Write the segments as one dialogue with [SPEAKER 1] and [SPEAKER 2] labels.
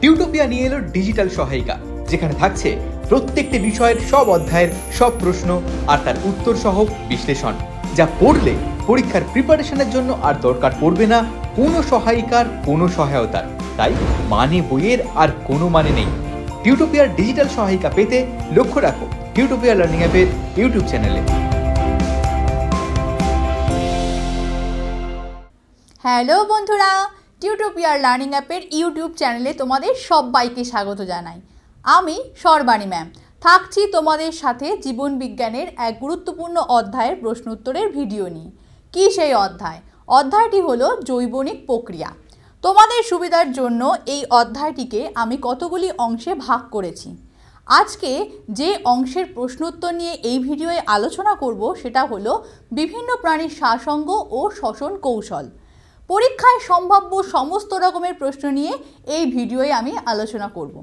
[SPEAKER 1] টিউটোপিয়া নিয়ে এলো ডিজিটাল সহায়িকা, যেখানে থাকছে প্রত্যেকটি বিষয়ের সব অধ্যায়ের সব প্রশ্ন আর তার উত্তর সহ বিশ্লেষণ, যা পড়লে পরীক্ষার প্রিপারেশনের জন্য আর দরকার পড়বে না কোনো সহায়িকার, কোনো সহায়তার। তাই মানে বইয়ের আর কোনো মানে নেই। টিউটোপিয়ার ডিজিটাল সহায়িকা পেতে লক্ষ্য রাখো টিউটোপিয়া লার্নিং অ্যাপের ইউটিউব চ্যানেলে।
[SPEAKER 2] হ্যালো বন্ধুরা, টিউটোপিয়ার লার্নিং অ্যাপের ইউটিউব চ্যানেলে তোমাদের সবাইকে স্বাগত জানাই। আমি সর্বাণী ম্যাম থাকছি তোমাদের সাথে জীবন বিজ্ঞানের এক গুরুত্বপূর্ণ অধ্যায়ের প্রশ্ন উত্তরের ভিডিও নিয়ে। কী সেই অধ্যায়? অধ্যায়টি হলো জৈবনিক প্রক্রিয়া। তোমাদের সুবিধার জন্য এই অধ্যায়টিকে আমি কতগুলি অংশে ভাগ করেছি। আজকে যে অংশের প্রশ্ন উত্তর নিয়ে এই ভিডিওয়ে আলোচনা করব সেটা হলো বিভিন্ন প্রাণীর শ্বাসঙ্গ ও শ্বসন কৌশল। পরীক্ষায় সম্ভাব্য সমস্ত রকমের প্রশ্ন নিয়ে এই ভিডিওয়ে আমি আলোচনা করব।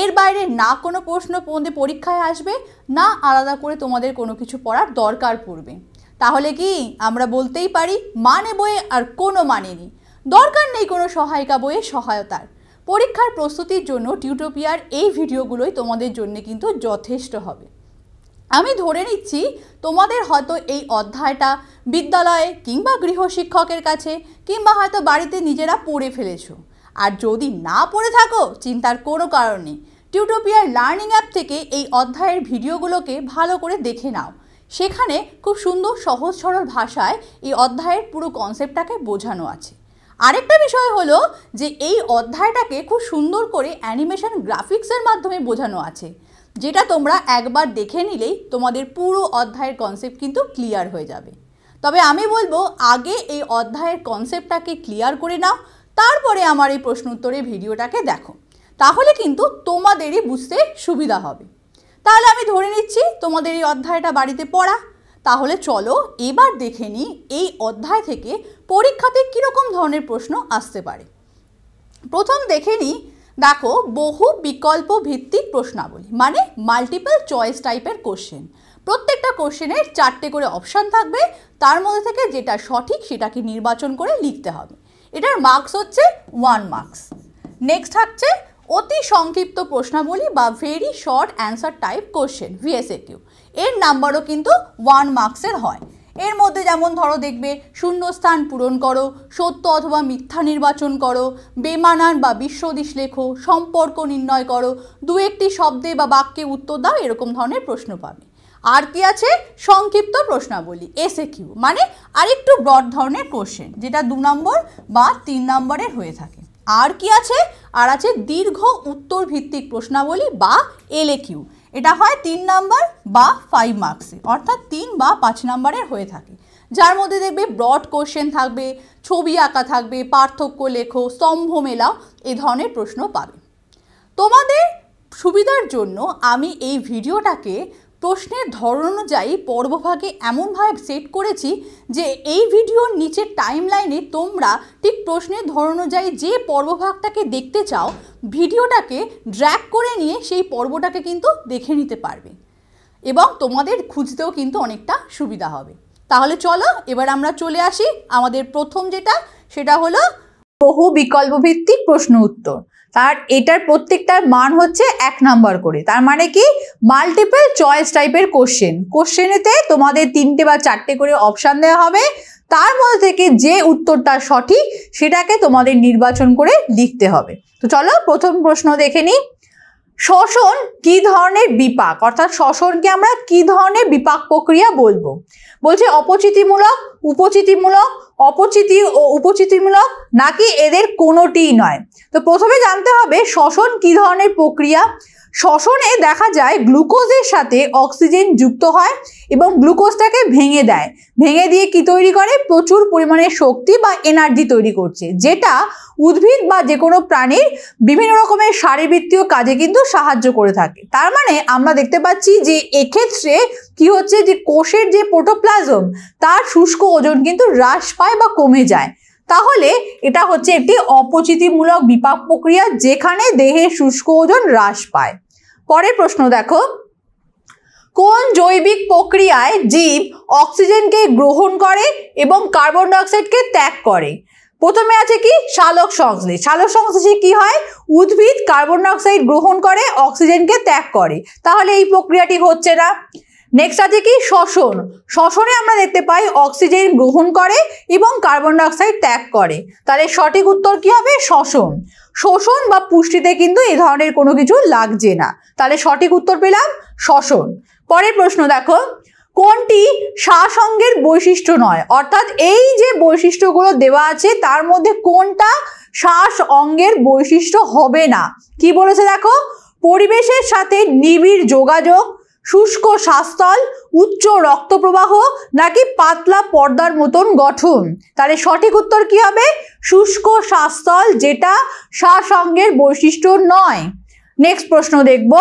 [SPEAKER 2] এর বাইরে না কোনো প্রশ্ন পরীক্ষায় আসবে, না আলাদা করে তোমাদের কোনো কিছু পড়ার দরকার পড়বে। তাহলে কি আমরা বলতেই পারি মানে বইয়ে আর কোনো মানে নেই, দরকার নেই কোনো সহায়িকা বইয়ের সহায়তার। পরীক্ষার প্রস্তুতির জন্য টিউটোপিয়ার এই ভিডিওগুলোই তোমাদের জন্য কিন্তু যথেষ্ট হবে। আমি ধরে নিচ্ছি তোমাদের হয়তো এই অধ্যায়টা বিদ্যালয়ে কিংবা গৃহশিক্ষকের কাছে কিংবা হয়তো বাড়িতে নিজেরা পড়ে ফেলেছো। আর যদি না পড়ে থাকো, চিন্তার কোনো কারণ নেই। টিউটোপিয়ার লার্নিং অ্যাপ থেকে এই অধ্যায়ের ভিডিওগুলোকে ভালো করে দেখে নাও। সেখানে খুব সুন্দর সহজ সরল ভাষায় এই অধ্যায়ের পুরো কনসেপ্টটাকে বোঝানো আছে। আরেকটা বিষয় হলো যে এই অধ্যায়টাকে খুব সুন্দর করে অ্যানিমেশন গ্রাফিক্সের মাধ্যমে বোঝানো আছে, যেটা তোমরা একবার দেখে নিলেই তোমাদের পুরো অধ্যায়ের কনসেপ্ট কিন্তু ক্লিয়ার হয়ে যাবে। তবে আমি বলবো আগে এই অধ্যায়ের কনসেপ্টটাকে ক্লিয়ার করে নাও, তারপরে আমার এই প্রশ্ন উত্তরের ভিডিওটাকে দেখো, তাহলে কিন্তু তোমাদেরই বুঝতে সুবিধা হবে। তাহলে আমি ধরে নিচ্ছি তোমাদের এই অধ্যায়টা বাড়িতে পড়া। তাহলে চলো এবার দেখে নিই এই অধ্যায় থেকে পরীক্ষাতে কীরকম ধরনের প্রশ্ন আসতে পারে। প্রথম দেখে নিই, দেখো বহু বিকল্প ভিত্তিক প্রশ্নাবলী মানে মাল্টিপল চয়েস টাইপের কোশ্চেন। প্রত্যেকটা কোশ্চেনের 4টে করে অপশান থাকবে, তার মধ্যে থেকে যেটা সঠিক সেটাকে নির্বাচন করে লিখতে হবে। এটার মার্কস হচ্ছে 1 মার্কস। নেক্সট থাকছে অতি সংক্ষিপ্ত প্রশ্নাবলী বা very short answer type question VSAQ। এর নাম্বারও কিন্তু 1 মার্কসের হয়। এর মধ্যে যেমন ধরো দেখবে শূন্যস্থান পূরণ করো, সত্য অথবা মিথ্যা নির্বাচন করো, বেমানান বা বিশ্বদিশ লেখো, সম্পর্ক নির্ণয় করো, দু একটি শব্দে বা বাক্যে উত্তর দাও, এরকম ধরনের প্রশ্ন পাবে। আর কি আছে? সংক্ষিপ্ত প্রশ্নাবলী SAQ, মানে আরেকটু ব্রড ধরনের কোশ্চেন, যেটা 2 নম্বর বা 3 নম্বরের হয়ে থাকে। আর কি আছে? আর আছে দীর্ঘ উত্তর ভিত্তিক প্রশ্নাবলী বা LAQ। এটা হয় 3 নম্বর বা 5 মার্কসে, অর্থাৎ 3 বা 5 নম্বরের হয়ে থাকে, যার মধ্যে দেখবে ব্রড কোশ্চেন থাকবে, ছবি আঁকা থাকবে, পার্থক্য লেখো, স্তম্ভ মেলাও, এই ধরনের প্রশ্ন পাবে। তোমাদের সুবিধার জন্য আমি এই ভিডিওটাকে প্রশ্নের ধরন অনুযায়ী পর্বভাগে এমনভাবে সেট করেছি যে এই ভিডিওর নিচের টাইম লাইনে তোমরা ঠিক প্রশ্নের ধরন অনুযায়ী যে পর্বভাগটাকে দেখতে চাও, ভিডিওটাকে ড্র্যাগ করে নিয়ে সেই পর্বটাকে কিন্তু দেখে নিতে পারবে এবং তোমাদের খুঁজতেও কিন্তু অনেকটা সুবিধা হবে। তাহলে চলো এবার আমরা চলে আসি আমাদের প্রথম যেটা, সেটা হলো বহু বিকল্প ভিত্তিক প্রশ্ন উত্তর। তার এটার প্রত্যেকটার মান হচ্ছে 1 নাম্বার করে। তার মানে কি মাল্টিপল চয়েস টাইপের কোশ্চেন। কোশ্চেনেতে তোমাদের 3টে বা 4টে করে অপশান দেওয়া হবে, তার মধ্যে থেকে যে উত্তরটা সঠিক সেটাকে তোমাদের নির্বাচন করে লিখতে হবে। তো চলো প্রথম প্রশ্ন দেখে নিই। শ্বসন কি ধরনের বিপাক, অর্থাৎ শ্বসনকে আমরা কি ধরনের বিপাক প্রক্রিয়া বলবো? বলছে অপচিতিমূলক, উপচিতিমূলক, অপচিতি ও উপচিতিমূলক, নাকি এদের কোনোটিই নয়। তো প্রথমে জানতে হবে শ্বসন কি ধরনের প্রক্রিয়া। শ্বসনে দেখা যায় গ্লুকোজের সাথে অক্সিজেন যুক্ত হয় এবং গ্লুকোজটাকে ভেঙে দেয়, ভেঙে দিয়ে কি তৈরি করে? প্রচুর পরিমাণে শক্তি বা এনার্জি তৈরি করছে, যেটা উদ্ভিদ বা যে কোনো প্রাণীর বিভিন্ন রকমের শারীরবৃত্তীয় কাজে কিন্তু সাহায্য করে থাকে। তার মানে আমরা দেখতে পাচ্ছি যে এক্ষেত্রে কি হচ্ছে, যে কোষের যে প্রোটোপ্লাজম তার শুষ্ক ওজন কিন্তু হ্রাস পায় বা কমে যায়। তাহলে এটা হচ্ছে একটি অপচিতিমূলক বিপাক প্রক্রিয়া, যেখানে দেহের শুষ্ক ওজন হ্রাস পায়। পরের প্রশ্ন দেখো, কোন জৈবিক প্রক্রিয়ায় জীব অক্সিজেনকে গ্রহণ করে এবং কার্বন ডাই অক্সাইডকে ত্যাগ করে? প্রথমে আছে কি সালোক সংশ্লেষ। সালোক সংশ্লেষে কি হয়, উদ্ভিদ কার্বন ডাই অক্সাইড গ্রহণ করে অক্সিজেনকে ত্যাগ করে, তাহলে এই প্রক্রিয়াটি হচ্ছে না। নেক্সট আছে কি শ্বসন। শ্বসনে আমরা দেখতে পাই অক্সিজেন গ্রহণ করে এবং কার্বন ডাই অক্সাইড ত্যাগ করে, তাহলে সঠিক উত্তর কি হবে শ্বসন। শোষণ বা পুষ্টিতে কিন্তু এই ধরনের কোনো কিছু লাগছে না, তাহলে সঠিক উত্তর পেলাম শ্বসন। পরের প্রশ্ন দেখো, কোনটি শ্বাস অঙ্গের বৈশিষ্ট্য নয়, অর্থাৎ এই যে বৈশিষ্ট্যগুলো দেওয়া আছে তার মধ্যে কোনটা শ্বাস অঙ্গের বৈশিষ্ট্য হবে না। কি বলেছে দেখো, পরিবেশের সাথে নিবিড় যোগাযোগ, শুষ্ক শ্বাসতল, উচ্চ রক্ত প্রবাহ নাকি পাতলা পর্দার মতন গঠন। তাহলে সঠিক উত্তর কি হবে, শুষ্ক শ্বাসতল, যেটা শ্বাস অঙ্গের বৈশিষ্ট্য নয়। নেক্সট প্রশ্ন দেখব,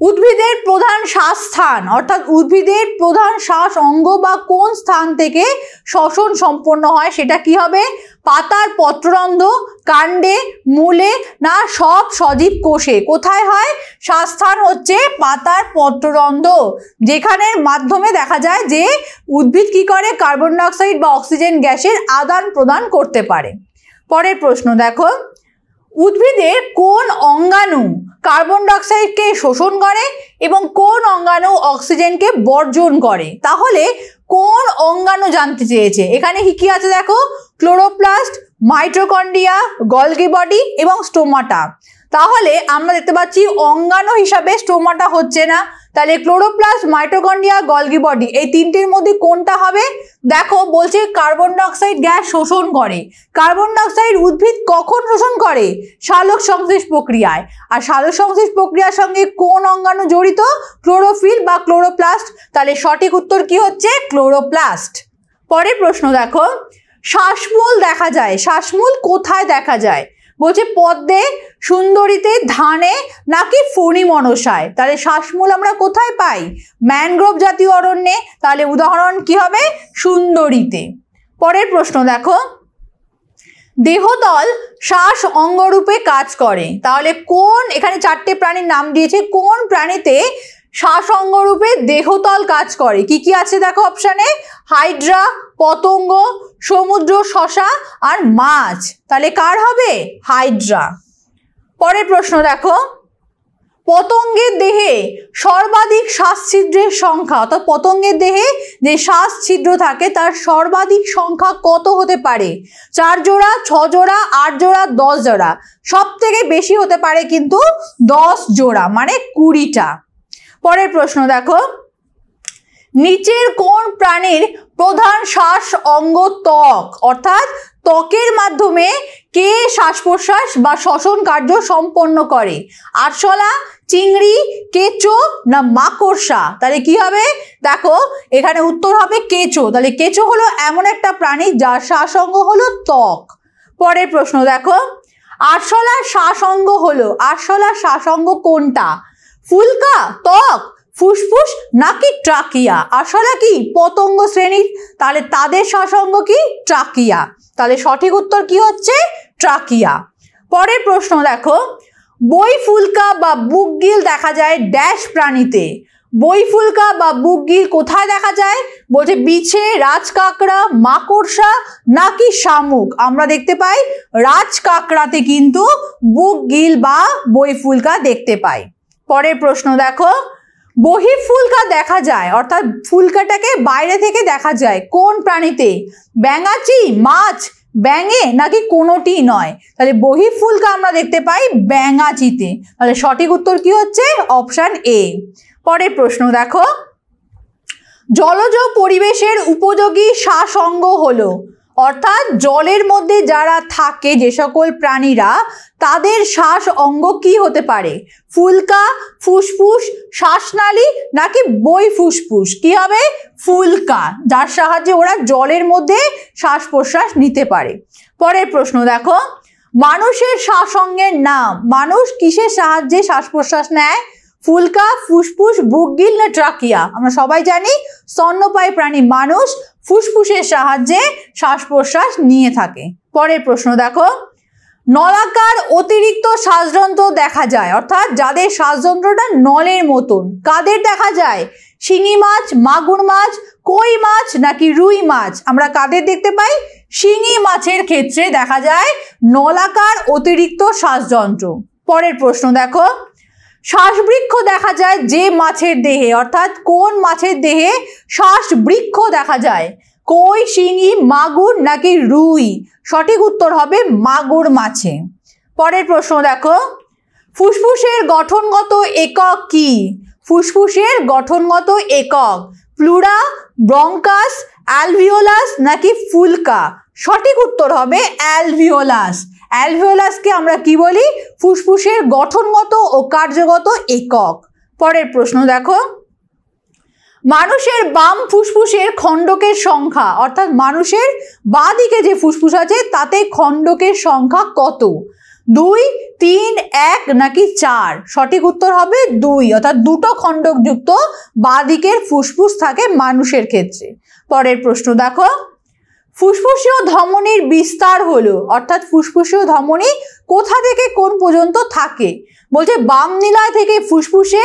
[SPEAKER 2] উদ্ভিদের প্রধান শ্বাস স্থান, অর্থাৎ উদ্ভিদের প্রধান শ্বাস অঙ্গ বা কোন স্থান থেকে শ্বসন সম্পন্ন হয় সেটা কি হবে, পাতার পত্ররন্ধ্র, কাণ্ডে, মূলে না সব সজীব কোষে। কোথায় হয়, শ্বাসস্থান হচ্ছে পাতার পত্ররন্ধ্র, যেখানের মাধ্যমে দেখা যায় যে উদ্ভিদ কি করে কার্বন ডাই অক্সাইড বা অক্সিজেন গ্যাসের আদান প্রদান করতে পারে। পরের প্রশ্ন দেখো, উদ্ভিদের কোন অঙ্গাণু কার্বন ডাই অক্সাইডকে শোষণ করে এবং কোন অঙ্গাণু অক্সিজেনকে বর্জন করে। তাহলে কোন অঙ্গাণু জানতে চেয়েছে, এখানে কি কি আছে দেখো, ক্লোরোপ্লাস্ট, মাইটোকন্ড্রিয়া, গলগি বডি এবং স্টোমাটা। তাহলে আমরা দেখতে পাচ্ছি অঙ্গাণু হিসাবে স্টোমাটা হচ্ছে না, তাহলে ক্লোরোপ্লাস্ট, মাইটোকন্ড্রিয়া, গলগি বডি এই তিনটির মধ্যে কোনটা হবে। দেখো বলছে কার্বন ডাই অক্সাইড গ্যাস শোষণ করে। কার্বন ডাই অক্সাইড উদ্ভিদ কখন শোষণ করে, সালোক সংশ্লেষ প্রক্রিয়ায়। আর সালোক সংশ্লেষ প্রক্রিয়ার সঙ্গে কোন অঙ্গাণু জড়িত, ক্লোরোফিল বা ক্লোরোপ্লাস্ট। তাহলে সঠিক উত্তর কি হচ্ছে, ক্লোরোপ্লাস্ট। পরের প্রশ্ন দেখো, শ্বাসমূল দেখা যায়, শ্বাসমূল কোথায় দেখা যায়। বলছে পদ্মে, সুন্দরীতে, ধানে নাকি ফণি মনসায়। তাহলে শ্বাসমূল আমরা কোথায় পাই, ম্যানগ্রোভ জাতীয় অরণ্যে। তাহলে উদাহরণ কি হবে, সুন্দরীতে। পরের প্রশ্ন দেখো, দেহতল শ্বাস অঙ্গরূপে কাজ করে। তাহলে কোন, এখানে চারটে প্রাণীর নাম দিয়েছে, কোন প্রাণীতে শ্বাস অঙ্গরূপে দেহতল কাজ করে। কি কি আছে দেখো অপশানে, হাইড্রা, পতঙ্গ, সমুদ্র শসা আর মাছ। তাহলে কার হবে, হাইড্রা। পরের প্রশ্ন দেখো, পতঙ্গের দেহে সর্বাধিক শ্বাস ছিদ্রের সংখ্যা, অর্থাৎ পতঙ্গের দেহে যে শ্বাস ছিদ্র থাকে তার সর্বাধিক সংখ্যা কত হতে পারে, 4 জোড়া, 6 জোড়া, 8 জোড়া, 10 জোড়া। সব থেকে বেশি হতে পারে কিন্তু 10 জোড়া, মানে 20টা। পরের প্রশ্ন দেখো, নিচের কোন প্রাণীর প্রধান শ্বাস অঙ্গ ত্বক, অর্থাৎ ত্বকের মাধ্যমে কে শ্বাস প্রশ্বাস বা শ্বসন কার্য সম্পন্ন করে, আরশোলা, চিংড়ি, কেঁচো না মাকড়সা। তাহলে কি হবে, দেখো এখানে উত্তর হবে কেঁচো। তাহলে কেঁচো হলো এমন একটা প্রাণী যার শ্বাস অঙ্গ হলো ত্বক। পরের প্রশ্ন দেখো, আরশোলার শ্বাস অঙ্গ হলো, আরশোলার শ্বাস অঙ্গ কোনটা, ফুলকা, ত্বক, ফুসফুস নাকি ট্রাকিয়া। আরশোলা কি পতঙ্গ শ্রেণীর, তাহলে তাদের শ্বাস অঙ্গ কি, ট্রাকিয়া। তাহলে সঠিক উত্তর কি হচ্ছে, ট্রাকিয়া। পরের প্রশ্ন দেখো, বইফুলকা বা বুকগিল দেখা যায় ড্যাশ প্রাণীতে। বইফুলকা বা বুকগিল কোথায় দেখা যায়, বলছে বিছে, রাজকাঁকড়া, মাকড়সা নাকি শামুক। আমরা দেখতে পাই রাজকাঁকড়াতে কিন্তু বুকগিল বা বইফুলকা দেখতে পাই। পরের প্রশ্ন দেখো, বহিঃফুলকা দেখা যায়, অর্থাৎ ফুলকাটাকে বাইরে থেকে দেখা যায় কোন প্রাণীতে, ব্যাঙাচি, মাছ, ব্যাঙে নাকি কোনোটি নয়। তাহলে বহিঃফুলকা আমরা দেখতে পাই ব্যাঙাচিতে। তাহলে সঠিক উত্তর কি হচ্ছে, অপশান এ। পরের প্রশ্ন দেখো, জলজ পরিবেশের উপযোগী শ্বাস অঙ্গ হলো, অর্থাৎ জলের মধ্যে যারা থাকে যে সকল প্রাণীরা তাদের শ্বাস অঙ্গ কি হতে পারে, ফুলকা, ফুসফুস, শ্বাসনালী নাকি বই ফুসফুস। কি হবে, ফুলকা, যার সাহায্যে ওরা জলের মধ্যে শ্বাস প্রশ্বাস নিতে পারে। পরের প্রশ্ন দেখো, মানুষের শ্বাস অঙ্গের নাম, মানুষ কিসের সাহায্যে শ্বাস প্রশ্বাস নেয়, ফুলকা, ফুসফুস, বুকগিল না ট্রাকিয়া। আমরা সবাই জানি স্তন্যপায়ী প্রাণী মানুষ ফুসফুসের সাহায্যে শ্বাস প্রশ্বাস নিয়ে থাকে। পরের প্রশ্ন দেখো, নলাকার অতিরিক্ত শ্বাসযন্ত্র দেখা যায়, অর্থাৎ যাদের শ্বাসযন্ত্রটা নলের মতন, কাদের দেখা যায়, শিঙি মাছ, মাগুর মাছ, কই মাছ নাকি রুই মাছ। আমরা কাদের দেখতে পাই, শিঙি মাছের ক্ষেত্রে দেখা যায় নলাকার অতিরিক্ত শ্বাসযন্ত্র। পরের প্রশ্ন দেখো, শ্বাসবৃক্ষ দেখা যায় যে মাছের দেহে, অর্থাৎ কোন মাছের দেহে শ্বাসবৃক্ষ দেখা যায়? কই, শিঙি, মাগুর নাকি রুই? সঠিক উত্তর হবে মাগুর মাছে। পরের প্রশ্ন দেখো, ফুসফুসের গঠনগত একক কি? ফুসফুসের গঠনগত একক প্লুরা, ব্রঙ্কাস, অ্যালভিওলাস নাকি ফুলকা? সঠিক উত্তর হবে অ্যালভিওলাস। অ্যালভিওলাসকে আমরা কি বলি? ফুসফুসের গঠনগত ও কার্যগত একক। পরের প্রশ্ন দেখো, মানুষের বাম ফুসফুসের খণ্ডকের সংখ্যা, অর্থাৎ মানুষের বাঁ দিকে যে ফুসফুস আছে তাতে খণ্ডকের সংখ্যা কত? 2, 3, 1 নাকি 4? সঠিক উত্তর হবে 2, অর্থাৎ দুটো খণ্ডকযুক্ত বাঁ দিকের ফুসফুস থাকে মানুষের ক্ষেত্রে। পরের প্রশ্ন দেখো, ফুসফুসীয় ধমনীর বিস্তার হলো, অর্থাৎ ফুসফুসীয় ধমনী কোথা থেকে কোন পর্যন্ত থাকে? বলছে বাম নিলয় থেকে ফুসফুসে,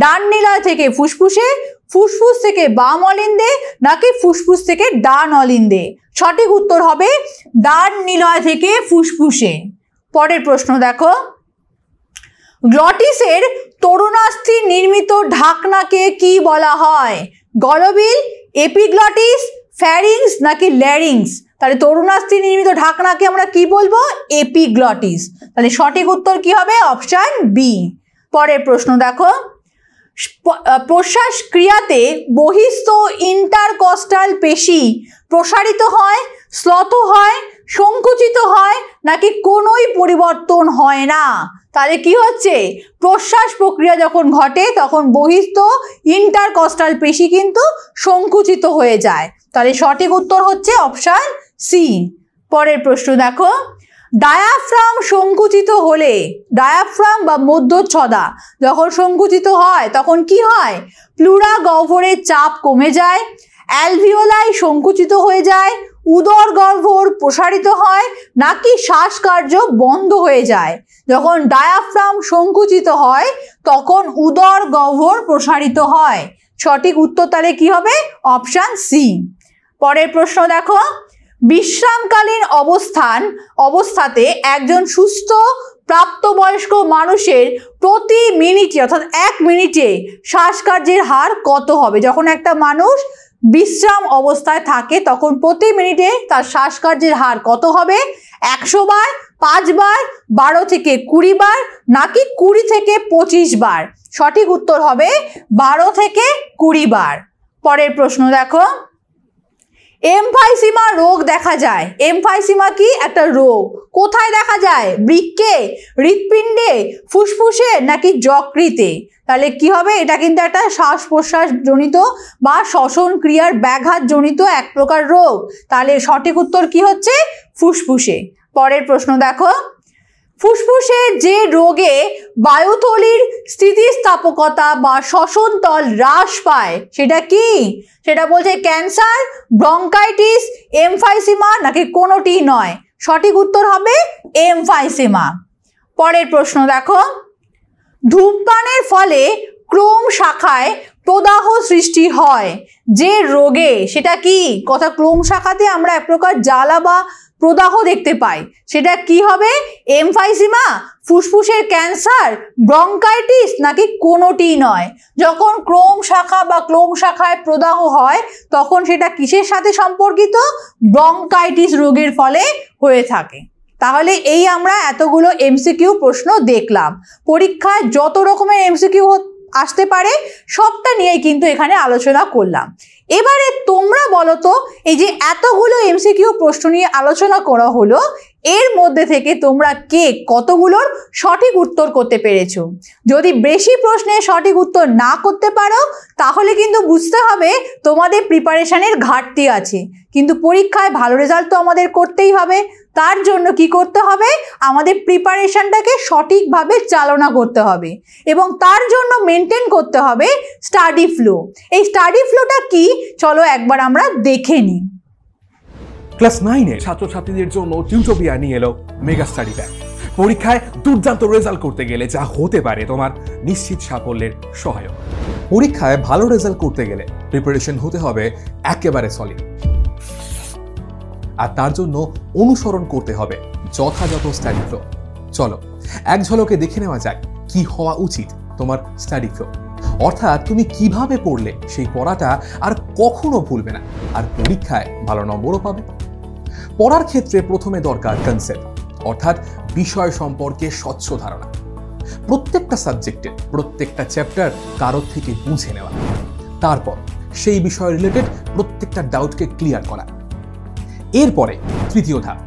[SPEAKER 2] ডান নিলয় থেকে ফুসফুসে, ফুসফুস থেকে বাম অলিন্দে নাকি ফুসফুস থেকে ডান অলিন্দে? সঠিক উত্তর হবে ডান নিলয় থেকে ফুসফুসে। পরের প্রশ্ন দেখো, গ্লটিসের তরুণাস্থি নির্মিত ঢাকনাকে কি বলা হয়? গলবিল, এপিগ্লটিস, ফ্যারিংস নাকি ল্যারিংস? তাহলে তরুণাস্থি নির্মিত ঢাকনাকে আমরা কি বলবো? এপিগ্লটিস। তাহলে সঠিক উত্তর কি হবে? Option B. পরের প্রশ্ন দেখো, প্রশ্বাস ক্রিয়াতে বহিস্থ ইন্টারকস্টাল পেশি প্রসারিত হয়, শ্লথ হয়, সংকুচিত হয় নাকি কোনোই পরিবর্তন হয় না? তাহলে কি হচ্ছে? প্রশ্বাস প্রক্রিয়া যখন ঘটে তখন বহিস্থ ইন্টারকস্টাল পেশি কিন্তু সংকুচিত হয়ে যায়। তাহলে সঠিক উত্তর হচ্ছে অপশন সি। পরের প্রশ্ন দেখো, ডায়াফ্রাম সংকুচিত হলে, ডায়াফ্রাম বা মধ্যচ্ছদা যখন সংকুচিত হয় তখন কি হয়? প্লুরা গহ্বরের চাপ কমে যায়, অ্যালভিওলাই সংকুচিত হয়ে যায়, উদর গহ্বর প্রসারিত হয় নাকি শ্বাসকার্য বন্ধ হয়ে যায়? যখন ডায়াফ্রাম সংকুচিত হয় তখন উদর গহ্বর প্রসারিত হয়। সঠিক উত্তর তাহলে কি হবে? Option C. পরের প্রশ্ন দেখো, বিশ্রামকালীন অবস্থাতে একজন সুস্থ প্রাপ্তবয়স্ক মানুষের প্রতি মিনিটে, অর্থাৎ 1 মিনিটে শ্বাসকার্যের হার কত হবে? যখন একটা মানুষ বিশ্রাম অবস্থায় থাকে তখন প্রতি মিনিটে তার শ্বাসকার্যের হার কত হবে? 100 বার, 5 বার, 12 থেকে 20 বার নাকি 20 থেকে 25 বার? সঠিক উত্তর হবে 12 থেকে 20 বার। পরের প্রশ্ন দেখো, এমফাইসিমা রোগ দেখা যায়। এমফাইসিমা কি? একটা রোগ। কোথায় দেখা যায়? বৃক্কে, হৃৎপিণ্ডে, ফুসফুসে নাকি যকৃতে? তাহলে কি হবে? এটা কিন্তু একটা শ্বাস প্রশ্বাস জনিত বা শ্বসন ক্রিয়ার ব্যাঘাত জনিত এক প্রকার রোগ। তাহলে সঠিক উত্তর কি হচ্ছে? ফুসফুসে। পরের প্রশ্ন দেখো, ফুসফুসে যে রোগে বায়ুথলির স্থিতিস্থাপকতা বা শ্বসনতল হ্রাস পায় সেটা কি? সেটা বলছে ক্যান্সার, ব্রঙ্কাইটিস, এমফাইসিমা নাকি কোনোটি নয়? সঠিক উত্তর হবে এমফাইসিমা। পরের প্রশ্ন দেখো, ধূমপানের ফলে ক্রোম শাখায় প্রদাহ সৃষ্টি হয় যে রোগে, সেটা কি? কথা ক্রোম শাখাতে আমরা এক প্রকার জ্বালা বা প্রদাহ দেখতে পাই, সেটা কি হবে? এমফাইসিমা, ফুসফুসের ক্যান্সার, ব্রঙ্কাইটিস নাকি কোনোটি নয়? যখন ক্রোম শাখা বা ক্লোম শাখায় প্রদাহ হয় তখন সেটা কিসের সাথে সম্পর্কিত? ব্রঙ্কাইটিস রোগের ফলে হয়ে থাকে। তাহলে এই আমরা এতগুলো এমসিকিউ প্রশ্ন দেখলাম। পরীক্ষায় যত রকমের এমসিকিউ আসতে পারে সবটা নিয়েই কিন্তু এখানে আলোচনা করলাম। এবারে তোমরা বলো তো, এই যে এতগুলো এমসিকিউ প্রশ্ন নিয়ে আলোচনা করা হলো, এর মধ্যে থেকে তোমরা কে কতগুলোর সঠিক উত্তর করতে পেরেছো? যদি বেশি প্রশ্নের সঠিক উত্তর না করতে পারো তাহলে কিন্তু বুঝতে হবে তোমাদের প্রিপারেশনের ঘাটতি আছে। কিন্তু পরীক্ষায় ভালো রেজাল্ট তো আমাদের করতেই হবে। তার জন্য কি করতে হবে? আমাদের প্রিপারেশনটাকে সঠিকভাবে চালনা করতে হবে এবং তার জন্য মেনটেন করতে হবে স্টাডি ফ্লো। এই স্টাডি ফ্লোটা কি চলো একবার আমরা দেখে নিই।
[SPEAKER 3] ক্লাস 9 এর ছাত্রছাত্রীদের জন্য টিউটোপিয়া নিয়ে এলো মেগা স্টাডি প্যাক। পরীক্ষায় দুর্দান্ত রেজাল্ট করতে গেলে যা হতে পারে তোমার নিশ্চিত সাফল্যের সহায়ক। পরীক্ষায় ভালো রেজাল্ট করতে গেলে প্রিপারেশন হতে হবে একেবারে সলিড। আর তার জন্য অনুসরণ করতে হবে যথাযথ স্টাডি ফ্লো। চলো এক ঝলকে দেখে নেওয়া যায় কি হওয়া উচিত তোমার স্টাডি ফ্লো, অর্থাৎ তুমি কিভাবে পড়লে সেই পড়াটা আর কখনো ভুলবে না, আর পরীক্ষায় ভালো নম্বরও পাবে। পড়ার ক্ষেত্রে প্রথমে দরকার কনসেপ্ট, অর্থাৎ বিষয় সম্পর্কে স্বচ্ছ ধারণা। প্রত্যেকটা সাবজেক্টে প্রত্যেকটা চ্যাপ্টার কারোর থেকে বুঝে নেওয়া, তারপর সেই বিষয় রিলেটেড প্রত্যেকটা ডাউটকে ক্লিয়ার করা। এরপরে তৃতীয় ধাপ,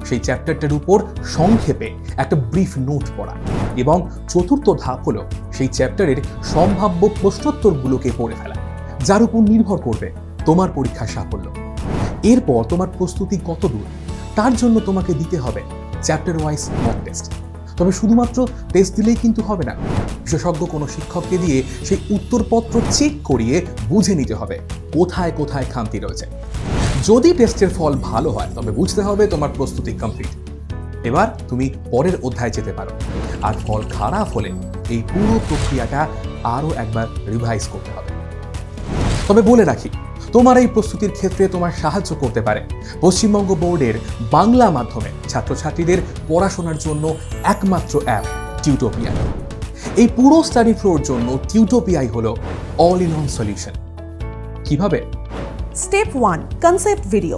[SPEAKER 3] সেই চ্যাপ্টারটার উপর সংক্ষেপে একটা ব্রিফ নোট পড়া, এবং চতুর্থ ধাপ হলো সেই চ্যাপ্টারের সম্ভাব্য প্রশ্নোত্তরগুলোকে পড়ে ফেলা, যার উপর নির্ভর করবে তোমার পরীক্ষার সাফল্য। এরপর তোমার প্রস্তুতি কত দূর তার জন্য তোমাকে দিতে হবে চ্যাপ্টার ওয়াইজ মক টেস্ট। তবে শুধুমাত্র টেস্ট দিলেই কিন্তু হবে না, বিশেষজ্ঞ কোনো শিক্ষককে দিয়ে সেই উত্তরপত্র চেক করিয়ে বুঝে নিতে হবে কোথায় কোথায় খামতি রয়েছে। যদি টেস্টের ফল ভালো হয় তবে বুঝতে হবে তোমার প্রস্তুতি কমপ্লিট। এবার তুমি পরের অধ্যায়ে যেতে পারো। আর ফল খারাপ হলে এই পুরো প্রক্রিয়াটা আরও একবার রিভাইজ করতে হবে। তবে বলে রাখি, তোমার এই প্রস্তুতির ক্ষেত্রে তোমার সাহায্য করতে পারে পশ্চিমবঙ্গ বোর্ডের বাংলা মাধ্যমে ছাত্রছাত্রীদের পড়াশোনার জন্য একমাত্র অ্যাপ টিউটোপিয়া। এই পুরো স্টাডি ফ্লোর জন্য টিউটোপিয়াই হলো অল ইন ওয়ান সলিউশন। কিভাবে?
[SPEAKER 4] Step 1, concept video.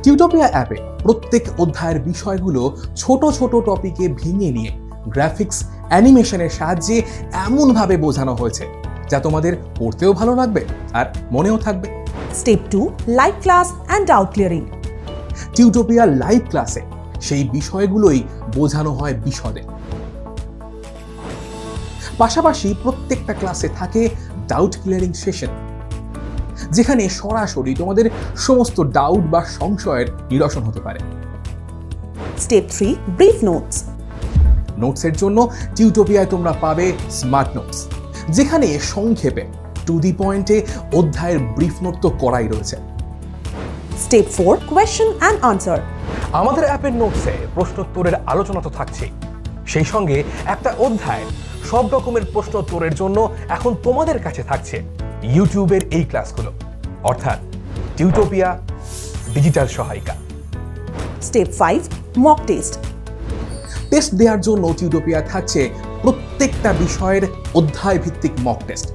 [SPEAKER 3] টিউটোপিয়া অ্যাপে প্রত্যেক অধ্যায়ের বিষয়গুলো ছোট ছোট টপিকে ভেঙে নিয়ে গ্রাফিক্স অ্যানিমেশনের সাহায্যে এমনভাবে বোঝানো হয়েছে যা তোমাদের পড়তেও ভালো লাগবে আর মনেও থাকবে।
[SPEAKER 4] Step 2, live class and doubt clearing.
[SPEAKER 3] Tutopia live ক্লাসে সেই বিষয়গুলোই বোঝানো হয় বিশদে। পাশাপাশি প্রত্যেকটা ক্লাসে থাকে ডাউট ক্লিয়ারিং সেশন, যেখানে সরাসরি তোমাদের সমস্ত ডাউট বা সংশয়ের নিরসন হতে পারে।
[SPEAKER 4] Step 3, brief notes.
[SPEAKER 3] নোটসের জন্য টিউটোপিয়ায় তোমরা পাবে স্মার্ট নোটস, যেখানে সংক্ষেপে টু দি পয়েন্টে অধ্যায়ের ব্রিফ নোট তো করাই রয়েছে।
[SPEAKER 4] Step 4, question and answer.
[SPEAKER 3] আমাদের অ্যাপের নোটসে প্রশ্নোত্তরের আলোচনা তো থাকছেই, সেই সঙ্গে একটা অধ্যায়ের সব রকমের প্রশ্নোত্তরের জন্য এখন তোমাদের কাছে থাকছে ইউটিউবের এই ক্লাসগুলো, অর্থাৎ টিউটোপিয়া ডিজিটাল সহায়িকা।
[SPEAKER 4] Step 5, mock test.
[SPEAKER 3] টেস্ট দেওয়ার জন্য টিউটোপিয়া থাকছে প্রত্যেকটা বিষয়ের অধ্যায় ভিত্তিক mock test.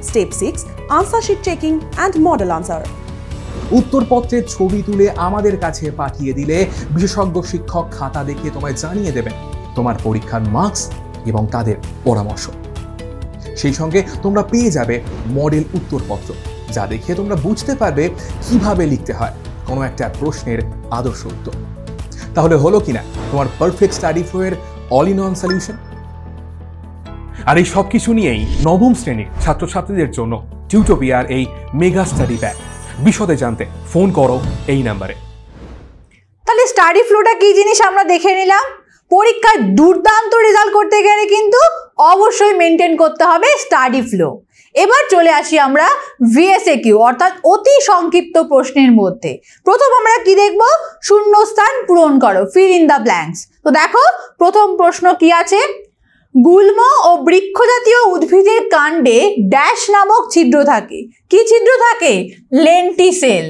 [SPEAKER 4] Step 6, answer sheet checking and model answer.
[SPEAKER 3] উত্তরপত্রের ছবি তুলে আমাদের কাছে পাঠিয়ে দিলে বিশেষজ্ঞ শিক্ষক খাতা দেখে তোমায় জানিয়ে দেবেন তোমার পরীক্ষার মার্কস এবং তাদের পরামর্শ। সেই সঙ্গে তোমরা পেয়ে যাবে মডেল উত্তরপত্র, যা দেখে তোমরা বুঝতে পারবে কিভাবে লিখতে হয় কোনো একটা প্রশ্নের আদর্শ উত্তর। তাহলে হলো কিনা তোমার পারফেক্ট স্টাডি ফ্লো এর অল ইন ওয়ান সলিউশন। আর এই সব কিছু নিয়েই নবম শ্রেণীর ছাত্রছাত্রীদের জন্য টিউটোপিয়ার এই মেগা স্টাডি প্যাক। বিশদে জানতে ফোন করো এই নাম্বারে।
[SPEAKER 2] তাহলে স্টাডি ফ্লোটা কি জিনিস আমরা দেখে নিলাম। পরীক্ষায় দুর্দান্ত রেজাল্ট করতে গেলে কিন্তু অবশ্যই মেনটেন করতে হবে স্টাডি ফ্লো। এবার চলে আসি আমরা ভিএসএকিউ অর্থাৎ অতি সংক্ষিপ্ত প্রশ্নের মধ্যে। প্রথম আমরা কি দেখব? শূন্যস্থান পূরণ করো, ফিল ইন দ্য ব্ল্যাঙ্কস। তো দেখো প্রথম প্রশ্ন কি আছে, গুল্ম ও বৃক্ষ জাতীয় উদ্ভিদের কাণ্ডে ড্যাশ নামক ছিদ্র থাকে। কি ছিদ্র থাকে? লেন্টিসেল।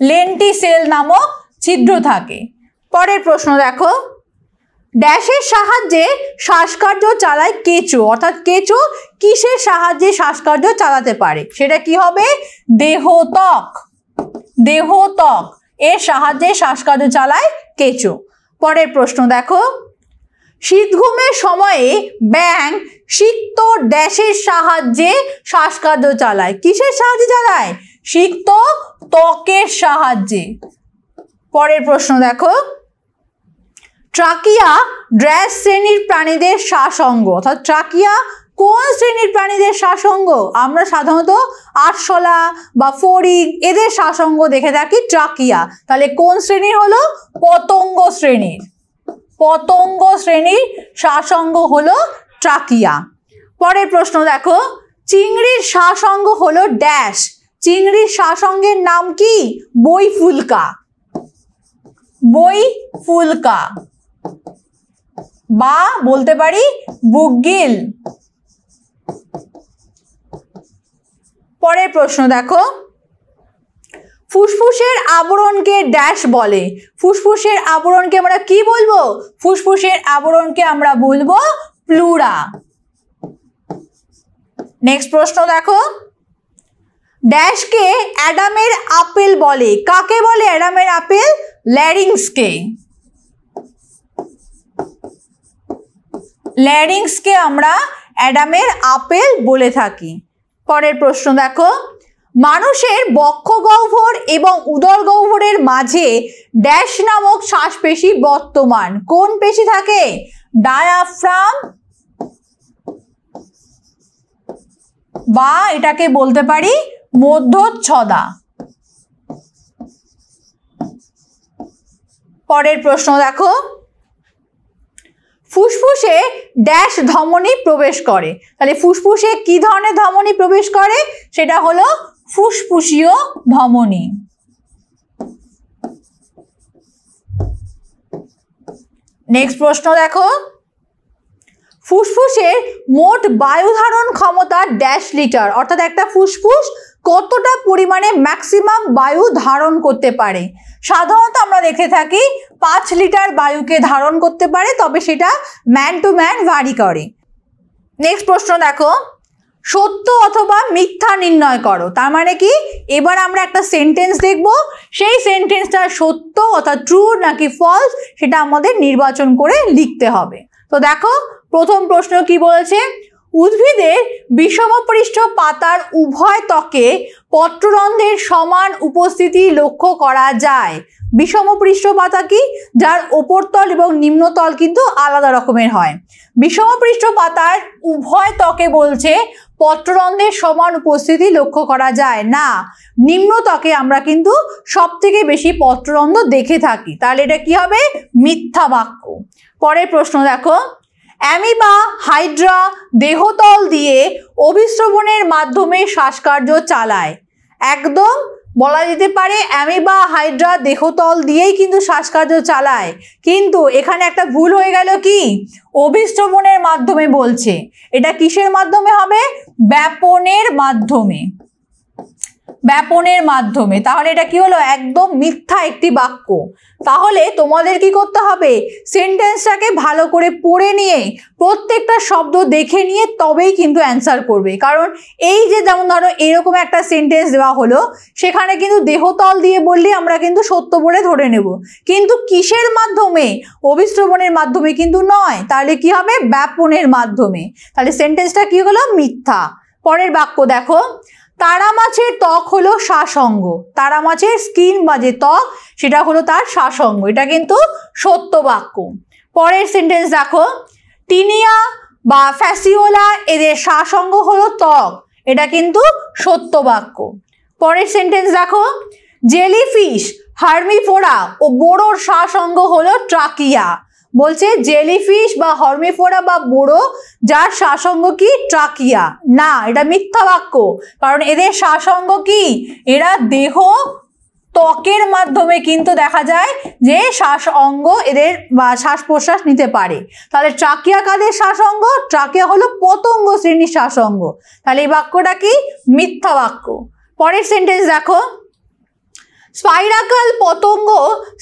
[SPEAKER 2] লেন্টিসেল নামক ছিদ্র থাকে। পরের প্রশ্ন দেখো, ড্যাশের সাহায্যে শ্বাসকার্য চালায় কেঁচো, অর্থাৎ কেঁচো কিসের সাহায্যে শ্বাসকার্য চালাতে পারে? সেটা কি হবে? দেহত্বক। দেহত্বক এর সাহায্যে শ্বাসকার্য চালায় কেঁচো। পরের প্রশ্ন দেখো, শীতঘুমের সময়ে ব্যাং সিক্ত ড্যাশের সাহায্যে শ্বাসকার্য চালায়। কিসের সাহায্যে চালায়? সিক্ত ত্বকের সাহায্যে। পরের প্রশ্ন দেখো, ট্রাকিয়া ড্যাশ শ্রেণীর প্রাণীদের শ্বাসঅঙ্গ, অর্থাৎ ট্রাকিয়া কোন শ্রেণীর প্রাণীদের শ্বাসঅঙ্গ? আমরা সাধারণত আরশোলা বা ফড়িং এদের শ্বাসঅঙ্গ দেখে থাকি ট্রাকিয়া। তাহলে কোন শ্রেণীর হলো? পতঙ্গ শ্রেণীর। পতঙ্গ শ্রেণীর শ্বাসঅঙ্গ হলো ট্রাকিয়া। পরের প্রশ্ন দেখো, চিংড়ির শ্বাসঅঙ্গ হলো ড্যাশ। চিংড়ির শ্বাসঅঙ্গের নাম কি? বইফুলকা। বইফুলকা বা বলতে পারি বুকগিল। পরের প্রশ্ন দেখো, ফুসফুসের আবরণকে ড্যাশ বলে। ফুসফুসের আবরণকে আমরা কি বলবো? ফুসফুসের আবরণকে আমরা বলবো প্লুরা। নেক্সট প্রশ্ন দেখো, ড্যাশকে অ্যাডামের আপেল বলে। কাকে বলে অ্যাডামের আপেল? ল্যারিংসকে। ল্যারিংসকে আমরা অ্যাডামের আপেল বলে থাকি। পরের প্রশ্ন দেখো, মানুষের বক্ষগহ্বর এবং উদরগহ্বরের মাঝে ড্যাশ নামক শ্বাসপেশি বর্তমান। কোন পেশি থাকে? ডায়াফ্রাম, বা এটাকে বলতে পারি মধ্যচ্ছদা। পরের প্রশ্ন দেখো, ফুসফুসে ড্যাশ ধমনী প্রবেশ করে। তাহলে ফুসফুসে কি ধরনের ধমনী প্রবেশ করে? সেটা হলো ফুসফুসীয় ধমনী। নেক্সট প্রশ্ন দেখো, ফুসফুসের মোট বায়ু ধারণ ক্ষমতা ড্যাশ লিটার। অর্থাৎ একটা ফুসফুস কতটা পরিমাণে ম্যাক্সিমাম বায়ু ধারণ করতে পারে? সাধারণত আমরা দেখে থাকি 5 লিটার বায়ুকে ধারণ করতে পারে, তবে সেটা ম্যান টু ম্যান ভ্যারি করে। নেক্সট প্রশ্ন দেখো, সত্য অথবা মিথ্যা নির্ণয় করো। তার মানে কি? এবার আমরা একটা সেন্টেন্স দেখব, সেই সেন্টেন্সটা সত্য অর্থাৎ ট্রু নাকি ফলস সেটা আমাদের নির্বাচন করে লিখতে হবে। তো দেখো প্রথম প্রশ্ন কি বলেছে, উদ্ভিদের বিষমপৃষ্ঠ পাতার উভয় ত্বকে পত্ররন্ধ্রের সমান উপস্থিতি লক্ষ্য করা যায়। বিষমপৃষ্ঠ পাতা কি? যার ওপরতল এবং নিম্নতল কিন্তু আলাদা রকমের হয়। বিষমপৃষ্ঠ পাতার উভয় ত্বকে বলছে পত্ররন্ধ্রের সমান উপস্থিতি লক্ষ্য করা যায় না, নিম্ন ত্বকে আমরা কিন্তু সব থেকে বেশি পত্ররন্ধ্র দেখে থাকি। তাহলে এটা কি হবে? মিথ্যা বাক্য। পরের প্রশ্ন দেখো, অ্যামিবা হাইড্রা দেহতল দিয়ে অভিস্রবণের মাধ্যমে শ্বাসকার্য চালায়। একদম বলা যেতে পারে অ্যামিবা হাইড্রা দেহতল দিয়েই কিন্তু শ্বাসকার্য চালায়, কিন্তু এখানে একটা ভুল হয়ে গেল। কি? অভিস্রবণের মাধ্যমে বলছে। এটা কিসের মাধ্যমে হবে? ব্যাপনের মাধ্যমে। ব্যাপনের মাধ্যমে। তাহলে এটা কি হলো? একদম মিথ্যা একটি বাক্য। তাহলে তোমাদের কি করতে হবে? সেন্টেন্সটাকে ভালো করে পড়ে নিয়ে প্রত্যেকটা শব্দ দেখে নিয়ে তবেই কিন্তু অ্যান্সার করবে। কারণ এই যে যেমন ধরো এরকম একটা সেন্টেন্স দেওয়া হলো, সেখানে কিন্তু দেহতল দিয়ে বললে আমরা কিন্তু সত্য বলে ধরে নেব, কিন্তু কিসের মাধ্যমে? অভিস্রবণের মাধ্যমে কিন্তু নয়। তাহলে কি হবে? ব্যাপনের মাধ্যমে। তাহলে সেন্টেন্সটা কি হলো? মিথ্যা। পরের বাক্য দেখো, তারা মাছের ত্বক হলো শ্বাসঅঙ্গ। তারা মাছের স্কিন বা যে ত্বক সেটা হলো তার শ্বাসঅঙ্গ। এটা কিন্তু সত্য বাক্য। পরের সেন্টেন্স দেখো, টিনিয়া বা ফ্যাসিওলা এদের শ্বাসঅঙ্গ হলো ত্বক। এটা কিন্তু সত্য বাক্য। পরের সেন্টেন্স দেখো, জেলিফিশ, হার্মিফোরা ও বোড়োর শ্বাসঅঙ্গ হলো ট্রাকিয়া। বলছে জেলিফিশ বা হর্মিফোরা বা বোড়ো যার শ্বাসঅঙ্গ কি? ট্রাকিয়া। না, এটা মিথ্যা বাক্য। কারণ এদের শ্বাসঅঙ্গ কি? এরা দেহ ত্বকের মাধ্যমে কিন্তু দেখা যায় যে শ্বাস অঙ্গ এদের বা শ্বাস প্রশ্বাস নিতে পারে। তাহলে ট্রাকিয়া কাদের শ্বাসঅঙ্গ? ট্রাকিয়া হলো পতঙ্গ শ্রেণীর শ্বাসঅঙ্গ। তাহলে এই বাক্যটা কি? মিথ্যা বাক্য। পরের সেন্টেন্স দেখো, স্পাইরাকাল পতঙ্গ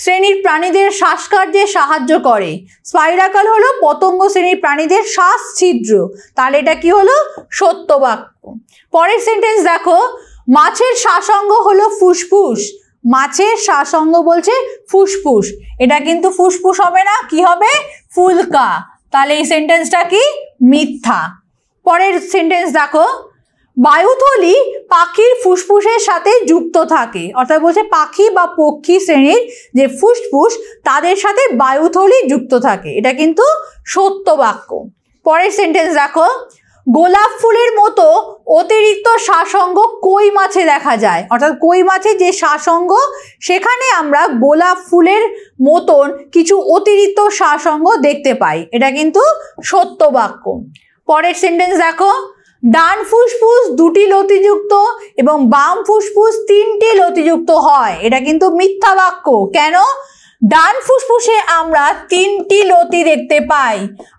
[SPEAKER 2] শ্রেণীর প্রাণীদের শ্বাসকার্যে সাহায্য করে। স্পাইরাকাল হলো পতঙ্গ শ্রেণীর প্রাণীদের শ্বাস ছিদ্র। তাহলে এটা কি হলো? সত্য বাক্য। পরের সেন্টেন্স দেখো, মাছের শ্বাসঅঙ্গ হলো ফুসফুস। মাছের শ্বাসঅঙ্গ বলছে ফুসফুস। এটা কিন্তু ফুসফুস হবে না, কি হবে? ফুলকা। তাহলে এই সেন্টেন্সটা কি? মিথ্যা। পরের সেন্টেন্স দেখো, বায়ুথলি পাখির ফুসফুসের সাথে যুক্ত থাকে। অর্থাৎ বলছে পাখি বা পক্ষী শ্রেণীর যে ফুসফুস তাদের সাথে বায়ুথলি যুক্ত থাকে। এটা কিন্তু সত্য বাক্য। পরের সেন্টেন্স দেখো, গোলাপ ফুলের মতো অতিরিক্ত শ্বাসঅঙ্গ কই মাছে দেখা যায়। অর্থাৎ কই মাছের যে শ্বাসঅঙ্গ সেখানে আমরা গোলাপ ফুলের মতন কিছু অতিরিক্ত শ্বাসঅঙ্গ দেখতে পাই। এটা কিন্তু সত্য বাক্য। পরের সেন্টেন্স দেখো, ডান ফুসফুস 2টি লতিযুক্ত এবং বাম ফুসফুস 3টি লতিযুক্ত হয়। এটা কিন্তু মিথ্যা বাক্য। কেন? ডান ফুসফুসে আমরা 3টি লতি দেখতে পাই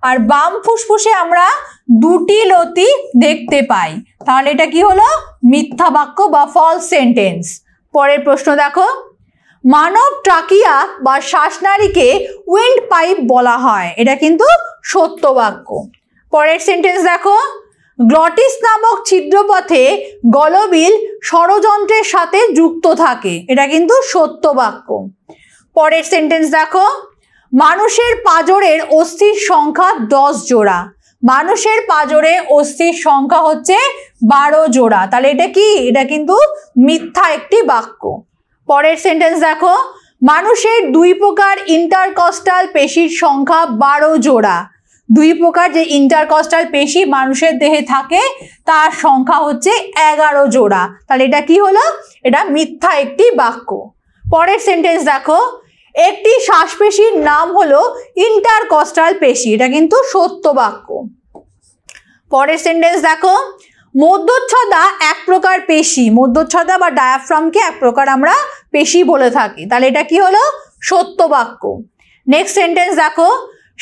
[SPEAKER 2] আর বাম ফুসফুসে আমরা 2টি লতি দেখতে পাই। তাহলে এটা কি হলো? মিথ্যা বাক্য বা ফলস সেন্টেন্স। পরের প্রশ্ন দেখো, মানব ট্রাকিয়া বা শ্বাসনালীকে উইন্ড পাইপ বলা হয়, এটা কিন্তু সত্য বাক্য। পরের সেন্টেন্স দেখো, গ্লটিস নামক ছিদ্রপথে গলবিল ষড়যন্ত্রের সাথে যুক্ত থাকে, এটা কিন্তু সত্য বাক্য। পরের সেন্টেন্স দেখো, মানুষের পাঁজরের অস্থির সংখ্যা 10 জোড়া, মানুষের পাঁজরে অস্থির সংখ্যা হচ্ছে 12 জোড়া, তাহলে এটা কি? এটা কিন্তু মিথ্যা একটি বাক্য। পরের সেন্টেন্স দেখো, মানুষের 2 প্রকার ইন্টারকস্টাল পেশির সংখ্যা 12 জোড়া, 2 প্রকার যে ইন্টারকস্টাল পেশি মানুষের দেহে থাকে তার সংখ্যা হচ্ছে 11 জোড়া, তাহলে এটা কি হলো? এটা মিথ্যা একটি বাক্য। পরের সেন্টেন্স দেখো, একটি শ্বাসপেশির নাম হলো ইন্টারকস্টাল পেশি, এটা কিন্তু সত্য বাক্য। পরের সেন্টেন্স দেখো, মধ্যচ্ছদা এক প্রকার পেশি, মধ্যচ্ছদা বা ডায়াফ্রামকে এক প্রকার আমরা পেশি বলে থাকি, তাহলে এটা কি হলো? সত্য বাক্য। নেক্সট সেন্টেন্স দেখো,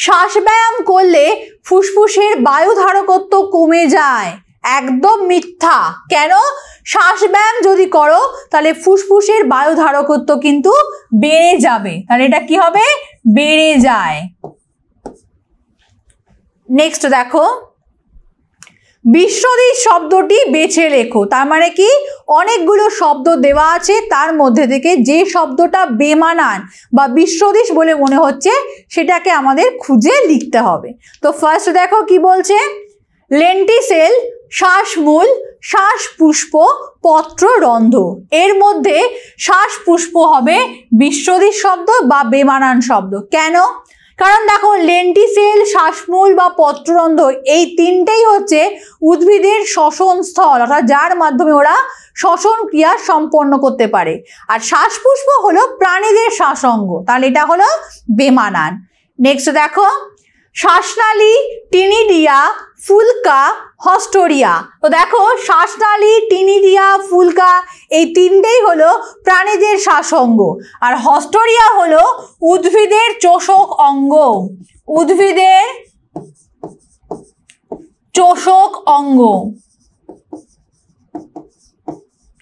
[SPEAKER 2] শ্বাস ব্যায়াম করলে ফুসফুসের বায়ু ধারকত্ব কমে যায়, একদম মিথ্যা। কেন? শ্বাস ব্যায়াম যদি করো তাহলে ফুসফুসের বায়ু ধারকত্ব কিন্তু বেড়ে যাবে, তাহলে এটা কি হবে? বেড়ে যায়। নেক্সট দেখো, বিশ্বদিশ শব্দটি বেছে লেখো, তার মানে কি? অনেকগুলো শব্দ দেওয়া আছে, তার মধ্যে থেকে যে শব্দটা বেমানান বা বিশ্বদিশ বলে মনে হচ্ছে সেটাকে আমাদের খুঁজে লিখতে হবে। তো ফার্স্ট দেখো কি বলছে, লেন্টিসেল, শ্বাসমূল, শ্বাসপুষ্প, পত্ররন্ধ্র, এর মধ্যে শ্বাসপুষ্প হবে বিশ্বদিশ শব্দ বা বেমানান শব্দ। কেন? কারণ দেখো, লেন্টিসেল, শ্বাসমূল বা পত্ররন্ধ্র এই তিনটেই হচ্ছে উদ্ভিদের শ্বসন স্থল, অর্থাৎ যার মাধ্যমে ওরা শ্বসন ক্রিয়া সম্পন্ন করতে পারে। আর শ্বাসপুষ্প হলো প্রাণীদের শ্বাসঙ্গ, তাহলে এটা হলো বেমানান। নেক্সট দেখো, শ্বাসনালী, টিনিডিয়া, ফুলকা, হস্টোরিয়া। তো দেখো, শ্বাসনালী, টিনিডিয়া, ফুলকা এই তিনটেই হলো প্রাণীদের শ্বাসঙ্গ, আর হস্টোরিয়া হলো উদ্ভিদের চোষক অঙ্গ, উদ্ভিদের চোষক অঙ্গ।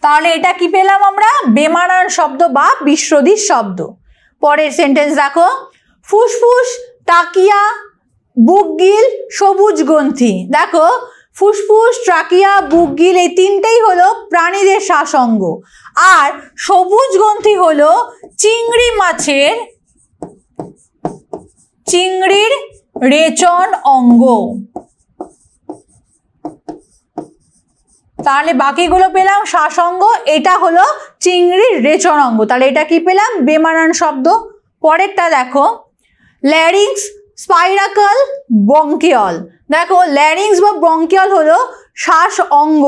[SPEAKER 2] তাহলে এটা কি পেলাম আমরা? বেমানান শব্দ বা বিশ্বদিশ শব্দ। পরের সেন্টেন্স দেখো, ফুসফুস, ট্রাকিয়া, বুকগিল, সবুজ গ্রন্থি। দেখো, ফুসফুস, ট্রাকিয়া, বুকগিল এই তিনটেই হলো প্রাণীদের শ্বাসঙ্গ, আর সবুজ গ্রন্থি হলো চিংড়ির রেচন অঙ্গ। তাহলে বাকিগুলো পেলাম শ্বাসঙ্গ, এটা হলো চিংড়ির রেচন অঙ্গ, তাহলে এটা কি পেলাম? বেমানান শব্দ। পরেরটা দেখো, ল্যারিংস, স্পাইরাকল, ব্রঙ্কিয়ল। দেখো, ল্যারিংস বা ব্রঙ্কিয়ল হলো শ্বাস অঙ্গ,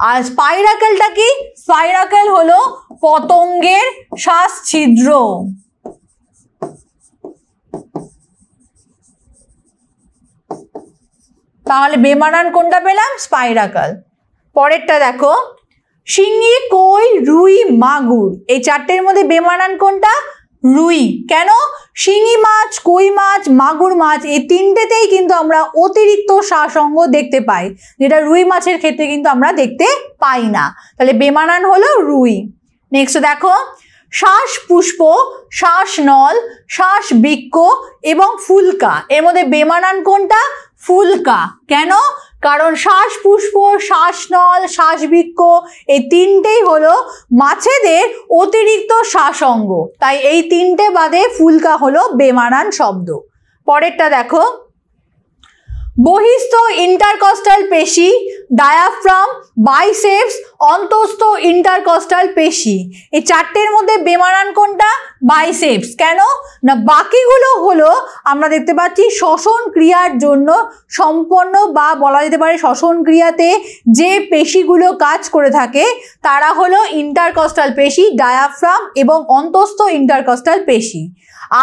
[SPEAKER 2] আর স্পাইরাকলটা কি? স্পাইরাকল হলো পতঙ্গের শ্বাস ছিদ্র। তাহলে বেমানান কোনটা পেলাম? স্পাইরাকল। পরেরটা দেখো, শিঙি, কই, রুই, মাগুর এই চারটের মধ্যে বেমানান কোনটা? রুই। কেন? শিঙি মাছ, কই মাছ, মাগুর মাছ এই তিনটেতেই কিন্তু আমরা অতিরিক্ত শ্বাসঙ্গ দেখতে পাই, যেটা রুই মাছের ক্ষেত্রে কিন্তু আমরা দেখতে পাই না, তাহলে বেমানান হলো রুই। নেক্সট দেখো, শ্বাসপুষ্প, শ্বাসনল, শ্বাসবৃক্ক এবং ফুলকা এর মধ্যে বেমানান কোনটা? ফুলকা। কেন? কারণ শ্বাসপুষ্প, শ্বাসনল, শ্বাসবৃক্ক এই তিনটেই হলো মাছেদের অতিরিক্ত শ্বাসঙ্গ, তাই এই তিনটে বাদে ফুলকা হলো বেমানান শব্দ। পরেরটা দেখো, বহিস্থ ইন্টারকস্টাল পেশি, ডায়াফ্রাম, বাইসেপস, অন্তস্থ ইন্টারকস্টাল পেশি এই চারটের মধ্যে বেমানান কোনটা? বাইসেপস। কেন না? বাকিগুলো হলো আমরা দেখতে পাচ্ছি শ্বসন ক্রিয়ার জন্য সম্পন্ন, বা বলা যেতে পারে শ্বসন ক্রিয়াতে যে পেশিগুলো কাজ করে থাকে তারা হলো ইন্টারকস্টাল পেশি, ডায়াফ্রাম এবং অন্তস্থ ইন্টারকস্টাল পেশি।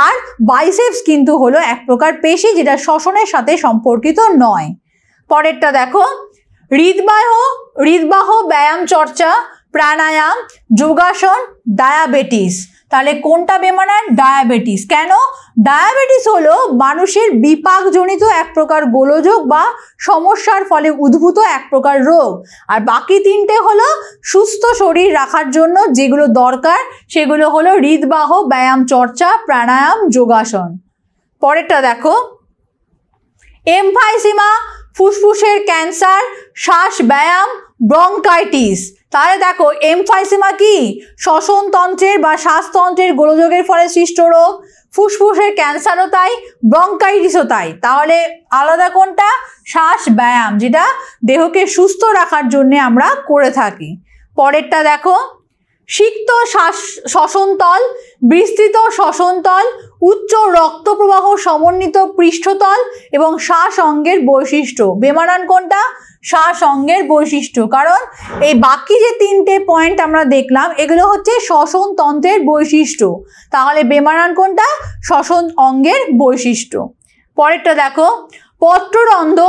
[SPEAKER 2] আর বাইসেপস কিন্তু হলো এক প্রকার পেশি যেটা শ্বসনের সাথে সম্পর্কিত নয়। পরেরটা দেখো, হৃদবাহ ব্যায়াম চর্চা, প্রাণায়াম, যোগাসন, ডায়াবেটিস। তাহলে কোনটা বেমানান? ডায়াবেটিস। কেন? ডায়াবেটিস হলো মানুষের বিপাকজনিত এক প্রকার গোলযোগ বা সমস্যার ফলে উদ্ভূত এক প্রকার রোগ, আর বাকি তিনটে হলো সুস্থ শরীর রাখার জন্য যেগুলো দরকার, সেগুলো হলো হৃদবাহ, ব্যায়াম চর্চা, প্রাণায়াম, যোগাসন। পরেরটা দেখো, এমফাইসিমা, ফুসফুসের ক্যান্সার, শ্বাস ব্যায়াম, ব্রঙ্কাইটিস। তাহলে দেখো এমফাইসিমা কি? শ্বসনতন্ত্রের বা শ্বাসতন্ত্রের গোলযোগের ফলে সৃষ্ট রোগ, ফুসফুসের ক্যান্সারও তাই, ব্রঙ্কাইটিসও তাই। তাহলে আলাদা কোনটা? শ্বাস ব্যায়াম, যেটা দেহকে সুস্থ রাখার জন্য আমরা করে থাকি। পরেরটা দেখো, সিক্ত শ্বসনতল, বিস্তৃত শ্বসনতল, উচ্চ রক্ত প্রবাহ সমন্বিত পৃষ্ঠতল এবং শ্বাস অঙ্গের বৈশিষ্ট্য। বেমানান কোনটা? শ্বাস অঙ্গের বৈশিষ্ট্য, কারণ এই বাকি যে তিনটে পয়েন্ট আমরা দেখলাম এগুলো হচ্ছে শ্বসনতন্ত্রের বৈশিষ্ট্য। তাহলে বেমানান কোনটা? শ্বসন অঙ্গের বৈশিষ্ট্য। পরেরটা দেখো, পত্ররন্ধ্র,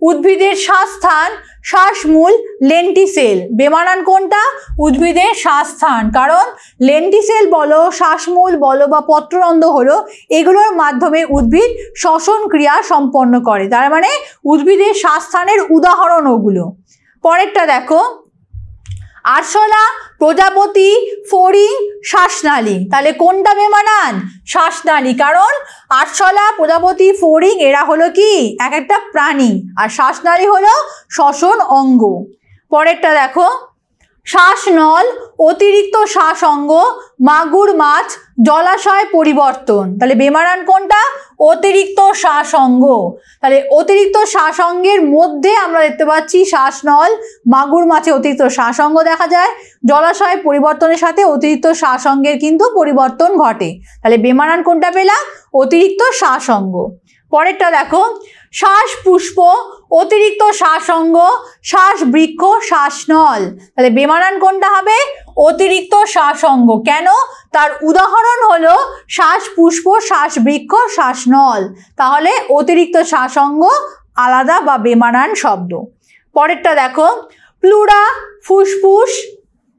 [SPEAKER 2] উদ্ভিদের শ্বাসস্থান, শ্বাসমূল, লেন্টিসেল। বেমানান কোনটা? উদ্ভিদের শ্বাসস্থান, কারণ লেন্টিসেল বলো, শ্বাসমূল বলো বা পত্ররন্ধ্র হলো, এগুলোর মাধ্যমে উদ্ভিদ শ্বসন ক্রিয়া সম্পন্ন করে। তার মানে উদ্ভিদের শ্বাসস্থানের উদাহরণ ওগুলো। পরেরটা দেখো, আরশোলা, প্রজাপতি, ফড়িং, শ্বাসনালী। তাহলে কোনটা বেমানান? শ্বাসনালী, কারণ আরশোলা, প্রজাপতি, ফড়িং এরা হলো কি? এক একটা প্রাণী, আর শ্বাসনালী হলো শ্বসন অঙ্গ। পরেরটা দেখো, শ্বাসনল, অতিরিক্ত শ্বাস অঙ্গ, মাগুর মাছ, জলাশয় পরিবর্তন। তাহলে বেমানান কোনটা? অতিরিক্ত শ্বাস অঙ্গ। তাহলে অতিরিক্ত শ্বাস অঙ্গের মধ্যে আমরা দেখতে পাচ্ছি শ্বাসনল, মাগুর মাছে অতিরিক্ত শ্বাস অঙ্গ দেখা যায়, জলাশয় পরিবর্তনের সাথে অতিরিক্ত শ্বাস অঙ্গের কিন্তু পরিবর্তন ঘটে। তাহলে বেমানান কোনটা পেলাম? অতিরিক্ত শ্বাস অঙ্গ। পরেরটা দেখো, শ্বাস পুষ্প, অতিরিক্ত শ্বাস অঙ্গ, শ্বাস বৃক্ষ, শ্বাসনল। তাহলে বেমানান কোনটা হবে? অতিরিক্ত শ্বাস অঙ্গ। কেন? তার উদাহরণ হলো শ্বাস পুষ্প, শ্বাস বৃক্ষ, শ্বাসনল। তাহলে অতিরিক্ত শ্বাস অঙ্গ আলাদা বা বেমানান শব্দ। পরেরটা দেখো, প্লুরা, ফুসফুস,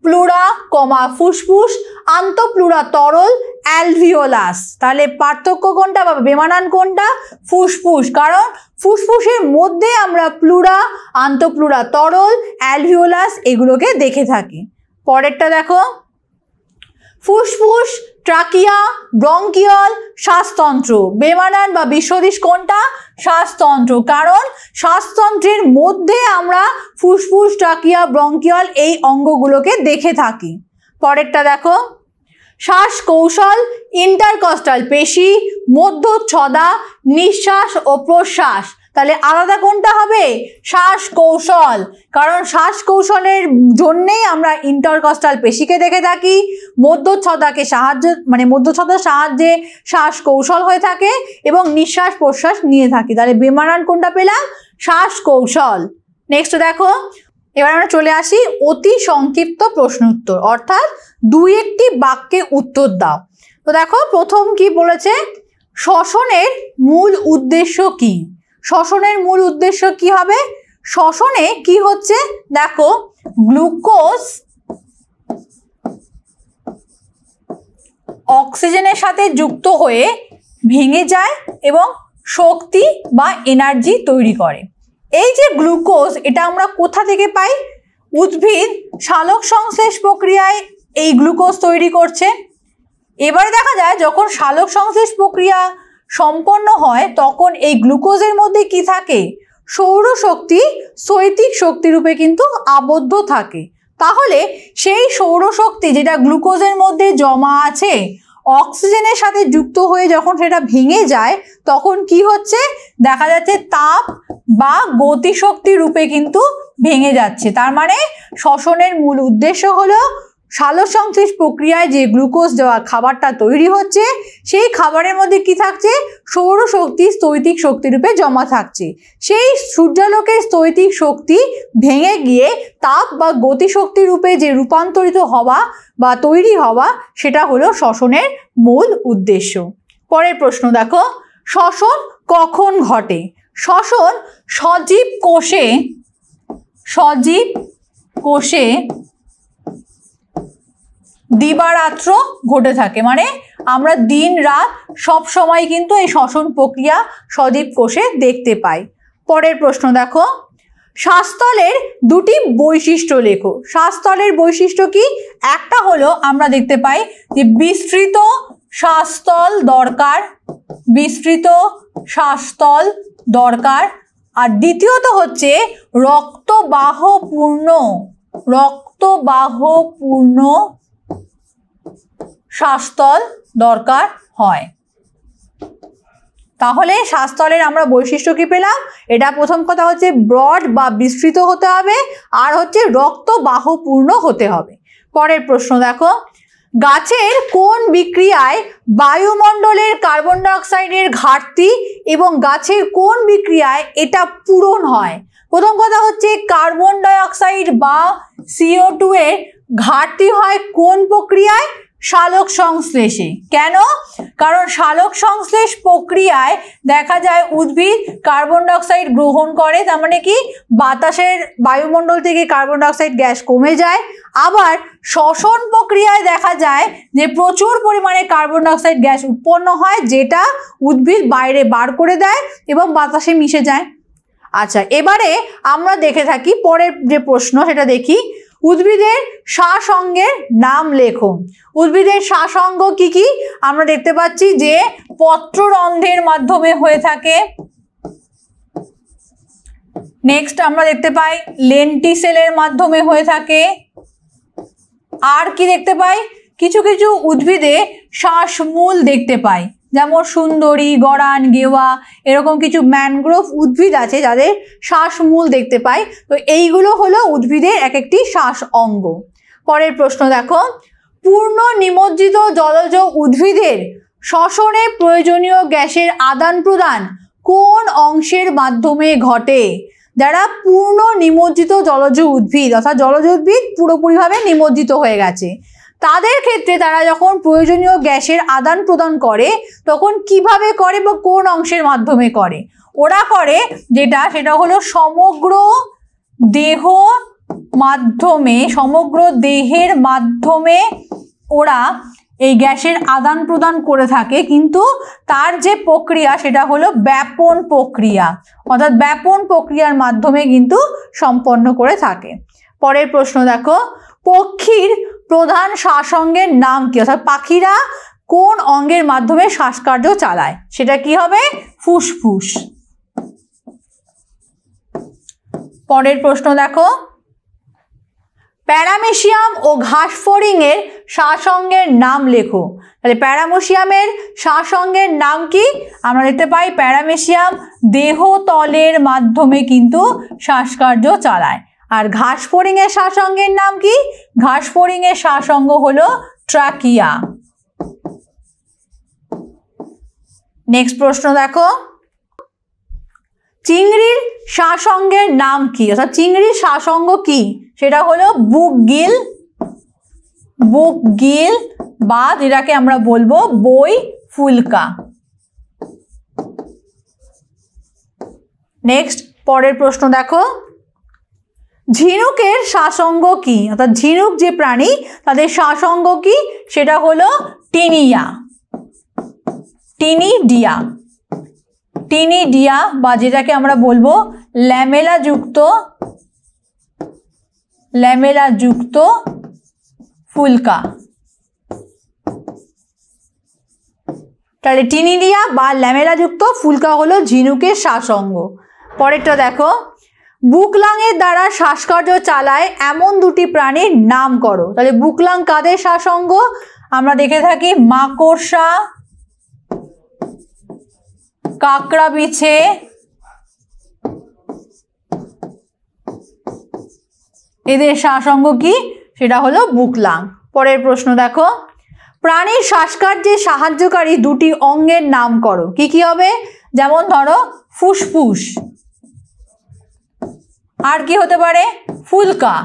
[SPEAKER 2] প্লুরা কমা ফুসফুস, আন্তঃপ্লুরা তরল, অ্যালভিওলাস। তাহলে পার্থক্য কোনটা বা বেমানান কোনটা? ফুসফুস, কারণ ফুসফুসের মধ্যে আমরা প্লুরা, আন্তঃপ্লুরা তরল, অ্যালভিওলাস এগুলোকে দেখে থাকি। পরেরটা দেখো, ফুসফুস, ট্রাকিয়া, ব্রঙ্কিয়ল, শ্বাসতন্ত্র। বেমানান বা বিসদৃশ কোনটা? শ্বাসতন্ত্র, কারণ শ্বাসতন্ত্রের মধ্যে আমরা ফুসফুস, ট্রাকিয়া, ব্রঙ্কিয়ল এই অঙ্গগুলোকে দেখে থাকি। পরেরটা দেখো, শ্বাস কৌশল, ইন্টারকস্টাল পেশি, মধ্যচ্ছদা, নিঃশ্বাস ও প্রশ্বাস। তাহলে আলাদা কোনটা হবে? শ্বাস কৌশল, কারণ শ্বাস কৌশলের জন্যেই আমরা ইন্টারকস্টাল পেশিকে দেখে থাকি, মধ্যচ্ছদাকে মধ্যচ্ছদার সাহায্যে শ্বাস কৌশল হয়ে থাকে এবং নিঃশ্বাস প্রশ্বাস নিয়ে থাকি। তাহলে বেমানান কোনটা পেলাম? শ্বাস কৌশল। নেক্সট দেখো, এবার আমরা চলে আসি অতি সংক্ষিপ্ত প্রশ্ন উত্তর, অর্থাৎ দুই একটি বাক্যে উত্তর দাও। তো দেখো প্রথম কি বলেছে, শ্বসনের মূল উদ্দেশ্য কি? শ্বসনের মূল উদ্দেশ্য কি হবে? শ্বসনে কি হচ্ছে দেখো, গ্লুকোজ অক্সিজেনের সাথে যুক্ত হয়ে ভেঙে যায় এবং শক্তি বা এনার্জি তৈরি করে। এই যে গ্লুকোজ, এটা আমরা কোথা থেকে পাই? উদ্ভিদ সালোক সংশ্লেষ প্রক্রিয়ায় এই গ্লুকোজ তৈরি করছে। এবারে দেখা যায় যখন সালোক সংশ্লেষ প্রক্রিয়া সম্পন্ন হয় তখন এই গ্লুকোজের মধ্যে কি থাকে? সৌরশক্তি স্থৈতিক শক্তিরূপে কিন্তু আবদ্ধ থাকে। তাহলে সেই সৌরশক্তি যেটা গ্লুকোজের মধ্যে জমা আছে, অক্সিজেনের সাথে যুক্ত হয়ে যখন সেটা ভেঙে যায় তখন কি হচ্ছে? দেখা যাচ্ছে তাপ বা গতিশক্তি রূপে কিন্তু ভেঙে যাচ্ছে। তার মানে শ্বসনের মূল উদ্দেশ্য হলো সালোক সংশ্লেষ প্রক্রিয়ায় যে গ্লুকোজ দেওয়া খাবারটা তৈরি হচ্ছে সেই খাবারের মধ্যে কি থাকছে? সৌরশক্তি স্থৈতিক শক্তিরূপে জমা থাকছে। সেই সূর্যালোকের স্থৈতিক শক্তি ভেঙে গিয়ে তাপ বা গতিশক্তি রূপে যে রূপান্তরিত হওয়া বা তৈরি হওয়া, সেটা হলো শ্বসনের মূল উদ্দেশ্য। পরের প্রশ্ন দেখো, শ্বসন কখন ঘটে? শ্বসন সজীব কোষে দিবারাত্র ঘটে থাকে, মানে আমরা দিন রাত সব সময় কিন্তু এই শ্বসন প্রক্রিয়া সজীব কোষে দেখতে পাই। পরের প্রশ্ন দেখো, শ্বাসতলের দুটি বৈশিষ্ট্য লেখো। শ্বাসতলের বৈশিষ্ট্য কি? একটা হলো আমরা দেখতে পাই যে বিস্তৃত শ্বাসতল দরকার, বিস্তৃত শ্বাসতল দরকার। আর দ্বিতীয়ত হচ্ছে রক্তবাহপূর্ণ শ্বাসতল দরকার হয়। তাহলে শ্বাসতলের আমরা বৈশিষ্ট্য কি পেলাম? এটা প্রথম কথা হচ্ছে ব্রড বা বিস্তৃত হতে হবে, আর হচ্ছে রক্তবাহপূর্ণ হতে হবে। পরের প্রশ্ন দেখো, গাছের কোন বিক্রিয়ায় বায়ুমণ্ডলের কার্বন ডাইঅক্সাইডের ঘাটতি এবং গাছের কোন বিক্রিয়ায় এটা পূরণ হয়? প্রথম কথা হচ্ছে কার্বন ডাইঅক্সাইড বা CO2 এর ঘাটতি হয় কোন প্রক্রিয়ায়? সালোক সংশ্লেষে। কেন? কারণ সালোক সংশ্লেষ প্রক্রিয়ায় দেখা যায় উদ্ভিদ কার্বন ডাইঅক্সাইড গ্রহণ করে, তার মানে কি বাতাসের বায়ুমণ্ডল থেকে কার্বন ডাইঅক্সাইড গ্যাস কমে যায়। আবার শ্বসন প্রক্রিয়ায় দেখা যায় যে প্রচুর পরিমাণে কার্বন ডাইঅক্সাইড গ্যাস উৎপন্ন হয়, যেটা উদ্ভিদ বাইরে বার করে দেয় এবং বাতাসে মিশে যায়। আচ্ছা, এবারে আমরা দেখে থাকি পরের যে প্রশ্ন, সেটা দেখি। উদ্ভিদের শ্বাসঅঙ্গের নাম লেখো। উদ্ভিদের শ্বাসঅঙ্গ কি কি? আমরা দেখতে পাচ্ছি যে পত্ররন্ধ্রের মাধ্যমে হয়ে থাকে। নেক্সট আমরা দেখতে পাই লেন্টিসেলের মাধ্যমে হয়ে থাকে। আর কি দেখতে পাই? কিছু কিছু উদ্ভিদে শ্বাসমূল দেখতে পাই, যেমন সুন্দরী, গরান, গেওয়া, এরকম কিছু ম্যানগ্রোভ উদ্ভিদ আছে যাদের শ্বাসমূল দেখতে পাই। তো এইগুলো হলো উদ্ভিদের এক একটি শ্বাস অঙ্গ। পরের প্রশ্ন দেখো, পূর্ণ নিমজ্জিত জলজ উদ্ভিদের শ্বসনে প্রয়োজনীয় গ্যাসের আদান প্রদান কোন অংশের মাধ্যমে ঘটে? যারা পূর্ণ নিমজ্জিত জলজ উদ্ভিদ, অর্থাৎ জলজ উদ্ভিদ পুরোপুরিভাবে নিমজ্জিত হয়ে গেছে, তাদের ক্ষেত্রে তারা যখন প্রয়োজনীয় গ্যাসের আদান প্রদান করে তখন কিভাবে করে বা কোন অংশের মাধ্যমে করে? ওরা করে সেটা হলো সমগ্র দেহের মাধ্যমে ওরা এই গ্যাসের আদান প্রদান করে থাকে, কিন্তু তার যে প্রক্রিয়া সেটা হলো ব্যাপন প্রক্রিয়া, অর্থাৎ ব্যাপন প্রক্রিয়ার মাধ্যমে কিন্তু সম্পন্ন করে থাকে। পরের প্রশ্ন দেখো, পক্ষীর প্রধান শ্বাসঅঙ্গের নাম কি? অর্থাৎ পাখিরা কোন অঙ্গের মাধ্যমে শ্বাসকার্য চালায়? সেটা কি হবে? ফুসফুস। পরের প্রশ্ন দেখো, প্যারামেসিয়াম ও ঘাসফড়িং এর শ্বাসঅঙ্গের নাম লেখো। তাহলে প্যারামেসিয়ামের শ্বাসঅঙ্গের নাম কি? আমরা দেখতে পাই প্যারামেসিয়াম দেহতলের মাধ্যমে কিন্তু শ্বাসকার্য চালায়। আর ঘাসফড়িং এর শ্বাসঅঙ্গের নাম কি? ঘাসফড়িং এর শ্বাসঅঙ্গ হলো ট্রাকিয়া। নেক্সট প্রশ্ন দেখো, চিংড়ির শ্বাসঅঙ্গের নাম কি? অর্থাৎ চিংড়ির শ্বাসঅঙ্গ কি? সেটা হলো বুকগিল বা যেটাকে আমরা বলবো বই ফুলকা। নেক্সট পরের প্রশ্ন দেখো, ঝিনুকের শ্বাসঅঙ্গ কি? অর্থাৎ ঝিনুক যে প্রাণী তাদের শ্বাসঅঙ্গ কি? সেটা হলো টিনিডিয়া বা যেটাকে আমরা বলবো ল্যামেলাযুক্ত ফুলকা। তাহলে টিনিডিয়া বা ল্যামেলাযুক্ত ফুলকা হলো ঝিনুকের শ্বাসঅঙ্গ। পরেরটা দেখো, বুকলাংয়ের দ্বারা শ্বাসকার্য চালায় এমন দুটি প্রাণীর নাম করো। তাহলে বুকলাং কাদের শ্বাসঅঙ্গ? আমরা দেখে থাকি মাকড়সা, কাঁকড়া বিছে, এদের শ্বাসঅঙ্গ কি? সেটা হলো বুকলাং। পরের প্রশ্ন দেখো, প্রাণীর শ্বাসকার্যে সাহায্যকারী দুটি অঙ্গের নাম করো। কি কি হবে? যেমন ধরো ফুসফুস, আর কি হতে পারে? ফুলকা।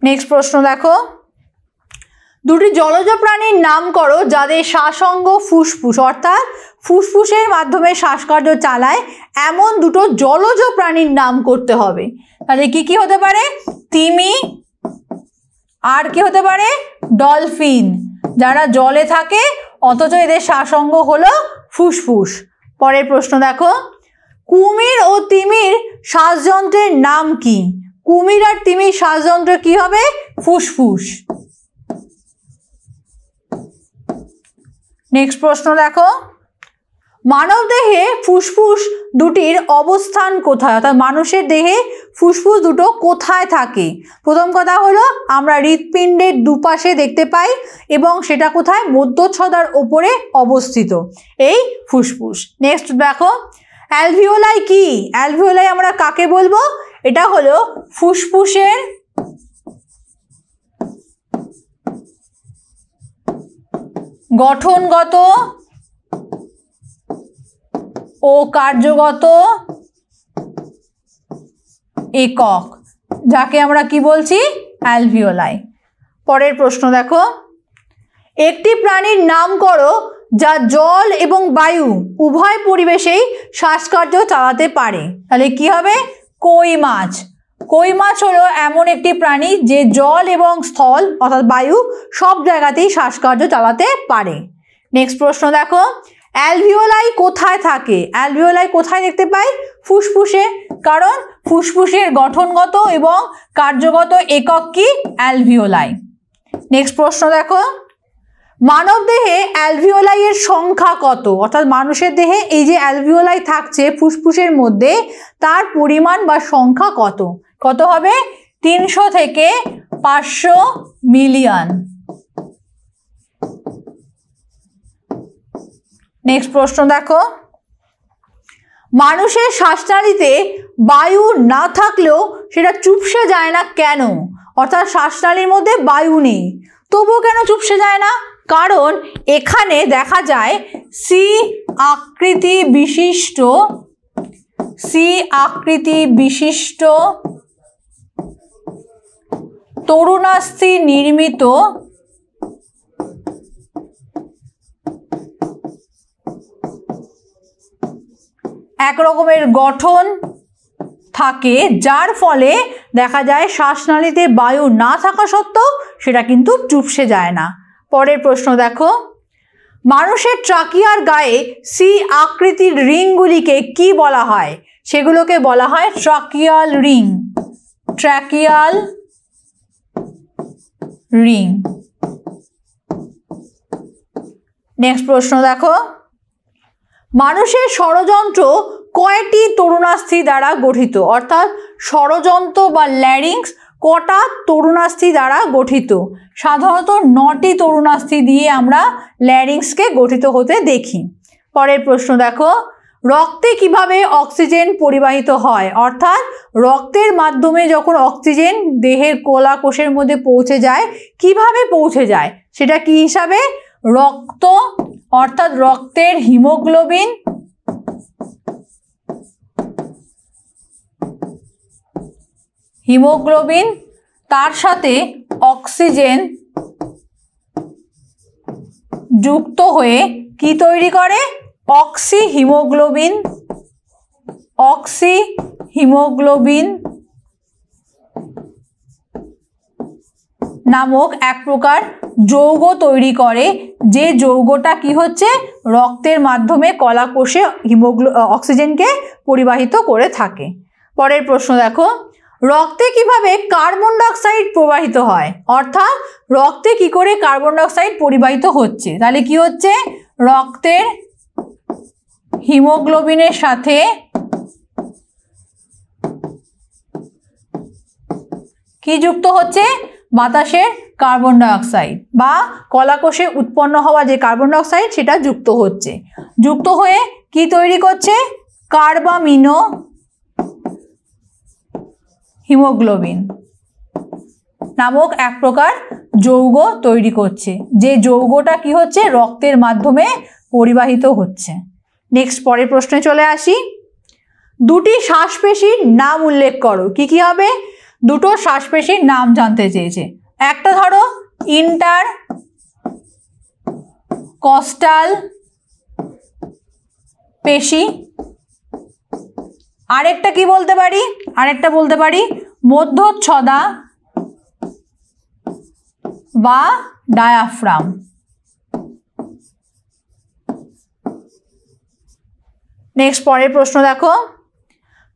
[SPEAKER 2] নেক্সট প্রশ্ন দেখো, দুটি জলজ প্রাণীর নাম করো যাদের শ্বাসঅঙ্গ ফুসফুস, অর্থাৎ ফুসফুসের মাধ্যমে শ্বাসকার্য চালায় এমন দুটো জলজ প্রাণীর নাম করতে হবে। তাহলে কি কি হতে পারে? তিমি আর কি হতে পারে? ডলফিন, যারা জলে থাকে অথচ এদের শ্বাসঅঙ্গ হলো ফুসফুস। পরের প্রশ্ন দেখো, কুমির ও তিমির শ্বাসযন্ত্রের নাম কি? কুমির আর তিমির শ্বাসযন্ত্র কি হবে? ফুসফুস। নেক্সট প্রশ্ন দেখো, মানব দেহে ফুসফুস দুটির অবস্থান কোথায়? অর্থাৎ মানুষের দেহে ফুসফুস দুটো কোথায় থাকে? প্রথম কথা হলো আমরা হৃৎপিণ্ডের দুপাশে দেখতে পাই এবং সেটা কোথায়? মধ্যচ্ছদার ওপরে অবস্থিত এই ফুসফুস। নেক্সট দেখো, অ্যালভিওলাই কি? অ্যালভিওলাই আমরা কাকে বলবো? এটা হলো ফুসফুসের গঠনগত ও কার্যগত একক, যাকে আমরা কি বলছি? অ্যালভিওলাই। পরের প্রশ্ন দেখো, একটি প্রাণীর নাম করো যা জল এবং বায়ু উভয় পরিবেশেই শ্বাসকার্য চালাতে পারে। তাহলে কি হবে? কই মাছ। কই মাছ হলো এমন একটি প্রাণী যে জল এবং স্থল অর্থাৎ বায়ু সব জায়গাতেই শ্বাসকার্য চালাতে পারে। নেক্সট প্রশ্ন দেখো, অ্যালভিওলাই কোথায় থাকে? অ্যালভিওলাই কোথায় দেখতে পাই? ফুসফুসে, কারণ ফুসফুসের গঠনগত এবং কার্যগত একক কি? অ্যালভিওলাই। নেক্সট প্রশ্ন দেখো, মানব দেহে অ্যালভিওলাই এর সংখ্যা কত? অর্থাৎ মানুষের দেহে এই যে অ্যালভিওলাই থাকছে ফুসফুসের মধ্যে, তার পরিমাণ বা সংখ্যা কত? কত হবে? 300 থেকে 500 মিলিয়ন। নেক্সট প্রশ্ন দেখো, মানুষের শ্বাসনালীতে বায়ু না থাকলেও সেটা চুপসে যায় না কেন? অর্থাৎ শ্বাসনালীর মধ্যে বায়ু নেই, তবুও কেন চুপসে যায় না? কারণ এখানে দেখা যায় সি আকৃতি বিশিষ্ট তরুণাস্থি নির্মিত এক রকমের গঠন থাকে, যার ফলে দেখা যায় শ্বাসনালীতে বায়ু না থাকা সত্ত্বেও সেটা কিন্তু চুপসে যায় না। পরের প্রশ্ন দেখো, মানুষের ট্রাকিয়ার গায়ে সি আকৃতির রিংগুলিকে কি বলা হয়? সেগুলোকে বলা হয় tracheal ring. Tracheal ring. Next প্রশ্ন দেখো, মানুষের ষড়যন্ত্র কয়টি তরুণাস্থি দ্বারা গঠিত? অর্থাৎ ষড়যন্ত্র বা ল্যারিংস কটা তরুণাস্থি দ্বারা গঠিত? সাধারণত 9টি তরুণাস্থি দিয়ে আমরা ল্যারিংসকে গঠিত হতে দেখি। পরের প্রশ্ন দেখো, রক্তে কিভাবে অক্সিজেন পরিবাহিত হয়? অর্থাৎ রক্তের মাধ্যমে যখন অক্সিজেন দেহের কলা কোষের মধ্যে পৌঁছে যায়, কিভাবে পৌঁছে যায়? সেটা কি হিসাবে? রক্ত অর্থাৎ রক্তের হিমোগ্লোবিন তার সাথে অক্সিজেন যুক্ত হয়ে কি তৈরি করে? অক্সিহিমোগ্লোবিন নামক এক প্রকার যৌগ তৈরি করে, যে যৌগটা কি হচ্ছে? রক্তের মাধ্যমে কলা কোষে অক্সিজেনকে পরিবাহিত করে থাকে। পরের প্রশ্ন দেখো, রক্তে কিভাবে কার্বন ডাইঅক্সাইড প্রবাহিত হয়? অর্থাৎ রক্তে কি করে কার্বন ডাইঅক্সাইড পরিবাহিত হচ্ছে? তাহলে কি হচ্ছে? রক্তের হিমোগ্লোবিনের সাথে কি যুক্ত হচ্ছে? বাতাসের কার্বন ডাইঅক্সাইড বা কলাকোষে উৎপন্ন হওয়া যে কার্বন ডাইঅক্সাইড সেটা যুক্ত হচ্ছে। যুক্ত হয়ে কি তৈরি করছে? কার্বামিনো হিমোগ্লোবিন নামক এক প্রকার যৌগ তৈরি করছে, যে যৌগটা কি হচ্ছে? রক্তের মাধ্যমে পরিবাহিত হচ্ছে। নেক্সট পরের প্রশ্নে চলে আসি, দুটি শ্বাসপেশির নাম উল্লেখ করো। কি কি হবে? দুটো শ্বাসপেশির নাম জানতে চেয়েছে। একটা ধরো ইন্টারকস্টাল পেশি, আরেকটা কি বলতে পারি? আরেকটা বলতে পারি মধ্যচ্ছদা বা ডায়াফ্রাম। নেক্সট পরের প্রশ্ন দেখো,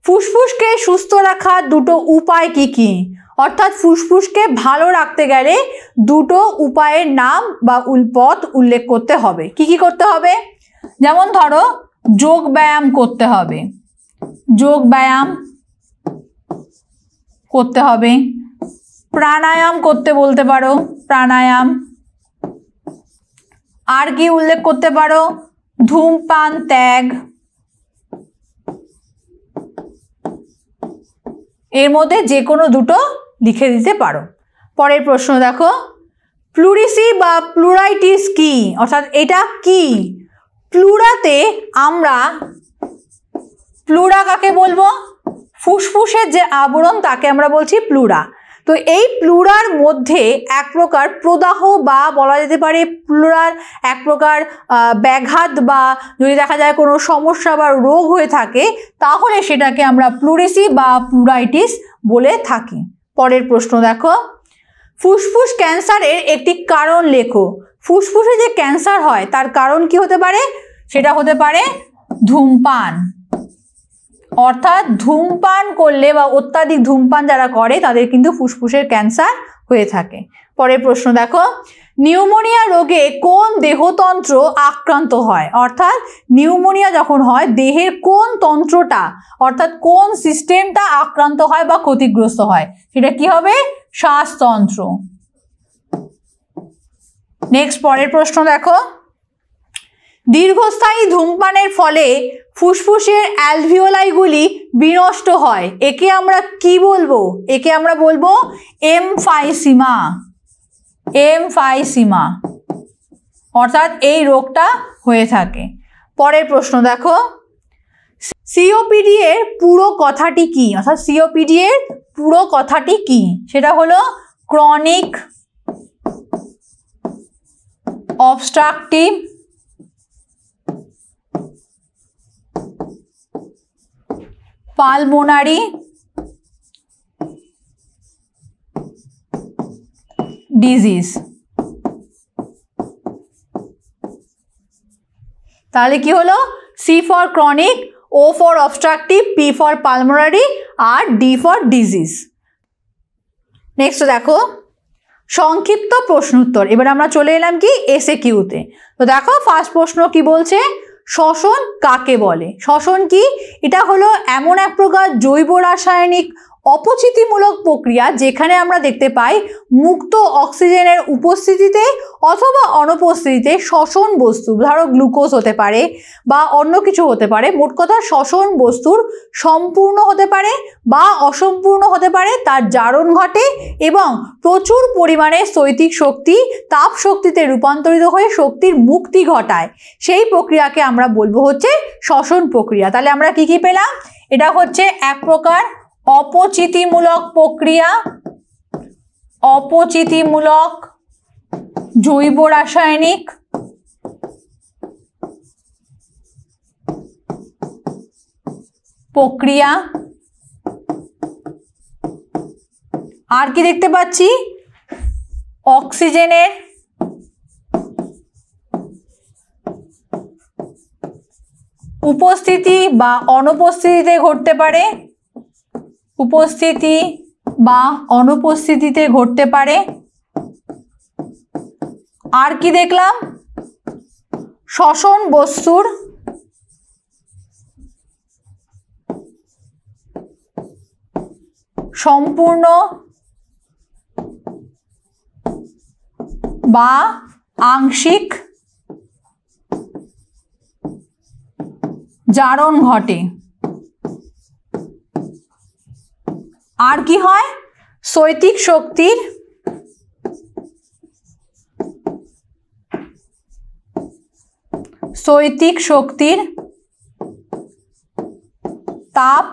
[SPEAKER 2] ফুসফুসকে সুস্থ রাখার দুটো উপায় কি কি? অর্থাৎ ফুসফুসকে ভালো রাখতে গেলে দুটো উপায়ের নাম বা পথ উল্লেখ করতে হবে। কি কি করতে হবে? যেমন ধরো যোগ ব্যায়াম করতে হবে, যোগ ব্যায়াম করতে হবে, প্রাণায়াম করতে বলতে পারো, প্রাণায়াম। আর কি উল্লেখ করতে পারো? ধূমপান ত্যাগ। এর মধ্যে যে কোনো দুটো লিখে দিতে পারো। পরের প্রশ্ন দেখো, প্লুরিসি বা প্লুরাইটিস কি? অর্থাৎ এটা কি? প্লুরাতে আমরা, প্লুরা কাকে বলবো? ফুসফুসের যে আবরণ তাকে আমরা বলছি প্লুরা। তো এই প্লুরার মধ্যে এক প্রকার প্রদাহ বা বলা যেতে পারে প্লুরার এক প্রকার ব্যাঘাত বা যদি দেখা যায় কোনো সমস্যা বা রোগ হয়ে থাকে তাহলে সেটাকে আমরা প্লুরিসি বা প্লুরাইটিস বলে থাকি। পরের প্রশ্ন দেখো, ফুসফুস ক্যান্সারের একটি কারণ লেখো। ফুসফুসে যে ক্যান্সার হয় তার কারণ কি হতে পারে? সেটা হতে পারে ধূমপান। অর্থাৎ ধূমপান করলে বা অত্যাধিক ধূমপান যারা করে তাদের কিন্তু ফুসফুসের ক্যান্সার হয়ে থাকে। পরের প্রশ্ন দেখো, নিউমোনিয়া রোগে কোন দেহতন্ত্র আক্রান্ত হয়? অর্থাৎ নিউমোনিয়া যখন হয় দেহের কোন তন্ত্রটা অর্থাৎ কোন সিস্টেমটা আক্রান্ত হয় বা ক্ষতিগ্রস্ত হয়? সেটা কি হবে? শ্বাসতন্ত্র। নেক্সট পরের প্রশ্ন দেখো, দীর্ঘস্থায়ী ধূমপানের ফলে ফুসফুসের অ্যালভিওলাইগুলি বিনষ্ট হয়, একে আমরা কি বলবো? একে আমরা বলবো এমফাইসিমা। এমফাইসিমা অর্থাৎ এই রোগটা হয়ে থাকে। পরের প্রশ্ন দেখো, সিওপিডি এর পুরো কথাটি কি? অর্থাৎ সিওপিডি এর পুরো কথাটি কি? সেটা হলো ক্রনিক অবস্ট্রাকটিভ পালমোনারি ডিজিজ। তাহলে কি হলো? C for chronic, O for obstructive, P for pulmonary আর ডি ফর ডিজিজ। নেক্সট দেখো সংক্ষিপ্ত প্রশ্ন উত্তর। এবার আমরা চলে এলাম কি এসএকিউতে। তো দেখো ফার্স্ট প্রশ্ন কি বলছে, শ্বসন কাকে বলে? শ্বসন কি? এটা হলো এমন এক প্রকার জৈব রাসায়নিক অপচিতিমূলক প্রক্রিয়া যেখানে আমরা দেখতে পাই মুক্ত অক্সিজেনের উপস্থিতিতে অথবা অনুপস্থিতিতে শ্বসন বস্তু, ধরো গ্লুকোজ হতে পারে বা অন্য কিছু হতে পারে, মোট কথা শ্বসন বস্তুর সম্পূর্ণ হতে পারে বা অসম্পূর্ণ হতে পারে, তার জারণ ঘটে এবং প্রচুর পরিমাণে স্থৈতিক শক্তি তাপ শক্তিতে রূপান্তরিত হয়ে শক্তির মুক্তি ঘটায়। সেই প্রক্রিয়াকে আমরা বলবো হচ্ছে শ্বসন প্রক্রিয়া। তাহলে আমরা কি কি পেলাম? এটা হচ্ছে এক প্রকার অপচিতিমূলক প্রক্রিয়া, অপচিতিমূলক জৈব রাসায়নিক প্রক্রিয়া। আর কি দেখতে পাচ্ছি? অক্সিজেনের উপস্থিতি বা অনুপস্থিতিতে ঘটতে পারে, উপস্থিতি বা অনুপস্থিতিতে ঘটতে পারে। আর কি দেখলাম? শ্বসন বস্তুর সম্পূর্ণ বা আংশিক জারণ ঘটে। আর কি হয়? স্থৈতিক শক্তির তাপ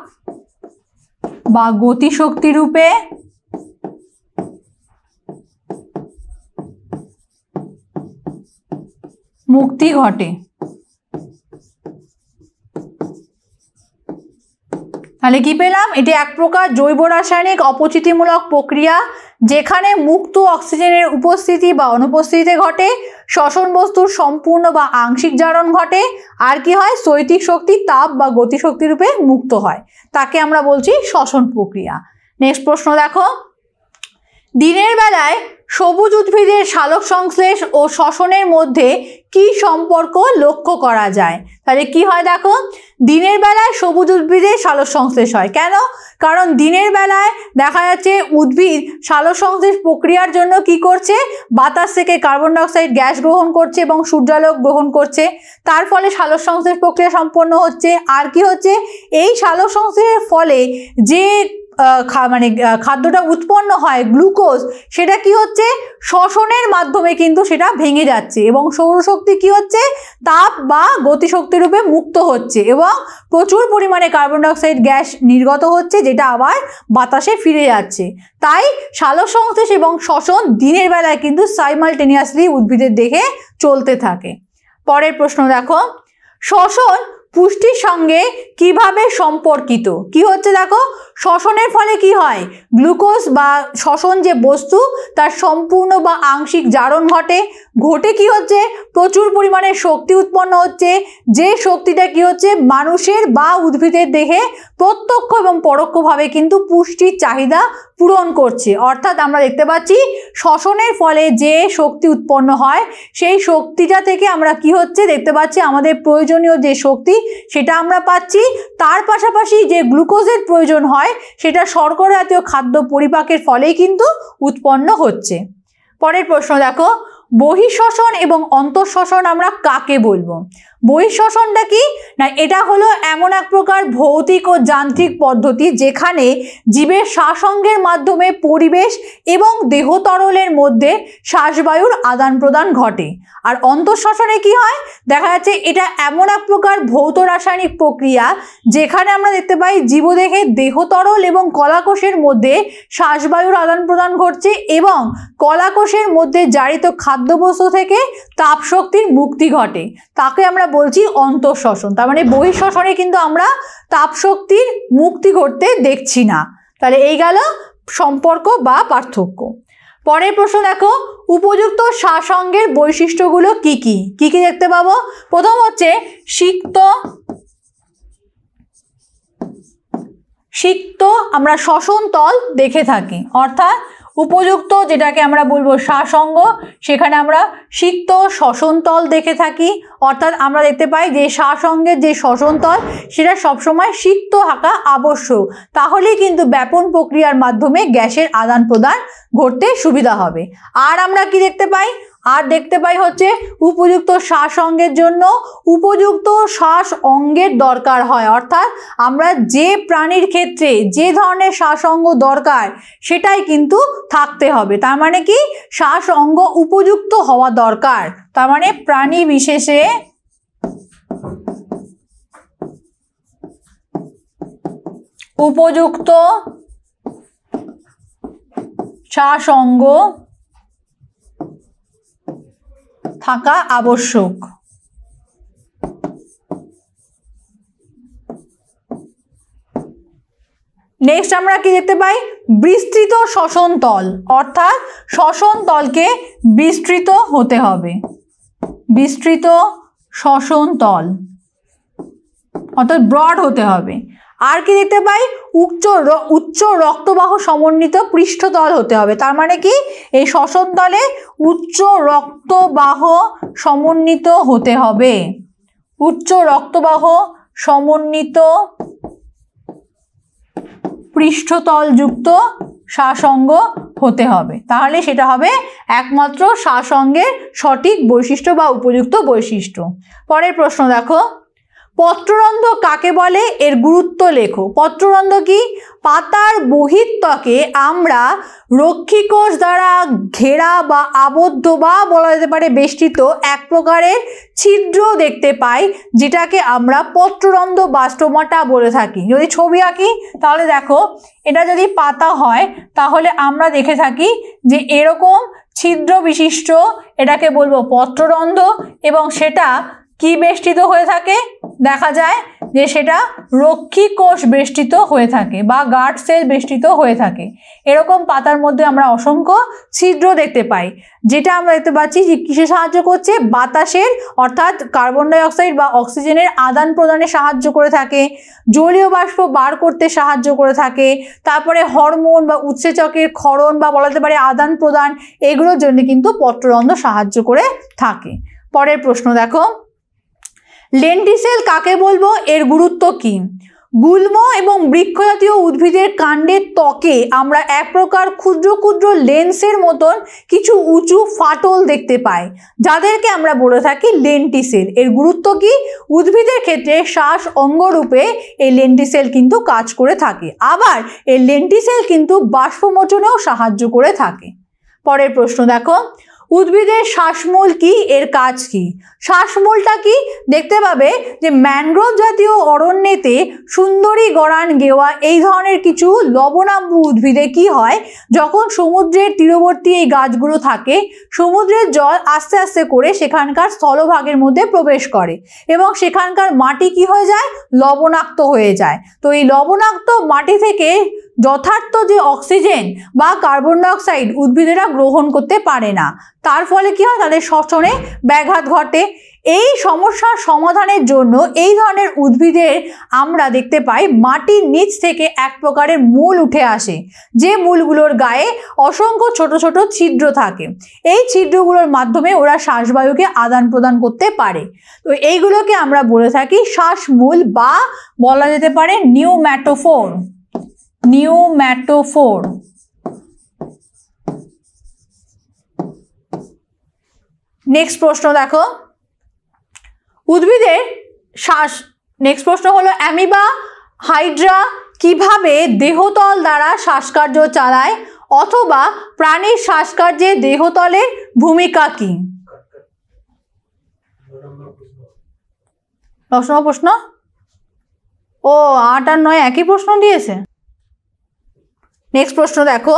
[SPEAKER 2] বা গতিশক্তি রূপে মুক্তি ঘটে। তাহলে কি পেলাম? এটি এক প্রকার জৈব রাসায়নিক অপচিতিমূলক প্রক্রিয়া যেখানে মুক্ত অক্সিজেনের উপস্থিতি বা অনুপস্থিতিতে ঘটে, শ্বসন বস্তুর সম্পূর্ণ বা আংশিক জারণ ঘটে, আর কি হয়, শৈতিক শক্তি তাপ বা গতিশক্তি রূপে মুক্ত হয়, তাকে আমরা বলছি শ্বসন প্রক্রিয়া। নেক্সট প্রশ্ন দেখো, দিনের বেলায় সবুজ উদ্ভিদের সালোক সংশ্লেষ ও শ্বসনের মধ্যে কি সম্পর্ক লক্ষ্য করা যায়? তাহলে কি হয় দেখো, দিনের বেলায় সবুজ উদ্ভিদের সালোক সংশ্লেষ হয়। কেন? কারণ দিনের বেলায় দেখা যাচ্ছে উদ্ভিদ সালোক সংশ্লেষ প্রক্রিয়ার জন্য কি করছে, বাতাস থেকে কার্বন ডাইঅক্সাইড গ্যাস গ্রহণ করছে এবং সূর্যালোক গ্রহণ করছে, তার ফলে সালোক সংশ্লেষ প্রক্রিয়া সম্পন্ন হচ্ছে। আর কি হচ্ছে, এই সালোক সংশ্লেষের ফলে যে খাদ্যটা উৎপন্ন হয় গ্লুকোজ, সেটা কি হচ্ছে, শ্বসনের মাধ্যমে কিন্তু সেটা ভেঙে যাচ্ছে এবং সৌরশক্তি কি হচ্ছে, তাপ বা গতিশক্তি রূপে মুক্ত হচ্ছে এবং প্রচুর পরিমাণে কার্বন ডাইঅক্সাইড গ্যাস নির্গত হচ্ছে, যেটা আবার বাতাসে ফিরে যাচ্ছে। তাই সালোক সংশ্লেষ এবং শ্বসন দিনের বেলায় কিন্তু সাইমালটেনিয়াসলি উদ্ভিদের দেহে চলতে থাকে। পরের প্রশ্ন দেখো, শ্বসন পুষ্টির সঙ্গে কিভাবে সম্পর্কিত? কি হচ্ছে দেখো, শ্বসনের ফলে কি হয়, গ্লুকোজ বা শ্বসন যে বস্তু তার সম্পূর্ণ বা আংশিক জারণ ঘটে কি হচ্ছে, প্রচুর পরিমাণে শক্তি উৎপন্ন হচ্ছে, যে শক্তিটা কি হচ্ছে মানুষের বা উদ্ভিদের দেহে প্রত্যক্ষ এবং পরোক্ষভাবে কিন্তু পুষ্টির চাহিদা পূরণ করছে। অর্থাৎ আমরা দেখতে পাচ্ছি শ্বসনের ফলে যে শক্তি উৎপন্ন হয় সেই শক্তিটা থেকে আমরা কি হচ্ছে দেখতে পাচ্ছি, আমাদের প্রয়োজনীয় যে শক্তি সেটা আমরা পাচ্ছি, তার পাশাপাশি যে গ্লুকোজের প্রয়োজন হয় সেটা শর্করা জাতীয় খাদ্য পরিপাকের ফলেই কিন্তু উৎপন্ন হচ্ছে। পরের প্রশ্ন দেখো, বহিঃশ্বসন এবং অন্তঃশ্বসন আমরা কাকে বলবো? বহিঃশ্বসনটা কি না, এটা হলো এমন এক প্রকার ভৌতিক ও যান্ত্রিক পদ্ধতি যেখানে জীবের শ্বাসঙ্গের মাধ্যমে পরিবেশ এবং দেহ তরলের মধ্যে শ্বাসবায়ুর আদান প্রদান ঘটে। আর অন্তঃশ্বসনে কি হয়, দেখা যাচ্ছে এটা এমন এক প্রকার ভৌত রাসায়নিক প্রক্রিয়া যেখানে আমরা দেখতে পাই জীবদেহে দেহ তরল এবং কলাকোষের মধ্যে শ্বাসবায়ুর আদান প্রদান ঘটছে এবং কলাকোষের মধ্যে জারিত খাদ্যবস্তু থেকে তাপ শক্তির মুক্তি ঘটে, তাকে আমরা বলছি অন্তঃশ্বসন। তার মানে বহিঃশ্বসনে কিন্তু আমরা তাপ শক্তির মুক্তি ঘটতে দেখছি না। তাহলে এই গেল সম্পর্ক বা পার্থক্য। পরের প্রশ্ন দেখো, উপযুক্ত শ্বাসঙ্গের বৈশিষ্ট্যগুলো কি কি? কি কি দেখতে পাবো? প্রথম হচ্ছে সিক্ত আমরা শ্বসন তল দেখে থাকি, অর্থাৎ উপযুক্ত যেটাকে আমরা বলবো শ্বাসঙ্গ, সেখানে আমরা সিক্ত শ্বসন তল দেখে থাকি। অর্থাৎ আমরা দেখতে পাই যে শ্বাসঙ্গের যে শ্বসন তল সেটা সবসময় সিক্ত থাকা আবশ্যক, তাহলেই কিন্তু ব্যাপন প্রক্রিয়ার মাধ্যমে গ্যাসের আদান প্রদান ঘটতে সুবিধা হবে। আর আমরা কি দেখতে পাই? আর দেখতে পাই হচ্ছে উপযুক্ত শ্বাস অঙ্গের জন্য উপযুক্ত শ্বাস অঙ্গের দরকার হয়। অর্থাৎ আমরা যে প্রাণীর ক্ষেত্রে যে ধরনের শ্বাস অঙ্গ দরকার সেটাই কিন্তু থাকতে হবে। তার মানে কি শ্বাস অঙ্গ উপযুক্ত হওয়া দরকার। তার মানে প্রাণী বিশেষে উপযুক্ত শ্বাস অঙ্গ থাকা আবশ্যক। নেক্সট আমরা কি দেখতে পাই? বিস্তৃত শ্বসন তল, অর্থাৎ শ্বসন তলকে বিস্তৃত হতে হবে। বিস্তৃত শ্বসন তল অর্থাৎ ব্রড হতে হবে। আর কি দেখতে পাই? উচ্চ রক্তবাহ সমন্বিত পৃষ্ঠতল হতে হবে। তার মানে কি এই শ্বসন তলে উচ্চ রক্তবাহ সমন্বিত হতে হবে। উচ্চ রক্তবাহ সমন্বিত পৃষ্ঠতল যুক্ত শ্বাসঅঙ্গ হতে হবে, তাহলে সেটা হবে একমাত্র শ্বাসঅঙ্গের সঠিক বৈশিষ্ট্য বা উপযুক্ত বৈশিষ্ট্য। পরের প্রশ্ন দেখো, পত্ররন্ধ্র কাকে বলে? এর গুরুত্ব লেখো। পত্ররন্ধ্র কি? পাতার বহির্ত্বকে আমরা রক্ষীকোষ দ্বারা ঘেরা বা আবদ্ধ বা বলা যেতে পারে বেষ্টিত এক প্রকারের ছিদ্র দেখতে পাই, যেটাকে আমরা পত্ররন্ধ্র বা স্টোমাটা বলে থাকি। যদি ছবি আঁকি তাহলে দেখো, এটা যদি পাতা হয় তাহলে আমরা দেখে থাকি যে এরকম ছিদ্র বিশিষ্ট, এটাকে বলবো পত্ররন্ধ্র, এবং সেটা কি বেষ্টিত হয়ে থাকে? দেখা যায় যে সেটা রক্ষী কোষ বেষ্টিত হয়ে থাকে বা গার্ড সেল বেষ্টিত হয়ে থাকে। এরকম পাতার মধ্যে আমরা অসংখ্য ছিদ্র দেখতে পাই, যেটা আমরা দেখতে পাচ্ছি যে কিসে সাহায্য করছে, বাতাসের অর্থাৎ কার্বন ডাই অক্সাইড বা অক্সিজেনের আদান প্রদানে সাহায্য করে থাকে, জলীয় বাষ্প বার করতে সাহায্য করে থাকে, তারপরে হরমোন বা উৎসেচকের ক্ষরণ বা বলা যেতে পারে আদান প্রদান, এগুলোর জন্য কিন্তু পত্ররন্ধ্র সাহায্য করে থাকে। পরের প্রশ্ন দেখো, লেন্টিসেল কাকে বলবো, এর গুরুত্ব কি? গুল্ম এবং বৃক্ষজাতীয় উদ্ভিদের কাণ্ডের ত্বকে আমরা এক প্রকার ক্ষুদ্র ক্ষুদ্র লেন্সের মতন কিছু উঁচু ফাটল দেখতে পাই, যাদেরকে আমরা বলে থাকি লেন্টিসেল। এর গুরুত্ব কি? উদ্ভিদের ক্ষেত্রে শ্বাস অঙ্গরূপে এই লেন্টিসেল কিন্তু কাজ করে থাকে। আবার এই লেন্টিসেল কিন্তু বাষ্পমোচনেও সাহায্য করে থাকে। পরের প্রশ্ন দেখো, উদ্ভিদের শ্বাসমূল কি, এর কাজ কি? শ্বাসমূলটা কি? দেখতে পাবে যে ম্যানগ্রোভ জাতীয় অরণ্যেতে সুন্দরী গরান গেওয়া এই ধরনের কিছু লবণাম্ব উদ্ভিদে কি হয়, যখন সমুদ্রের তীরবর্তী এই গাছগুলো থাকে, সমুদ্রের জল আস্তে আস্তে করে সেখানকার স্থলভাগের মধ্যে প্রবেশ করে এবং সেখানকার মাটি কি হয়ে যায়, লবণাক্ত হয়ে যায়। তো এই লবণাক্ত মাটি থেকে যথার্থ যে অক্সিজেন বা কার্বন ডাই অক্সাইড উদ্ভিদেরা গ্রহণ করতে পারে না, তার ফলে কি হয়, তাদের শ্বসনে ব্যাঘাত ঘটে। এই সমস্যার সমাধানের জন্য এই ধরনের উদ্ভিদের আমরা দেখতে পাই মাটির নিচ থেকে এক প্রকারের মূল উঠে আসে, যে মূলগুলোর গায়ে অসংখ্য ছোট ছোট ছিদ্র থাকে। এই ছিদ্রগুলোর মাধ্যমে ওরা শ্বাসবায়ুকে আদান প্রদান করতে পারে। তো এইগুলোকে আমরা বলে থাকি শ্বাসমূল বা বলা যেতে পারে নিউম্যাটোফোর। নিউম্যাটোফোর। নেক্সট প্রশ্ন দেখো, উদ্ভিদের শ্বাস, নেক্সট প্রশ্ন হলো অ্যামিবা হাইড্রা কিভাবে দেহতল দ্বারা শ্বাসকার্য চালায়, অথবা প্রাণীর শ্বাসকার্যে দেহতলের ভূমিকা কি? 10 নম্বর প্রশ্ন। ও 8 আর 9 একই প্রশ্ন দিয়েছে। নেক্সট প্রশ্ন দেখো,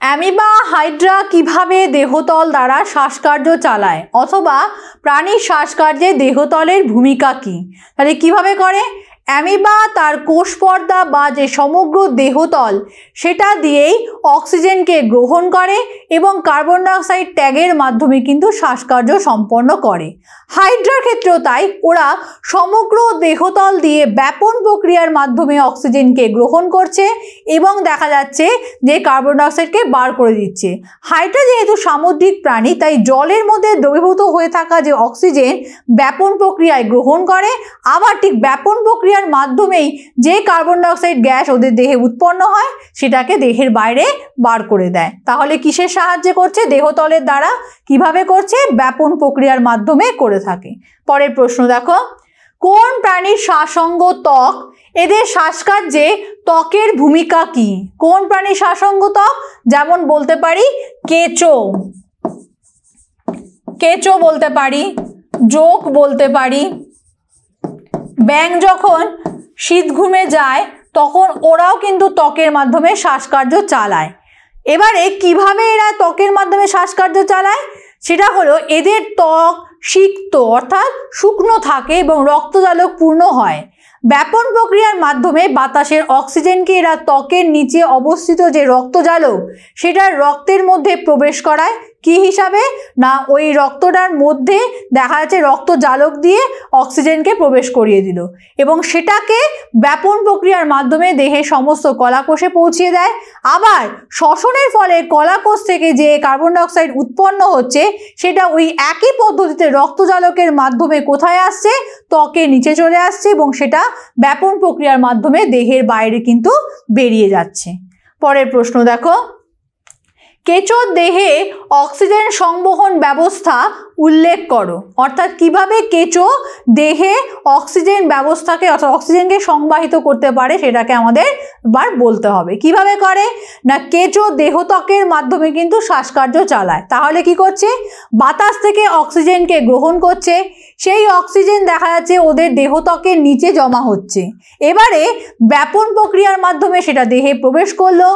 [SPEAKER 2] অ্যামিবা হাইড্রা কিভাবে দেহতল দ্বারা শ্বাসকার্য চালায়, অথবা প্রাণীর শ্বাসকার্যে দেহতলের ভূমিকা কি? তাহলে কিভাবে করে? অ্যামিবা তার কোষ পর্দা বা যে সমগ্র দেহতল সেটা দিয়েই অক্সিজেনকে গ্রহণ করে এবং কার্বন ডাই অক্সাইড ত্যাগের মাধ্যমে কিন্তু শ্বাসকার্য সম্পন্ন করে। হাইড্রার ক্ষেত্রেও তাই, ওরা সমগ্র দেহতল দিয়ে ব্যাপন প্রক্রিয়ার মাধ্যমে অক্সিজেনকে গ্রহণ করছে এবং দেখা যাচ্ছে যে কার্বন ডাই অক্সাইডকে বার করে দিচ্ছে। হাইড্রা যেহেতু সামুদ্রিক প্রাণী, তাই জলের মধ্যে দ্রবীভূত হয়ে থাকা যে অক্সিজেন ব্যাপন প্রক্রিয়ায় গ্রহণ করে, আবার ঠিক ব্যাপন প্রক্রিয়ার মাধ্যমেই যে কার্বন ডাই অক্সাইড গ্যাস ওদের দেহে উৎপন্ন হয় সেটাকে দেহের বাইরে বার করে দেয়। তাহলে কিসের সাহায্যে করছে? দেহতলের দ্বারা। কিভাবে করছে? ব্যাপন প্রক্রিয়ার মাধ্যমে করে থাকে। পরের প্রশ্ন দেখো, কোন প্রাণীর শ্বাসঙ্গ ত্বক, এদের শ্বাসকার্যে ত্বকের ভূমিকা কি? কোন প্রাণীর শ্বাসঙ্গ ত্বক? যেমন বলতে পারি কেঁচো, কেঁচো বলতে পারি, জোঁক বলতে পারি। ব্যাঙ যখন শীত ঘুমে যায় তখন ওরাও কিন্তু ত্বকের মাধ্যমে শ্বাসকার্য চালায়। এবারে কিভাবে এরা ত্বকের মাধ্যমে শ্বাসকার্য চালায়, সেটা হলো এদের ত্বক সিক্ত অর্থাৎ শুকনো থাকে এবং রক্তজালক পূর্ণ হয়। ব্যাপন প্রক্রিয়ার মাধ্যমে বাতাসের অক্সিজেনকে এরা ত্বকের নিচে অবস্থিত যে রক্তজালক সেটা রক্তের মধ্যে প্রবেশ করায়। কি হিসাবে? না ওই রক্তটার মধ্যে দেখা যাচ্ছে রক্তজালক দিয়ে অক্সিজেনকে প্রবেশ করিয়ে দিল এবং সেটাকে ব্যাপন প্রক্রিয়ার মাধ্যমে দেহের সমস্ত কলাকোষে পৌঁছিয়ে দেয়। আবার শ্বসনের ফলে কলাকোষ থেকে যে কার্বন ডাই অক্সাইড উৎপন্ন হচ্ছে সেটা ওই একই পদ্ধতিতে রক্তজালকের মাধ্যমে কোথায় আসছে? ত্বকের নিচে চলে আসছে এবং সেটা ব্যাপন প্রক্রিয়ার মাধ্যমে দেহের বাইরে কিন্তু বেরিয়ে যাচ্ছে। পরের প্রশ্ন দেখো, কেঁচোর দেহে অক্সিজেন সংবহন ব্যবস্থা উল্লেখ করো। অর্থাৎ কিভাবে কেঁচো দেহে অক্সিজেন ব্যবস্থাকে অর্থাৎ অক্সিজেনকে সংবাহিত করতে পারে সেটাকে আমাদের এবার বলতে হবে। কিভাবে করে? না কেঁচো দেহত্বকের মাধ্যমে কিন্তু শ্বাসকার্য চালায়। তাহলে কি করছে? বাতাস থেকে অক্সিজেনকে গ্রহণ করছে, সেই অক্সিজেন দেখা যাচ্ছে ওদের দেহত্বকের নিচে জমা হচ্ছে। এবারে ব্যাপন প্রক্রিয়ার মাধ্যমে সেটা দেহে প্রবেশ করলো,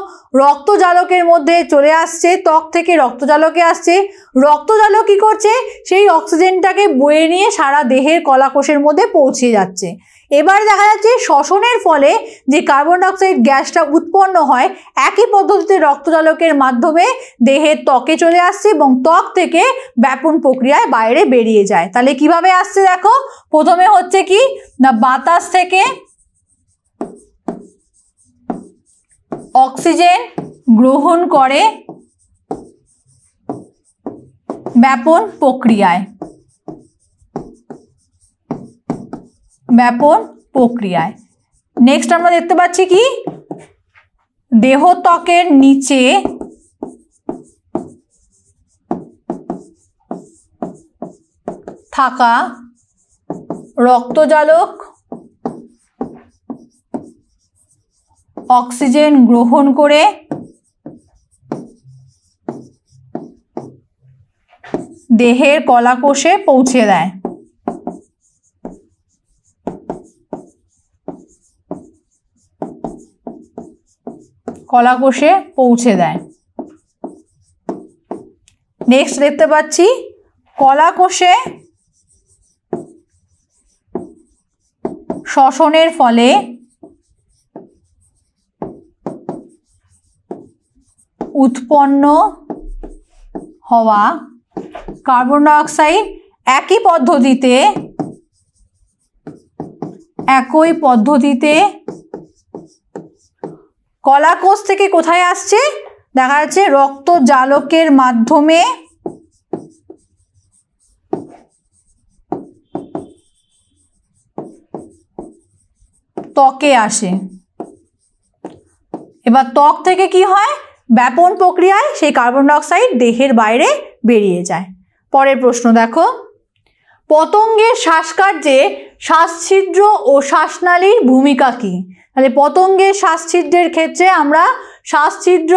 [SPEAKER 2] রক্তজালকের মধ্যে চলে আসছে, ত্বক থেকে রক্তজালকে আসছে, রক্তজালক কি করছে, সেই অক্সিজেনটাকে বয়ে নিয়ে সারা দেহের কলাকোষের মধ্যে পৌঁছে যাচ্ছে। এবার দেখা যাচ্ছে শ্বসনের ফলে যে কার্বন ডাইঅক্সাইড গ্যাসটা উৎপন্ন হয় একই পদ্ধতিতে রক্তজালকের মাধ্যমে দেহের ত্বকে চলে আসছে এবং ত্বক থেকে ব্যাপন প্রক্রিয়ায় বাইরে বেরিয়ে যায়। তাহলে কিভাবে আসছে দেখো, প্রথমে হচ্ছে কি না বাতাস থেকে অক্সিজেন গ্রহণ করে ব্যাপন প্রক্রিয়ায়, নেক্সট আমরা দেখতে পাচ্ছি কি দেহ ত্বকের নিচে থাকা রক্তজালক অক্সিজেন গ্রহণ করে দেহের কলাকোষে পৌঁছে দেয়। নেক্সট দেখতে পাচ্ছি কলাকোষে শ্বসনের ফলে উৎপন্ন হওয়া কার্বন ডাইঅক্সাইড একই পদ্ধতিতে কলাকোষ থেকে কোথায় আসছে, দেখা যাচ্ছে রক্তজালকের মাধ্যমে ত্বকে আসে। এবার ত্বক থেকে কি হয়, ব্যাপন প্রক্রিয়ায় সেই কার্বন ডাইঅক্সাইড দেহের বাইরে বেরিয়ে যায়। পরের প্রশ্ন দেখো, পতঙ্গের শ্বাসকার্যে শ্বাসছিদ্র ও শ্বাসনালীর ভূমিকা কী? তাহলে পতঙ্গের শ্বাসছিদ্রের ক্ষেত্রে আমরা শ্বাসছিদ্র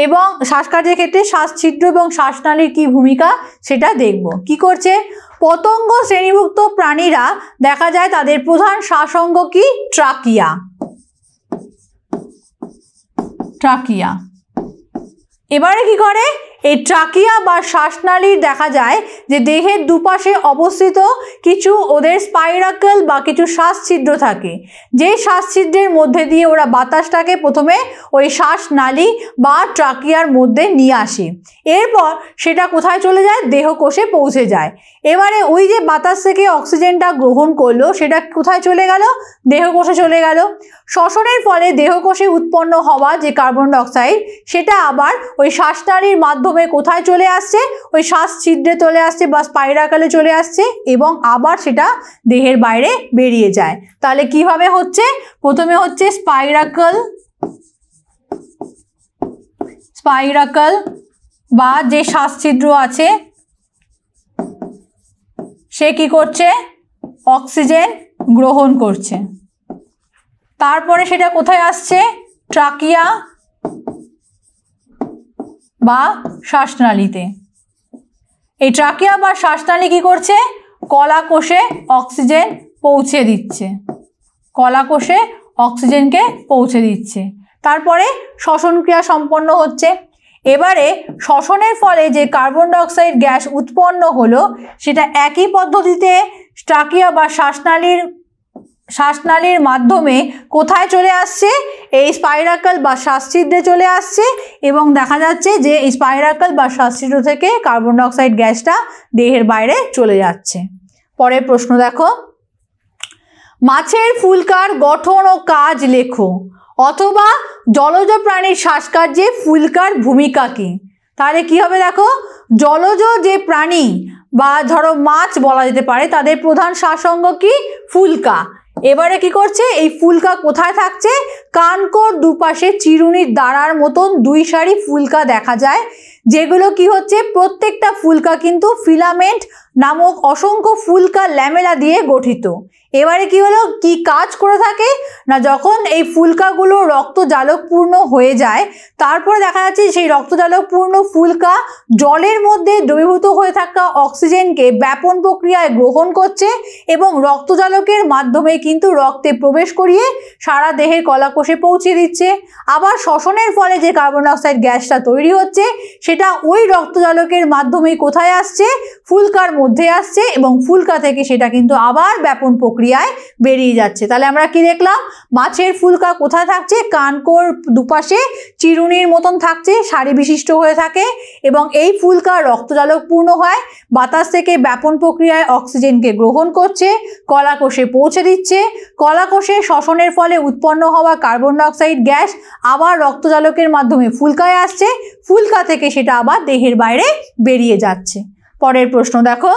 [SPEAKER 2] এবং শ্বাসকার্যের ক্ষেত্রে শ্বাসছিদ্র এবং শ্বাসনালীর কি ভূমিকা সেটা দেখব। কি করছে, পতঙ্গ শ্রেণীভুক্ত প্রাণীরা দেখা যায় তাদের প্রধান শ্বাসঅঙ্গ কি, ট্রাকিয়া। এবারে কি করে, এই ট্রাকিয়া বা শ্বাসনালীর দেখা যায় যে দেহের দুপাশে অবস্থিত কিছু ওদের স্পাইরাকল বা কিছু শ্বাসছিদ্র থাকে, যে শ্বাসছিদ্রের মধ্যে দিয়ে ওরা বাতাসটাকে প্রথমে ওই শ্বাসনালী বা ট্রাকিয়ার মধ্যে নিয়ে আসে, এরপর সেটা কোথায় চলে যায়, দেহকোষে পৌঁছে যায়। এবারে ওই যে বাতাস থেকে অক্সিজেনটা গ্রহণ করলো সেটা কোথায় চলে গেল, দেহকোষে চলে গেল। শ্বসনের ফলে দেহকোষে উৎপন্ন হওয়া যে কার্বন ডাইঅক্সাইড সেটা আবার ওই শ্বাসনালীর মাধ্যমে কোথায় চলে আসছে, ওই শ্বাসছিদ্রে চলে আসছে বা স্পাইরাকলে চলে আসছে এবং আবার সেটা দেহের বাইরে বেরিয়ে যায়। তাহলে কিভাবে হচ্ছে, প্রথমে হচ্ছে স্পাইরাকল বা যে শ্বাসছিদ্র আছে সে কি করছে, অক্সিজেন গ্রহণ করছে, তারপরে সেটা কোথায় আসছে, ট্রাকিয়া বা শ্বাসনালীতে। এই ট্রাকিয়া বা শ্বাসনালী কি করছে, কলাকোষে অক্সিজেন পৌঁছে দিচ্ছে, অক্সিজেনকে পৌঁছে দিচ্ছে। তারপরে শ্বসন ক্রিয়া সম্পন্ন হচ্ছে। এবারে শ্বসনের ফলে যে কার্বন ডাইঅক্সাইড গ্যাস উৎপন্ন হলো সেটা একই পদ্ধতিতে ট্রাকিয়া বা শ্বাসনালীর মাধ্যমে কোথায় চলে আসছে, এই স্পাইরাকল বা শ্বাসছিদ্রে চলে আসছে এবং দেখা যাচ্ছে যে এই স্পাইরাকল বা শ্বাসছিদ্র থেকে কার্বন ডাইঅক্সাইড গ্যাসটা দেহের বাইরে চলে যাচ্ছে। পরের প্রশ্ন দেখো, মাছের ফুলকার গঠন ও কাজ লেখো, অথবা জলজ প্রাণীর শ্বাসকার্যে ফুলকার ভূমিকা কী? তাহলে কি হবে দেখো, জলজ যে প্রাণী বা ধরো মাছ বলা যেতে পারে তাদের প্রধান শ্বাসঅঙ্গ কি, ফুলকা। এবারে কি করছে, এই ফুলকা কোথায় থাকছে, কানকোর দুপাশে চিরুনির দাঁড়ার মতন দুই সারি ফুলকা দেখা যায়, যেগুলো কি হচ্ছে, প্রত্যেকটা ফুলকা কিন্তু ফিলামেন্ট নামক অসংখ্য ফুলকা ল্যামেলা দিয়ে গঠিত। এবারে কি হলো, কি কাজ করে থাকে না, যখন এই ফুলকাগুলো রক্তজালকপূর্ণ হয়ে যায় তারপরে দেখা যাচ্ছে সেই রক্তজালকপূর্ণ ফুলকা জলের মধ্যে দ্রবীভূত হয়ে থাকা অক্সিজেনকে ব্যাপন প্রক্রিয়ায় গ্রহণ করছে এবং রক্তজালকের মাধ্যমে কিন্তু রক্তে প্রবেশ করিয়ে সারা দেহের কলাকোষে পৌঁছে দিচ্ছে। আবার শ্বসনের ফলে যে কার্বন ডাইঅক্সাইড গ্যাসটা তৈরি হচ্ছে সেটা ওই রক্তজালকের মাধ্যমে কোথায় আসছে, ফুলকার মধ্যে আসছে এবং ফুলকা থেকে সেটা কিন্তু আবার ব্যাপন প্রক্রিয়ায় বেরিয়ে যাচ্ছে। তাহলে আমরা কি দেখলাম, মাছের ফুলকা কোথায় থাকছে, কানকোর দুপাশে চিরুনির মতন থাকছে, সারি বিশিষ্ট হয়ে থাকে এবং এই ফুলকা রক্তজালকপূর্ণ হয়, বাতাস থেকে ব্যাপন প্রক্রিয়ায় অক্সিজেনকে গ্রহণ করছে, কলাকোষে পৌঁছে দিচ্ছে, কলাকোষে শ্বসনের ফলে উৎপন্ন হওয়া কার্বন ডাইঅক্সাইড গ্যাস আবার রক্তজালকের মাধ্যমে ফুলকায় আসছে, ফুলকা থেকে সেটা আবার দেহের বাইরে বেরিয়ে যাচ্ছে। পরের প্রশ্ন দেখো,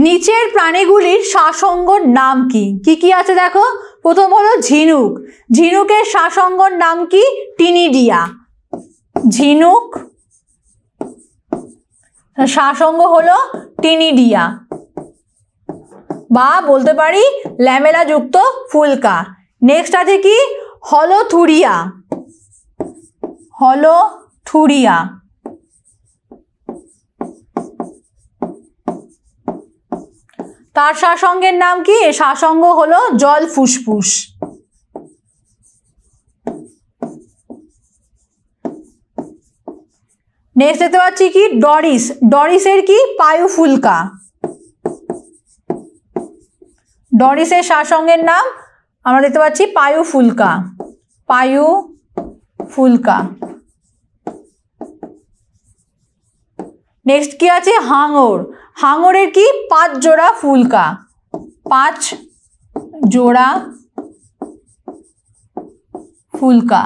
[SPEAKER 2] নিচের প্রাণীগুলির শ্বাসঙ্গর নাম কি? কি কি আছে দেখো, প্রথম হলো ঝিনুক। ঝিনুকের শ্বাসঙ্গর নাম কি? টিনিডিয়া। ঝিনুক শ্বাসঙ্গ হলো টিনিডিয়া, বা বলতে পারি ল্যামেলা যুক্ত ফুলকা। নেক্সট আছে কি? হলোথুরিয়া। হলোথুরিয়া। তার শ্বাসঙ্গের নাম কি? শ্বাসঙ্গ হলো জল ফুসফুস। নেক্সট দেখতে পাচ্ছি কি? ডরিস। ডরিসের কি? পায়ুফুলকা। ডরিসের শ্বাসঙ্গের নাম আমরা দেখতে পাচ্ছি পায়ুফুলকা। পায়ুফুলকা। নেক্সট কি আছে? হাঙর। হাঙরের কি? 5 জোড়া ফুলকা। 5 জোড়া ফুলকা।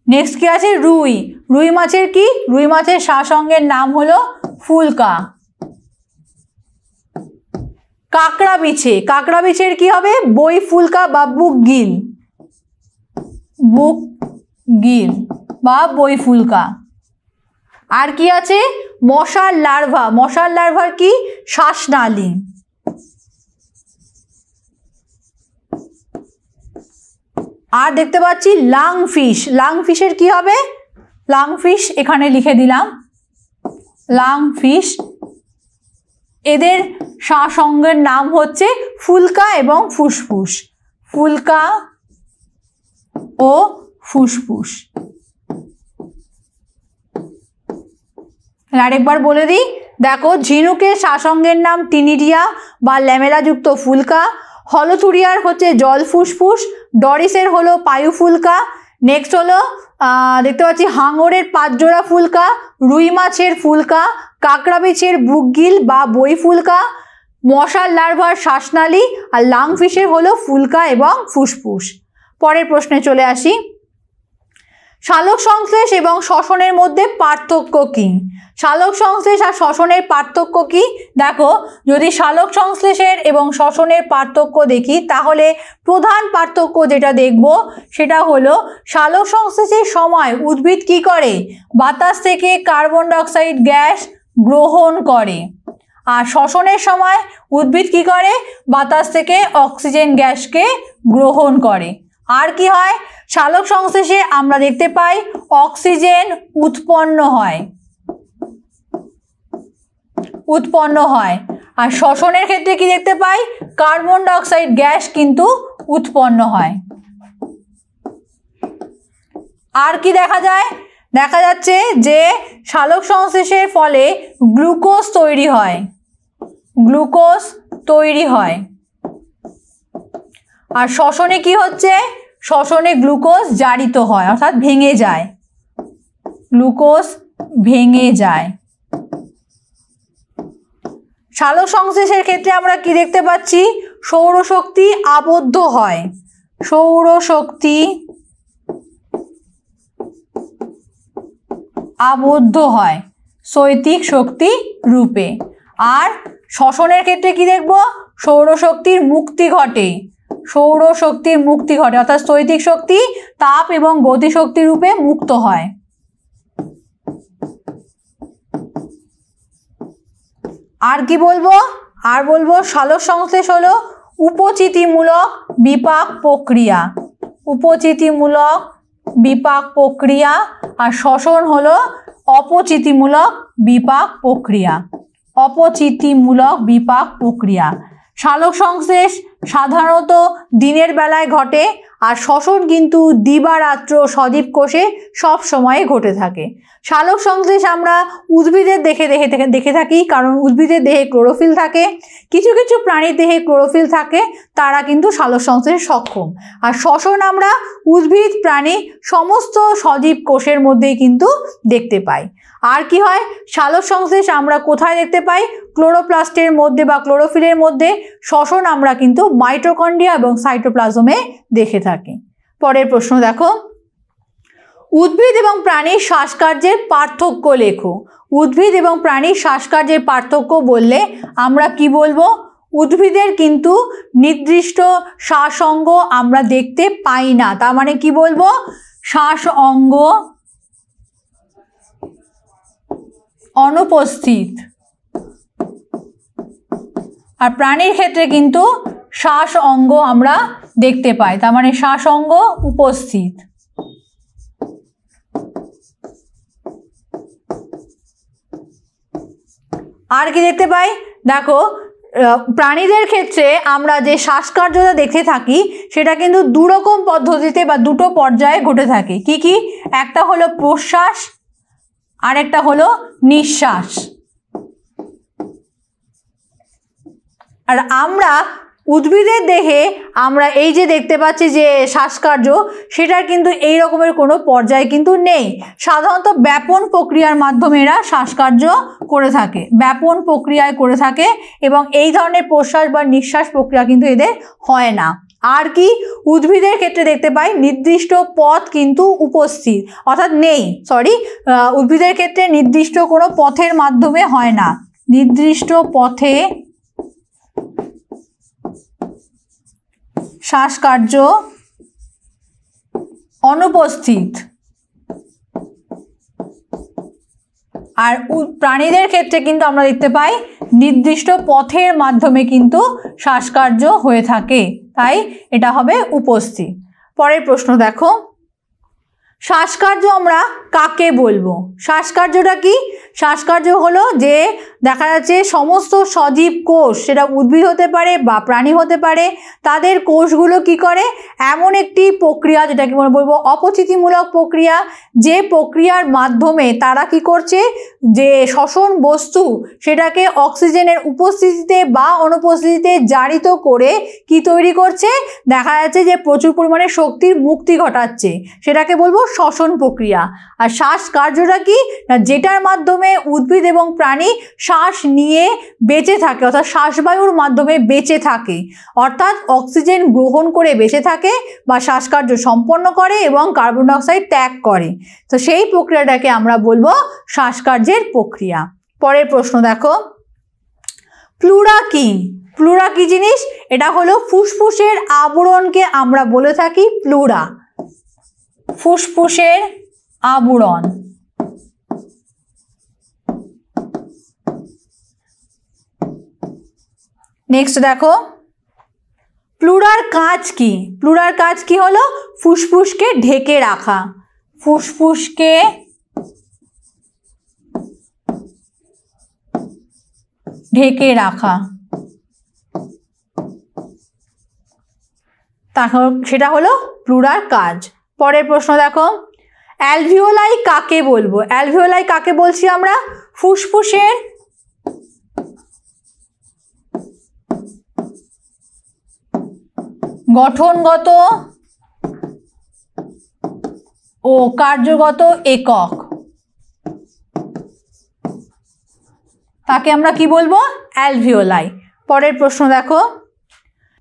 [SPEAKER 2] নেক্সট কি আছে? রুই। রুই মাছের কি? রুই মাছের শ্বাসঙ্গের নাম হলো ফুলকা। কাঁকড়া বিছে। কাঁকড়া বিছের কি হবে? বই ফুলকা বা বুকগিল। বুকগিল বা বই ফুলকা। আর কি আছে? মশার লার্ভা। মশার লার্ভার কি? শ্বাসনালী। আর দেখতে পাচ্ছি লাংফিশ। লাংফিশের কি হবে? লাংফিশ এখানে লিখে দিলাম, লাংফিশ। এদের শ্বাসঙ্গের নাম হচ্ছে ফুলকা এবং ফুসফুস। ফুলকা ও ফুসফুস। আরেকবার বলে দিই, দেখো, ঝিনুকের শ্বাসঙ্গের নাম টিনিডিয়া বা ল্যামেলাযুক্ত ফুলকা, হলোথুরিয়ার হচ্ছে জল ফুসফুস, ডরিসের হলো পায়ুফুলকা, নেক্সট হলো দেখতে পাচ্ছি হাঙরের 5 জোড়া ফুলকা, রুই মাছের ফুলকা, কাঁকড়া বিছের বুকগিল বা বই ফুলকা, মশার লার্ভার শ্বাসনালী, আর লাংফিশের হলো ফুলকা এবং ফুসফুস। পরের প্রশ্নে চলে আসি, সালোক সংশ্লেষ এবং শ্বসনের মধ্যে পার্থক্য কি? সালোক সংশ্লেষ আর শ্বসনের পার্থক্য কি? দেখো, যদি সালোক সংশ্লেষের এবং শ্বসনের পার্থক্য দেখি তাহলে প্রধান পার্থক্য যেটা দেখব সেটা হলো সালোক সংশ্লেষের সময় উদ্ভিদ কি করে? বাতাস থেকে কার্বন ডাইঅক্সাইড গ্যাস গ্রহণ করে, আর শ্বসনের সময় উদ্ভিদ কি করে? বাতাস থেকে অক্সিজেন গ্যাসকে গ্রহণ করে। আর কি হয়? সালোক সংশ্লেষে আমরা দেখতে পাই অক্সিজেন উৎপন্ন হয়, আর শ্বসনের ক্ষেত্রে কি দেখতে পাই? কার্বন ডাইঅক্সাইড গ্যাস কিন্তু উৎপন্ন হয়। আর কি দেখা যায়? দেখা যাচ্ছে যে সালোক সংশ্লেষের ফলে গ্লুকোজ তৈরি হয়, গ্লুকোজ তৈরি হয়। আর শ্বসনে কি হচ্ছে? শ্বসনে গ্লুকোজ জারিত হয়, অর্থাৎ ভেঙে যায়, গ্লুকোজ ভেঙে যায়। সালোক সংশ্লেষের ক্ষেত্রে আমরা কি দেখতে পাচ্ছি? সৌরশক্তি আবদ্ধ হয়, সৌরশক্তি আবদ্ধ হয় শৈতিক শক্তি রূপে। আর শ্বসনের ক্ষেত্রে কি দেখব? সৌরশক্তির মুক্তি ঘটে, সৌরশক্তির মুক্তি ঘটে, অর্থাৎ শৈতিক শক্তি তাপ এবং গতিশক্তি রূপে মুক্ত হয়। আর কি বলবো, আর বলবো সালোক সংশ্লেষ হলো উপচিতিমূলক বিপাক প্রক্রিয়া, উপচিতিমূলক বিপাক প্রক্রিয়া, আর শ্বসন হলো অপচিতিমূলক বিপাক প্রক্রিয়া, অপচিতিমূলক বিপাক প্রক্রিয়া। সালোক সংশ্লেষ সাধারণত দিনের বেলায় ঘটে, আর শ্বসন কিন্তু দিবারাত্র সজীব কোষে সব সময় ঘটে থাকে। সালোক সংশ্লেষ আমরা উদ্ভিদের দেখে থাকি, কারণ উদ্ভিদের দেহে ক্লোরোফিল থাকে, কিছু কিছু প্রাণীর দেহে ক্লোরোফিল থাকে, তারা কিন্তু সালোক সংশ্লেষে সক্ষম। আর শ্বসন আমরা উদ্ভিদ প্রাণী সমস্ত সজীব কোষের মধ্যেই কিন্তু দেখতে পাই। আর কি হয়, সালোক সংশ্লেষ আমরা কোথায় দেখতে পাই? ক্লোরোপ্লাস্টের মধ্যে বা ক্লোরোফিলের মধ্যে। শ্বসন আমরা কিন্তু মাইটোকন্ড্রিয়া এবং সাইটোপ্লাজমে দেখে থাকি। পরের প্রশ্ন দেখো, উদ্ভিদ এবং প্রাণীর শ্বাসকার্যের পার্থক্য লেখো। উদ্ভিদ এবং প্রাণীর শ্বাসকার্যের পার্থক্য বললে আমরা কি বলবো? উদ্ভিদের কিন্তু নির্দিষ্ট শ্বাস অঙ্গ আমরা দেখতে পাই না, তার মানে কি বলবো? শ্বাস অঙ্গ অনুপস্থিত। আর প্রাণীর ক্ষেত্রে কিন্তু শ্বাস অঙ্গ আমরা দেখতে পাই, তার মানে শ্বাস অঙ্গ উপস্থিত। আর কি দেখতে পাই? দেখো, প্রাণীদের ক্ষেত্রে আমরা যে শ্বাসকার্যটা দেখে থাকি সেটা কিন্তু দুরকম পদ্ধতিতে বা দুটো পর্যায়ে ঘটে থাকে। কি কি? একটা হলো প্রশ্বাস, আর একটা হলো নিঃশ্বাস। আর আমরা উদ্ভিদের দেহে আমরা এই যে দেখতে পাচ্ছি যে শ্বাসকার্য, সেটার কিন্তু এই রকমের কোনো পর্যায় কিন্তু নেই। সাধারণত ব্যাপন প্রক্রিয়ার মাধ্যমে এরা শ্বাসকার্য করে থাকে, ব্যাপন প্রক্রিয়ায় করে থাকে, এবং এই ধরনের প্রশ্বাস বা নিঃশ্বাস প্রক্রিয়া কিন্তু এদের হয় না। আর কি? উদ্ভিদের ক্ষেত্রে দেখতে পাই নির্দিষ্ট পথ কিন্তু উপস্থিত, অর্থাৎ নেই, উদ্ভিদের ক্ষেত্রে নির্দিষ্ট কোনো পথের মাধ্যমে হয় না, নির্দিষ্ট পথে শ্বাসকার্য অনুপস্থিত। আর প্রাণীদের ক্ষেত্রে কিন্তু আমরা দেখতে পাই নির্দিষ্ট পথের মাধ্যমে কিন্তু শ্বাসকার্য হয়ে থাকে, তাই এটা হবে উপস্থিত। পরের প্রশ্ন দেখো, শ্বাসকার্য আমরা কাকে বলবো? শ্বাসকার্যটা কি? শ্বাসকার্য হলো যে দেখা যাচ্ছে সমস্ত সজীব কোষ, সেটা উদ্ভিদ হতে পারে বা প্রাণী হতে পারে, তাদের কোষগুলো কি করে? এমন একটি প্রক্রিয়া যেটাকে বলবো অপচিতিমূলক প্রক্রিয়া, যে প্রক্রিয়ার মাধ্যমে তারা কি করছে, যে শ্বসন বস্তু সেটাকে অক্সিজেনের উপস্থিতিতে বা অনুপস্থিতিতে জারিত করে কি তৈরি করছে? দেখা যাচ্ছে যে প্রচুর পরিমাণে শক্তির মুক্তি ঘটাচ্ছে, সেটাকে বলবো শ্বসন প্রক্রিয়া। আর শ্বাসকার্যটা কি? না, যেটার মাধ্যমে উদ্ভিদ এবং প্রাণী শ্বাস নিয়ে বেঁচে থাকে, অর্থাৎ শ্বাসবায়ুর মাধ্যমে বেঁচে থাকে, অর্থাৎ অক্সিজেন গ্রহণ করে বেঁচে থাকে বা শ্বাসকার্য সম্পন্ন করে এবং কার্বন ডাই অক্সাইড ত্যাগ করে। তো সেই প্রক্রিয়াটাকে আমরা বলবো শ্বাসকার্যের প্রক্রিয়া। পরের প্রশ্ন দেখো, প্লুরা কি? প্লুরা কি জিনিস? এটা হলো ফুসফুসের আবরণকে আমরা বলে থাকি প্লুরা, ফুসফুসের আবরণ। নেক্সট দেখো, প্লুরার কাজ কি? প্লুরার কাজ কি হলো? ফুসফুসকে ঢেকে রাখা, ফুসফুসকে ঢেকে রাখা, তখন সেটা হলো প্লুরার কাজ। পরের প্রশ্ন দেখো, অ্যালভিওলাই কাকে বলবো? অ্যালভিওলাই কাকে বলছি আমরা? ফুসফুসের গঠনগত ও কার্যগত একক, তাকে আমরা কি বলবো? অ্যালভিওলাই। পরের প্রশ্ন দেখো,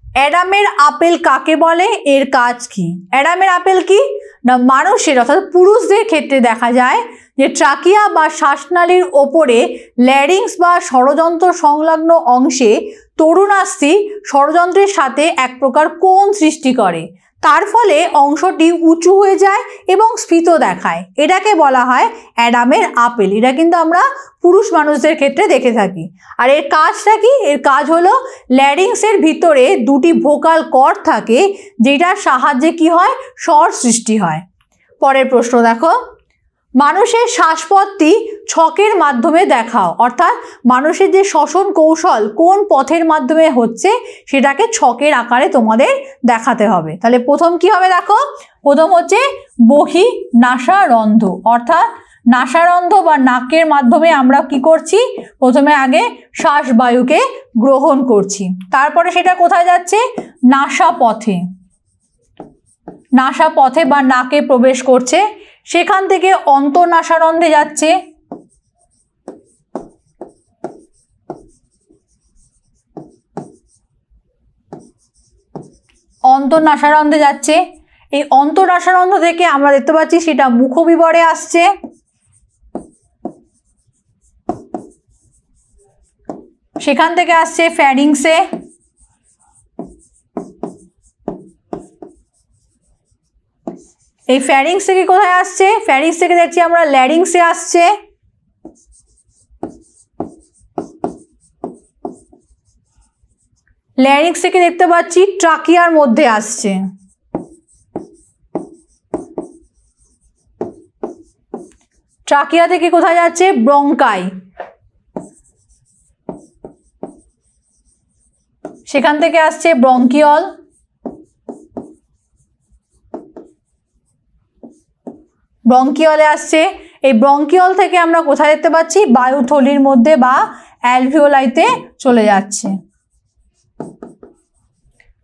[SPEAKER 2] অ্যাডামের আপেল কাকে বলে? এর কাজ কি? অ্যাডামের আপেল কি? না, মানুষের অর্থাৎ পুরুষদের ক্ষেত্রে দেখা যায় যে ট্রাকিয়া বা শ্বাসনালীর ওপরে ল্যারিংস বা ষড়যন্ত্র সংলগ্ন অংশে তরুণাস্থি ষড়যন্ত্রের সাথে এক প্রকার কোণ সৃষ্টি করে, তার ফলে অংশটি উঁচু হয়ে যায় এবং স্ফীত দেখায়। এটাকে বলা হয় অ্যাডামের আপেল। এটা কিন্তু আমরা পুরুষ মানুষদের ক্ষেত্রে দেখে থাকি। আর এর কাজটা কি? এর কাজ হলো ল্যারিংসের ভিতরে দুটি ভোকাল কর্ড থাকে, যেটার সাহায্যে কি হয়, স্বর সৃষ্টি হয়। পরের প্রশ্ন দেখো, মানুষের শ্বাসপথটি ছকের মাধ্যমে দেখাও। অর্থাৎ মানুষের যে শ্বসন কৌশল কোন পথের মাধ্যমে হচ্ছে সেটাকে ছকের আকারে তোমাদের দেখাতে হবে। তাহলে প্রথম কি হবে দেখো, প্রথম হচ্ছে বহি নাসারন্ধ্র, অর্থাৎ নাসারন্ধ্র বা নাকের মাধ্যমে আমরা কি করছি, প্রথমে আগে শ্বাস বায়ুকে গ্রহণ করছি, তারপরে সেটা কোথায় যাচ্ছে, নাসাপথে, নাসাপথে বা নাকে প্রবেশ করছে, সেখান থেকে অন্তঃনাসারন্ধ্রে যাচ্ছে, অন্তঃনাসারন্ধ্রে যাচ্ছে। এই অন্তঃনাসারন্ধ্র থেকে আমরা দেখতে পাচ্ছি সেটা মুখবিবরে আসছে, সেখান থেকে আসছে ফ্যারিংসে, এই ফ্যারিংস থেকে কোথায় আসছে, ফ্যারিংস থেকে দেখছি আমরা ল্যারিংসে আসছে, ল্যারিংস থেকে দেখতে পাচ্ছি ট্রাকিয়ার মধ্যে আসছে, ট্রাকিয়া থেকে কোথায় যাচ্ছে, ব্রঙ্কাই, সেখান থেকে আসছে ব্রঙ্কিয়ল, ব্রঙ্কিয়লে আসছে। এই ব্রঙ্কিয়ল থেকে আমরা কোথায় দেখতে পাচ্ছি, বায়ুথলির মধ্যে বা অ্যালভিওলাইতে চলে যাচ্ছে।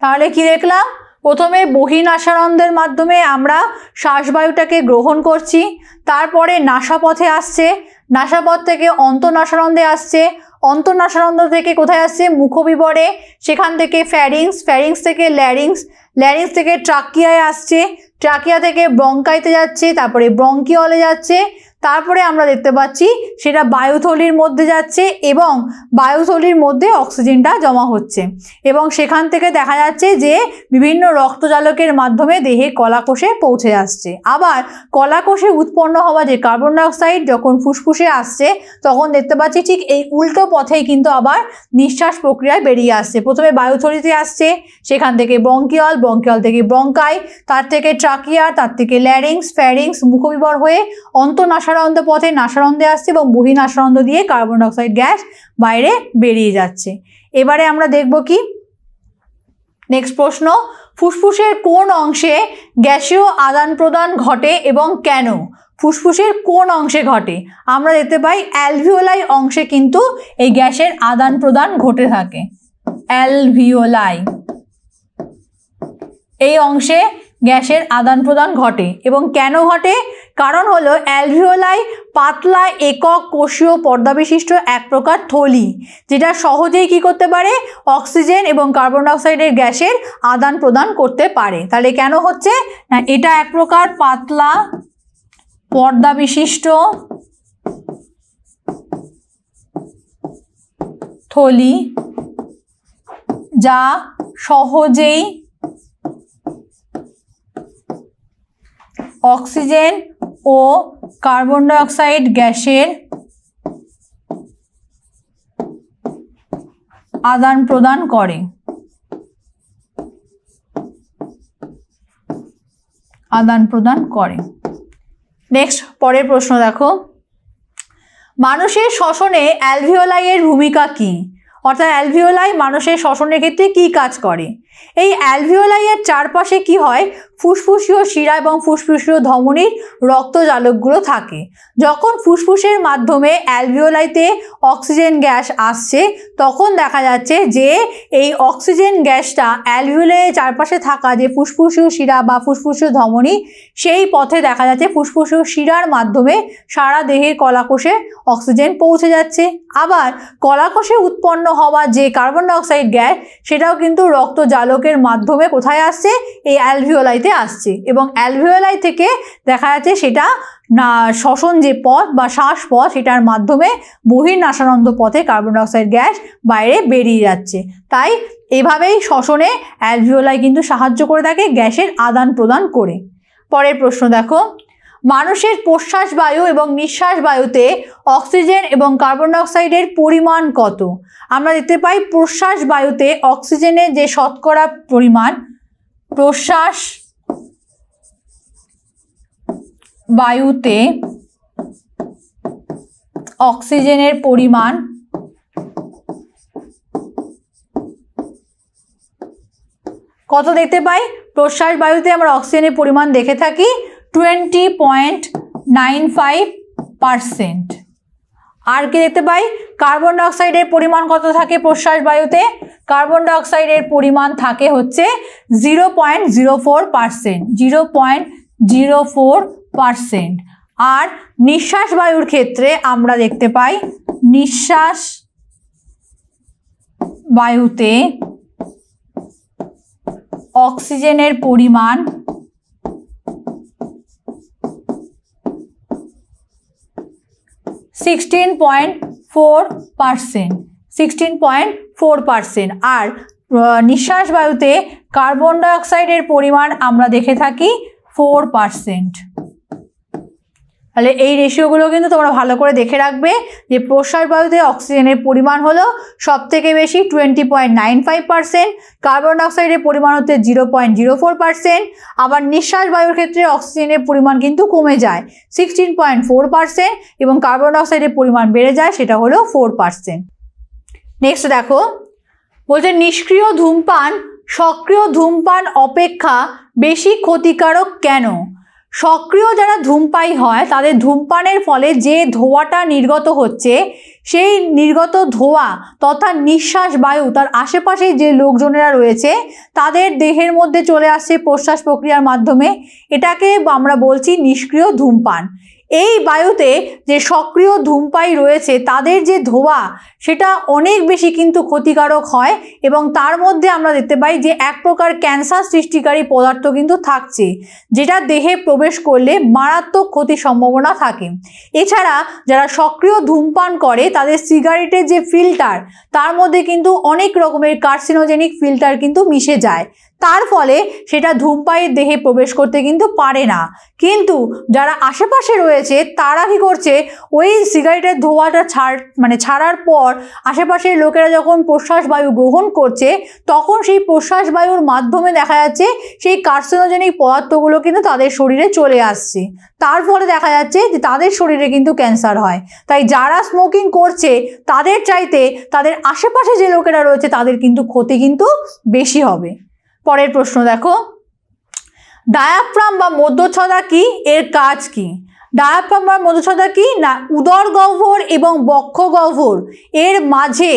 [SPEAKER 2] তাহলে কি দেখলাম, প্রথমে বহিনাসারন্ধ্রের মাধ্যমে আমরা শ্বাসবায়ুটাকে গ্রহণ করছি, তারপরে নাসাপথে আসছে, নাসাপথ থেকে অন্তঃনাসারন্ধ্রে আসছে, অন্তঃনাসারন্ধ্র থেকে কোথায় আসছে, মুখবিবরে, সেখান থেকে ফ্যারিংস, ফ্যারিংস থেকে ল্যারিংস, ল্যারিংস থেকে ট্রাকিয়ায় আসছে, ট্রাকিয়া থেকে ব্রঙ্কাইতে যাচ্ছে, তারপরে ব্রঙ্কিয়লে যাচ্ছে, তারপরে আমরা দেখতে পাচ্ছি সেটা বায়ুথলির মধ্যে যাচ্ছে এবং বায়ুথলির মধ্যে অক্সিজেনটা জমা হচ্ছে এবং সেখান থেকে দেখা যাচ্ছে যে বিভিন্ন রক্তজালকের মাধ্যমে দেহে কলাকোষে পৌঁছে আসছে। আবার কলাকোষে উৎপন্ন হওয়া যে কার্বন ডাইঅক্সাইড যখন ফুসফুসে আসছে তখন দেখতে পাচ্ছি ঠিক এই উল্টো পথেই কিন্তু আবার নিঃশ্বাস প্রক্রিয়ায় বেরিয়ে আসছে। প্রথমে বায়ুথলিতে আসছে, সেখান থেকে ব্রঙ্কিয়ল, ব্রঙ্কিয়ল থেকে ব্রঙ্কাই, তার থেকে ট্রাকিয়া, তার থেকে ল্যারিংস, ফ্যারিংস, মুখবিবর হয়ে অন্তঃনাসারন্ধ্র পথে নাসারন্ধ্রে আসছে এবং বহিনাসারন্ধ্র দিয়ে কার্বন ডাইঅক্সাইড গ্যাস বাইরে বেরিয়ে যাচ্ছে। এবারে আমরা দেখব কি, নেক্সট প্রশ্ন, ফুসফুসের কোন অংশে গ্যাসীয় আদান প্রদান ঘটে এবং কেন? ফুসফুসের কোন অংশে ঘটে? আমরা দেখতে পাই অ্যালভিওলাই অংশে কিন্তু এই গ্যাসের আদান প্রদান ঘটে থাকে। অ্যালভিওলাই এই অংশে গ্যাসের আদান প্রদান ঘটে এবং কেন ঘটে? কারণ হলো অ্যালভিওলাই পাতলা একক কোষীয় পর্দা বিশিষ্ট এক প্রকার থলি, যেটা সহজেই কি করতে পারে, অক্সিজেন এবং কার্বন ডাইঅক্সাইডের গ্যাসের আদান প্রদান করতে পারে। তাহলে কেন হচ্ছে না, এটা এক প্রকার পাতলা পর্দা বিশিষ্ট থলি যা সহজেই অক্সিজেন ও কার্বন ডাইঅক্সাইড গ্যাসের আদান প্রদান করে। নেক্সট পরের প্রশ্ন দেখো, মানুষের শ্বসনে অ্যালভিওলাইয়ের ভূমিকা কি? অর্থাৎ অ্যালভিওলাই মানুষের শ্বসনের ক্ষেত্রে কি কাজ করে? এই অ্যালভিওলাইয়ের চারপাশে কি হয়, ফুসফুসীয় শিরা এবং ফুসফুসীয় ধমনীর রক্তজালকগুলো থাকে। যখন ফুসফুসের মাধ্যমে অ্যালভিওলাইতে অক্সিজেন গ্যাস আসছে তখন দেখা যাচ্ছে যে এই অক্সিজেন গ্যাসটা অ্যালভিওলাইয়ের চারপাশে থাকা যে ফুসফুসীয় শিরা বা ফুসফুসীয় ধমনী সেই পথে দেখা যাচ্ছে ফুসফুসীয় শিরার মাধ্যমে সারা দেহের কলাকোষে অক্সিজেন পৌঁছে যাচ্ছে। আবার কলাকোষে উৎপন্ন হওয়া যে কার্বন ডাইঅক্সাইড গ্যাস সেটাও কিন্তু রক্তজালকের মাধ্যমে কোথায় আসছে, এই অ্যালভিওলাইতে অ্যালভিওলাইতে আসছে এবং অ্যালভিওলাই থেকে দেখা যাচ্ছে সেটা না শ্বসন যে পথ বা শ্বাসপথ সেটার মাধ্যমে বহির্নাসানন্দ পথে কার্বন ডাইঅক্সাইড গ্যাস বাইরে বেরিয়ে যাচ্ছে। তাই এভাবেই শ্বসনে অ্যালভিওলাই কিন্তু সাহায্য করে থাকে গ্যাসের আদান প্রদান করে। পরের প্রশ্ন দেখো, মানুষের প্রশ্বাস বায়ু এবং নিঃশ্বাস বায়ুতে অক্সিজেন এবং কার্বন ডাইঅক্সাইডের পরিমাণ কত? আমরা দেখতে পাই প্রশ্বাস বায়ুতে অক্সিজেনের যে শতকরা পরিমাণ, প্রশ্বাস বায়ুতে অক্সিজেনের পরিমাণ কত দেখতে পাই? প্রশ্বাস বায়ুতে আমরা অক্সিজেনের পরিমাণ দেখে থাকি 20.95%। আর কি দেখতে পাই? কার্বন ডাইঅক্সাইডের পরিমাণ কত থাকে প্রশ্বাস বায়ুতে? কার্বন ডাইঅক্সাইডের পরিমাণ থাকে হচ্ছে 0.04%, 0.04%। আর নিঃশ্বাস বায়ুর ক্ষেত্রে আমরা দেখতে পাই নিঃশ্বাস বায়ুতে অক্সিজেনের পরিমাণ 16.4%। আর নিঃশ্বাস বায়ুতে কার্বন ডাইঅক্সাইডের পরিমাণ আমরা দেখে থাকি 4%। তাহলে এই রেশিওগুলো কিন্তু তোমরা ভালো করে দেখে রাখবে যে প্রশ্বাস বায়ুতে অক্সিজেনের পরিমাণ হলো সবথেকে বেশি 20.95%, কার্বন ডাইঅক্সাইডের পরিমাণ হচ্ছে 0.04%, আবার নিঃশ্বাস বায়ুর ক্ষেত্রে অক্সিজেনের পরিমাণ কিন্তু কমে যায় 16.4% এবং কার্বন ডাইঅক্সাইডের পরিমাণ বেড়ে যায় সেটা হলো 4%। নেক্সট দেখো, বলছে নিষ্ক্রিয় ধূমপান সক্রিয় ধূমপান অপেক্ষা বেশি ক্ষতিকারক কেন? সক্রিয় যারা ধূমপায়ী হয় তাদের ধূমপানের ফলে যে ধোঁয়াটা নির্গত হচ্ছে সেই নির্গত ধোঁয়া তথা নিঃশ্বাস বায়ু তার আশেপাশে যে লোকজনেরা রয়েছে তাদের দেহের মধ্যে চলে আসছে প্রশ্বাস প্রক্রিয়ার মাধ্যমে, এটাকে আমরা বলছি নিষ্ক্রিয় ধূমপান। এই বায়ুতে যে সক্রিয় ধূমপায়ী রয়েছে তাদের যে ধোঁয়া সেটা অনেক বেশি কিন্তু ক্ষতিকারক হয় এবং তার মধ্যে আমরা দেখতে পাই যে এক প্রকার ক্যান্সার সৃষ্টিকারী পদার্থ কিন্তু থাকছে যেটা দেহে প্রবেশ করলে মারাত্মক ক্ষতির সম্ভাবনা থাকে। এছাড়া যারা সক্রিয় ধূমপান করে তাদের সিগারেটের যে ফিল্টার তার মধ্যে কিন্তু অনেক রকমের কার্সিনোজেনিক ফিল্টার কিন্তু মিশে যায়, তার ফলে সেটা ধূমপায়ীর দেহে প্রবেশ করতে কিন্তু পারে না। কিন্তু যারা আশেপাশে রয়েছে তারা কি করছে, ওই সিগারেটের ধোঁয়াটা ছাড়ার পর আশেপাশের লোকেরা যখন প্রশ্বাস বায়ু গ্রহণ করছে তখন সেই প্রশ্বাস বায়ুর মাধ্যমে দেখা যাচ্ছে সেই কার্সিনোজেনিক পদার্থগুলো কিন্তু তাদের শরীরে চলে আসছে, তার ফলে দেখা যাচ্ছে যে তাদের শরীরে কিন্তু ক্যান্সার হয়। তাই যারা স্মোকিং করছে তাদের চাইতে তাদের আশেপাশে যে লোকেরা রয়েছে তাদের কিন্তু ক্ষতি কিন্তু বেশি হবে। পরের প্রশ্ন দেখো, ডায়াফ্রাম বা মধ্যচ্ছদা কি, এর কাজ কি? ডায়াফ্রাম বা মধ্যচ্ছদা কি না, উদর গহ্বর এবং বক্ষ গহ্বর এর মাঝে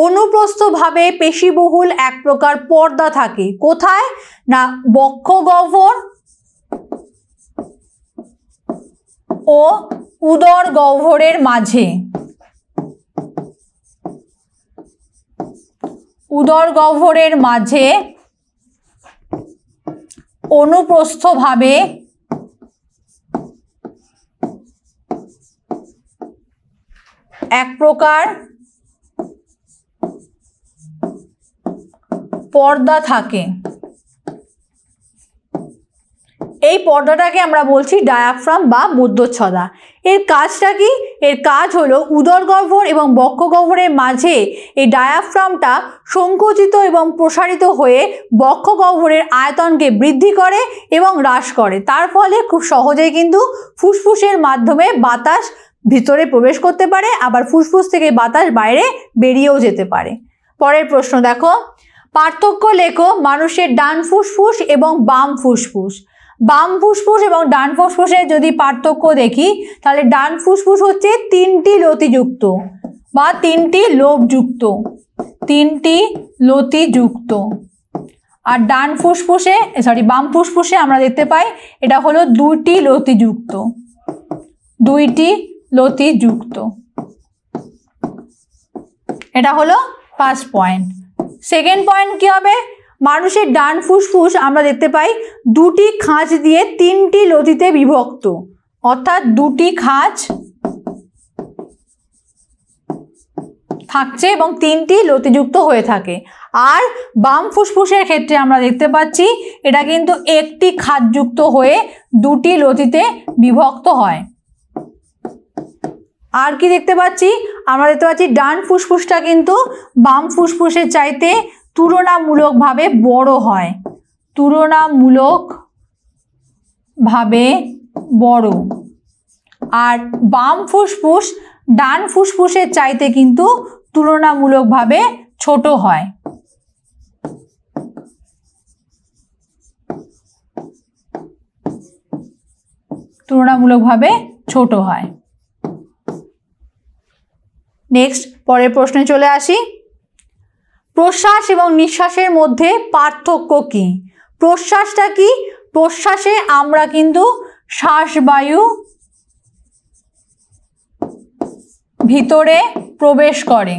[SPEAKER 2] অনুপ্রস্থভাবে পেশিবহুল এক প্রকার পর্দা থাকে। কোথায় না, বক্ষ গহ্বর ও উদর গহ্বরের মাঝে। উদর গহ্বরের মাঝে অনুপ্রস্থভাবে এক প্রকার পর্দা থাকে। এই পর্দাটাকে আমরা বলছি ডায়াফ্রাম বা মধ্যচ্ছদা। এর কাজটা কি? এর কাজ হলো উদর গহ্বর এবং বক্ষ গহ্বরের মাঝে এই ডায়াফ্রামটা সংকুচিত এবং প্রসারিত হয়ে বক্ষ গহ্বরের আয়তনকে বৃদ্ধি করে এবং হ্রাস করে, তার ফলে খুব সহজেই কিন্তু ফুসফুসের মাধ্যমে বাতাস ভিতরে প্রবেশ করতে পারে, আবার ফুসফুস থেকে বাতাস বাইরে বেরিয়েও যেতে পারে। পরের প্রশ্ন দেখো, পার্থক্য লেখো মানুষের ডান ফুসফুস এবং বাম ফুসফুস। বাম ফুসফুস এবং ডান ফুসফুসের যদি পার্থক্য দেখি তাহলে ডান ফুসফুস হচ্ছে তিনটি লতিযুক্ত বা তিনটি লতিযুক্ত, আর বাম ফুসফুসে আমরা দেখতে পাই এটা হলো দুইটি লতিযুক্ত। এটা হলো ফার্স্ট পয়েন্ট। সেকেন্ড পয়েন্ট কি হবে, মানুষের ডান ফুসফুস আমরা দেখতে পাই দুটি খাঁজ দিয়ে তিনটি লতিতে বিভক্ত, অর্থাৎ দুটি খাঁজ থাকছে এবং তিনটি লতিযুক্ত হয়ে থাকে। আর বাম ফুসফুসের ক্ষেত্রে আমরা দেখতে পাচ্ছি এটা কিন্তু একটি খাঁজযুক্ত হয়ে দুটি লতিতে বিভক্ত হয়। আর কি দেখতে পাচ্ছি, আমরা দেখতে পাচ্ছি ডান ফুসফুসটা কিন্তু বাম ফুসফুসের চাইতে তুলনামূলকভাবে বড় হয়, তুলনামূলকভাবে বড়। আর বাম ফুসফুস ডান ফুসফুসের চাইতে কিন্তু তুলনামূলকভাবে ছোট হয়। তুলনামূলকভাবে ছোট হয়। নেক্সট, পরের প্রশ্নে চলে আসি। প্রশ্বাস এবং নিঃশ্বাসের মধ্যে পার্থক্য কি? প্রশ্বাসটা কি? প্রশ্বাসে আমরা কিন্তু শ্বাসবায়ু ভিতরে প্রবেশ করে,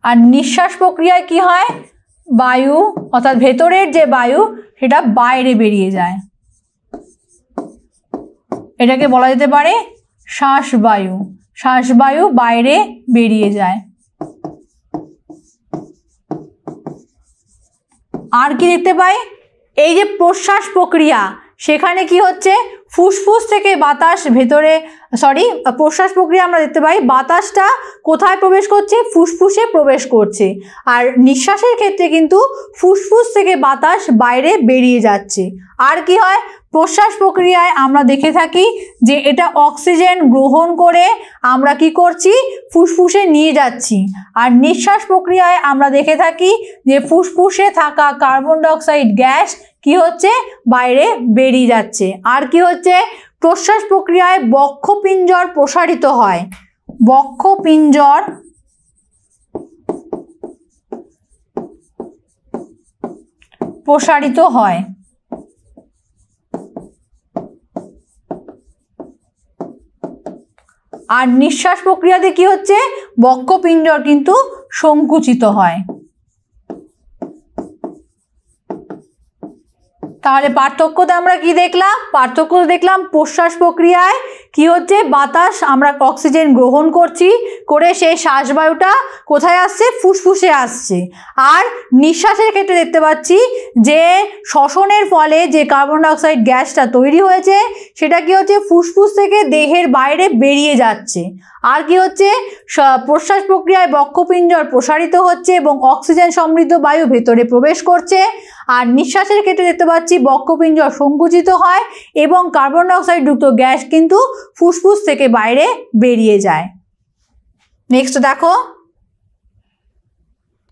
[SPEAKER 2] আর নিঃশ্বাস প্রক্রিয়ায় কি হয়, বায়ু অর্থাৎ ভেতরের যে বায়ু সেটা বাইরে বেরিয়ে যায়। এটাকে বলা যেতে পারে শ্বাসবায়ু, শ্বাসবায়ু বাইরে বেরিয়ে যায়। আর কি দেখতে পাই, এই যে প্রশ্বাস প্রক্রিয়া সেখানে কি হচ্ছে, ফুসফুস থেকে বাতাস ভেতরে প্রশ্বাস প্রক্রিয়া আমরা দেখতে পাই বাতাসটা কোথায় প্রবেশ করছে, ফুসফুসে প্রবেশ করছে। আর নিঃশ্বাসের ক্ষেত্রে কিন্তু ফুসফুস থেকে বাতাস বাইরে বেরিয়ে যাচ্ছে। আর কি হয়, প্রশ্বাস প্রক্রিয়ায় আমরা দেখে থাকি যে এটা অক্সিজেন গ্রহণ করে আমরা কি করছি, ফুসফুসে নিয়ে যাচ্ছি। আর নিঃশ্বাস প্রক্রিয়ায় আমরা দেখে থাকি যে ফুসফুসে থাকা কার্বন ডাই অক্সাইড গ্যাস কি হচ্ছে, বাইরে বেরিয়ে যাচ্ছে। আর কি হচ্ছে, প্রশ্বাস প্রক্রিয়ায় বক্ষপিঞ্জর প্রসারিত হয়, বক্ষপিঞ্জর প্রসারিত হয়। আর নিঃশ্বাস প্রক্রিয়াতে কি হচ্ছে, বক্ষপিঞ্জর কিন্তু সংকুচিত হয়। তাহলে পার্থক্যতে আমরা কি দেখলাম, পার্থক্য দেখলাম প্রশ্বাস প্রক্রিয়ায় কি হচ্ছে, বাতাস আমরা অক্সিজেন গ্রহণ করছি, করে সেই শ্বাসবায়ুটা কোথায় আসছে, ফুসফুসে আসছে। আর নিঃশ্বাসের ক্ষেত্রে দেখতে পাচ্ছি যে শ্বসনের ফলে যে কার্বন ডাই অক্সাইড গ্যাসটা তৈরি হয়েছে সেটা কি হচ্ছে, ফুসফুস থেকে দেহের বাইরে বেরিয়ে যাচ্ছে। আর কি হচ্ছে, প্রশ্বাস প্রক্রিয়ায় বক্ষপিঞ্জর প্রসারিত হচ্ছে এবং অক্সিজেন সমৃদ্ধ বায়ু ভেতরে প্রবেশ করছে। আর নিঃশ্বাসের ক্ষেত্রে দেখতে পাচ্ছি বক্ষপিঞ্জর সংকুচিত হয় এবং কার্বন ডাই অক্সাইড যুক্ত গ্যাস কিন্তু ফুসফুস থেকে বাইরে বেরিয়ে যায়। নেক্সট দেখো,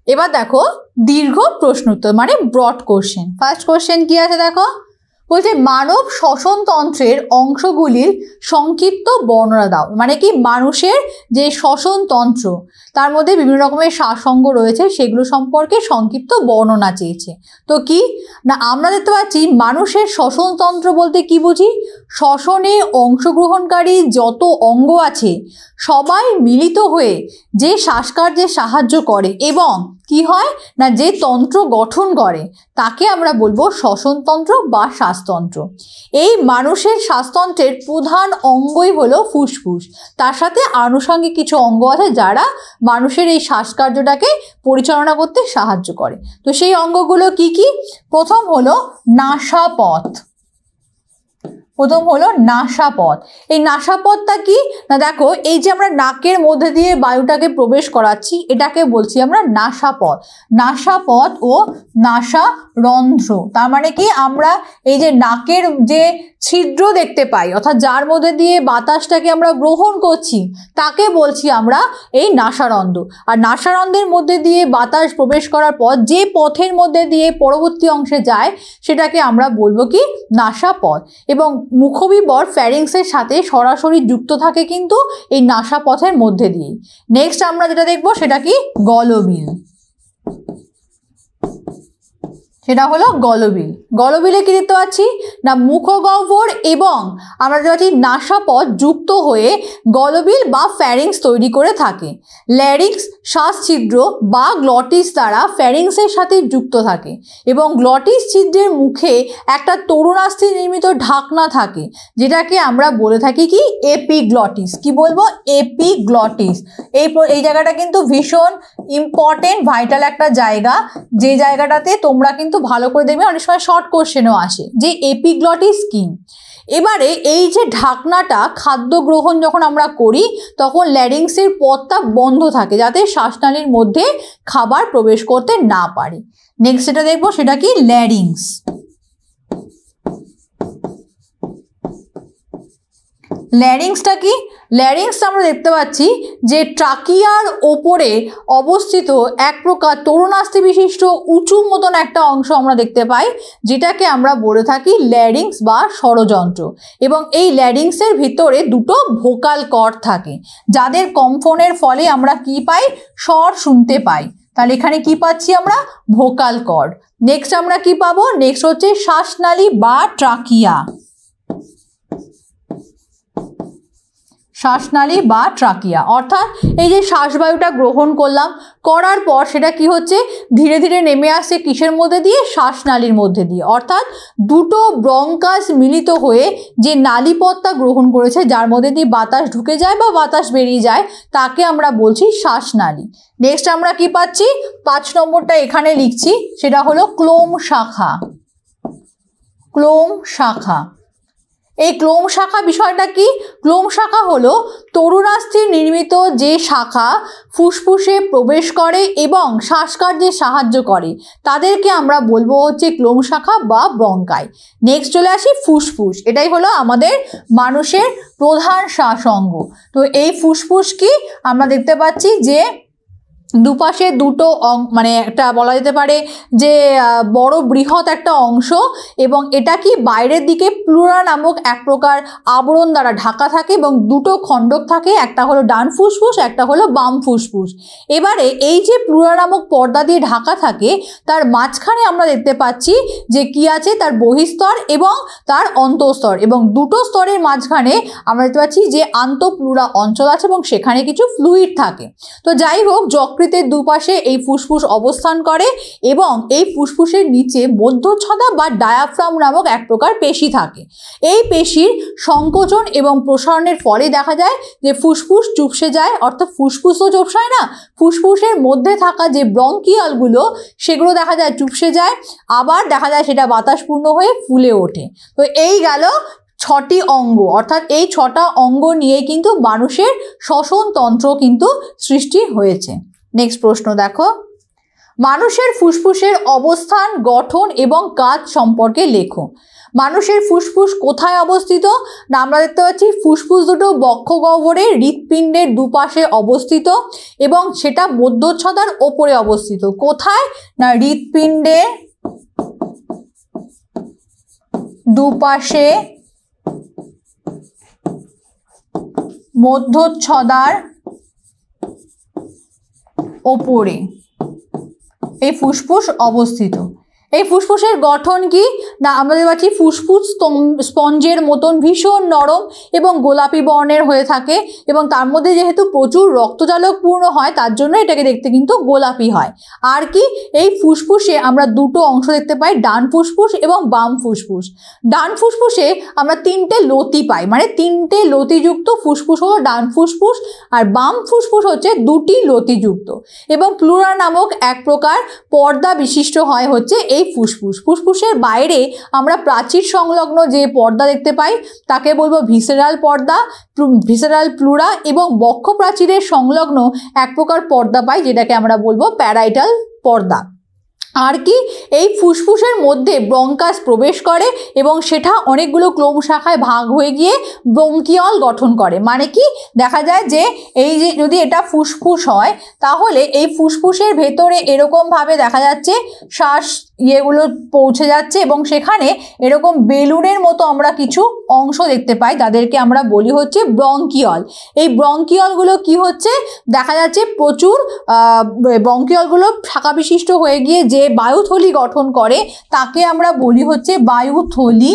[SPEAKER 2] এবার দেখো দীর্ঘ প্রশ্ন উত্তর মানে ব্রড কোশ্চেন। ফার্স্ট কোশ্চেন কি আছে দেখো, বলছে মানব শ্বসনতন্ত্রের অংশগুলির সংক্ষিপ্ত বর্ণনা দাও। মানে কি, মানুষের যে শ্বসনতন্ত্র তার মধ্যে বিভিন্ন রকমের শ্বাসঅঙ্গ রয়েছে সেগুলো সম্পর্কে সংক্ষিপ্ত বর্ণনা চেয়েছে। তো কি না, আমরা দেখতে পাচ্ছি মানুষের শ্বসনতন্ত্র বলতে কি বুঝি, শ্বসনে অংশগ্রহণকারী যত অঙ্গ আছে সবাই মিলিত হয়ে যে শ্বাসকার্যে সাহায্য করে এবং কি হয় না যে তন্ত্র গঠন করে তাকে আমরা বলবো শ্বসনতন্ত্র বা শ্বাসতন্ত্র। এই মানুষের শ্বাসতন্ত্রের প্রধান অঙ্গই হলো ফুসফুস, তার সাথে আনুষঙ্গিক কিছু অঙ্গ আছে যারা মানুষের এই শ্বাসকার্যটাকে পরিচালনা করতে সাহায্য করে। তো সেই অঙ্গগুলো কি কি, প্রথম হলো নাসাপথ। প্রথম হলো নাসাপথ। এই নাসাপথটা কি না, দেখো এই যে আমরা নাকের মধ্যে দিয়ে বায়ুটাকে প্রবেশ করাচ্ছি এটাকে বলছি আমরা নাসাপথ। নাসাপথ ও নাসারন্ধ্র, তার মানে কি আমরা এই যে নাকের যে ছিদ্র দেখতে পাই অর্থাৎ যার মধ্যে দিয়ে বাতাসটাকে আমরা গ্রহণ করছি তাকে বলছি আমরা এই নাসারন্ধ্র। আর নাসারন্ধ্রের মধ্যে দিয়ে বাতাস প্রবেশ করার পর যে পথের মধ্যে দিয়ে পরবর্তী অংশে যায় সেটাকে আমরা বলবো কি নাসাপথ। এবং মুখবিবর ফ্যারিংসের সাথে সরাসরি যুক্ত থাকে কিন্তু এই নাসাপথের মধ্যে দিয়ে। নেক্সট আমরা যেটা দেখবো সেটা কি গলবিল। সেটা হলো গলবিল। গলবিলে কি দেখতে পাচ্ছি না মুখগহ্বর এবং আমরা দেখতে পাচ্ছি নাসাপথ যুক্ত হয়ে গলবিল বা ফ্যারিংস তৈরি করে থাকে। ল্যারিংস শ্বাসছিদ্র বা গ্লটিস দ্বারা ফ্যারিংসের সাথে যুক্ত থাকে এবং গ্লটিস ছিদ্রের মুখে একটা তরুণাস্থি নির্মিত ঢাকনা থাকে, যেটাকে আমরা বলে থাকি কি এপিগ্লটিস। কি বলবো? এপিগ্লটিস। এই জায়গাটা কিন্তু ভীষণ ইম্পর্টেন্ট, ভাইটাল একটা জায়গা, যে জায়গাটাতে তোমরা কিন্তু ভালো করে দেখবে অনেক সময় শর্ট কোশ্চেনও আসে যে এপিগ্লটিস কি। এবারে এই যে ঢাকনাটা, খাদ্য গ্রহণ যখন আমরা করি তখন ল্যারিংসের পথটা বন্ধ থাকে যাতে শ্বাসনালীর মধ্যে খাবার প্রবেশ করতে না পারে। নেক্সট যেটা দেখবো সেটা কি ল্যারিংস। ল্যারিংসটা কি? ল্যারিংস আমরা দেখতে পাচ্ছি যে ট্রাকিয়ার ওপরে অবস্থিত এক প্রকার তরুণাস্থি বিশিষ্ট উঁচু মতন একটা অংশ আমরা দেখতে পাই, যেটাকে আমরা বলে থাকি ল্যারিংস বা স্বরযন্ত্র। এবং এই ল্যারিংসের ভিতরে দুটো ভোকাল কর্ড থাকে, যাদের কম্পনের ফলে আমরা কি পাই? স্বর শুনতে পাই। তাহলে এখানে কি পাচ্ছি আমরা? Vocal cord. নেক্সট আমরা কি পাবো? নেক্সট হচ্ছে শ্বাসনালী বা ট্রাকিয়া। শ্বাসনালী বা ট্রাকিয়া অর্থাৎ এই যে শ্বাসবায়ুটা গ্রহণ করলাম, করার পর সেটা কি হচ্ছে? ধীরে ধীরে নেমে আসছে কিসের মধ্যে দিয়ে? শ্বাসনালীর মধ্যে দিয়ে। অর্থাৎ দুটো ব্রঙ্কাস মিলিত হয়ে যে নালীপথটা গ্রহণ করেছে, যার মধ্যে দিয়ে বাতাস ঢুকে যায় বা বাতাস বেরিয়ে যায়, তাকে আমরা বলছি শ্বাসনালী। নেক্সট আমরা কি পাচ্ছি? 5 নম্বরটা এখানে লিখছি, সেটা হলো ক্লোম শাখা। ক্লোম শাখা। এই ক্লোম শাখা বিষয়টা কি? ক্লোম শাখা হলো তরুণাস্থি নির্মিত যে শাখা ফুসফুসে প্রবেশ করে এবং শ্বাসকার্যে সাহায্য করে, তাদেরকে আমরা বলবো হচ্ছে ক্লোম শাখা বা ব্রঙ্কাই। নেক্সট চলে আসি ফুসফুস। এটাই হলো আমাদের মানুষের প্রধান শ্বাস অঙ্গ। তো এই ফুসফুস কি? আমরা দেখতে পাচ্ছি যে দুপাশে দুটো মানে একটা বলা যেতে পারে যে বড় বৃহৎ একটা অংশ, এবং এটা কি বাইরের দিকে প্লুরা নামক এক প্রকার আবরণ দ্বারা ঢাকা থাকে এবং দুটো খণ্ডক থাকে, একটা হলো ডান ফুসফুস, একটা হলো বাম ফুসফুস। এবারে এই যে প্লুরা নামক পর্দা দিয়ে ঢাকা থাকে, তার মাঝখানে আমরা দেখতে পাচ্ছি যে কি আছে? তার বহিস্তর এবং তার অন্তঃস্তর, এবং দুটো স্তরের মাঝখানে আমরা দেখতে পাচ্ছি যে আন্তঃপ্লুরা অঞ্চল আছে এবং সেখানে কিছু ফ্লুইড থাকে। তো যাই হোক, যকৃতের দুপাশে এই ফুসফুস অবস্থান করে এবং এই ফুসফুসের নিচে মধ্যচ্ছদা বা ডায়াফ্রাম নামক এক প্রকার পেশি থাকে। এই পেশির সংকোচন এবং প্রসারণের ফলে দেখা যায় যে ফুসফুস চুপসে যায়, অর্থাৎ ফুসফুস তো চুপসায় না, ফুসফুসের মধ্যে থাকা যে ব্রঙ্কিয়ালগুলো সেগুলো দেখা যায় চুপসে যায়, আবার দেখা যায় সেটা বাতাসপূর্ণ হয়ে ফুলে ওঠে। তো এই গেল 6টি অঙ্গ, অর্থাৎ এই 6টা অঙ্গ নিয়ে কিন্তু মানুষের শ্বসন তন্ত্র কিন্তু সৃষ্টি হয়েছে। নেক্সট প্রশ্ন দেখো, মানুষের ফুসফুসের অবস্থান, গঠন এবং কাজ সম্পর্কে লেখো। মানুষের ফুসফুস কোথায় অবস্থিত? না আমরা দেখতে পাচ্ছি ফুসফুস দুটো বক্ষগহ্বরের হৃৎপিণ্ডের দুপাশে অবস্থিত এবং সেটা মধ্যচ্ছদার ওপরে অবস্থিত। কোথায়? না হৃৎপিণ্ডের দুপাশে, মধ্যচ্ছদার ওপরে এই ফুসফুস অবস্থিত। এই ফুসফুসের গঠন কি? না আমরা দেখতে পাচ্ছি ফুসফুস স্পঞ্জের মতন ভীষণ নরম এবং গোলাপি বর্ণের হয়ে থাকে, এবং তার মধ্যে যেহেতু প্রচুর রক্তজালকপূর্ণ হয় তার জন্য এটাকে দেখতে কিন্তু গোলাপি হয়। আর কি? এই ফুসফুসে আমরা দুটো অংশ দেখতে পাই, ডান ফুসফুস এবং বাম ফুসফুস। ডান ফুসফুসে আমরা 3টে লতি পাই, মানে 3টে লতিযুক্ত ফুসফুস হলো ডান ফুসফুস, আর বাম ফুসফুস হচ্ছে 2টি লতিযুক্ত, এবং প্লুরা নামক এক প্রকার পর্দা বিশিষ্ট হয় হচ্ছে এই ফুসফুস। ফুসফুসের বাইরে আমরা প্রাচীর সংলগ্ন যে পর্দা দেখতে পাই তাকে বলবো ভিসেরাল পর্দা, ভিসেরাল প্লুরা, এবং বক্ষ প্রাচীরের সংলগ্ন এক প্রকার পর্দা পাই যেটাকে আমরা বলবো প্যারাইটাল পর্দা। আর কি? এই ফুসফুসের মধ্যে ব্রঙ্কাস প্রবেশ করে এবং সেটা অনেকগুলো ক্লোম শাখায় ভাগ হয়ে গিয়ে ব্রঙ্কিয়ল গঠন করে। মানে কি? দেখা যায় যে এই যে যদি এটা ফুসফুস হয় তাহলে এই ফুসফুসের ভেতরে এরকমভাবে দেখা যাচ্ছে শ্বাস ইয়েগুলো পৌঁছে যাচ্ছে এবং সেখানে এরকম বেলুনের মতো আমরা কিছু অংশ দেখতে পাই, যাদেরকে আমরা বলি হচ্ছে ব্রঙ্কিয়ল। এই ব্রঙ্কিয়লগুলো কি হচ্ছে? দেখা যাচ্ছে প্রচুর ব্রঙ্কিয়লগুলো শাখা বিশিষ্ট হয়ে গিয়ে যে বায়ুথলি গঠন করে তাকে আমরা বলি হচ্ছে বায়ুথলি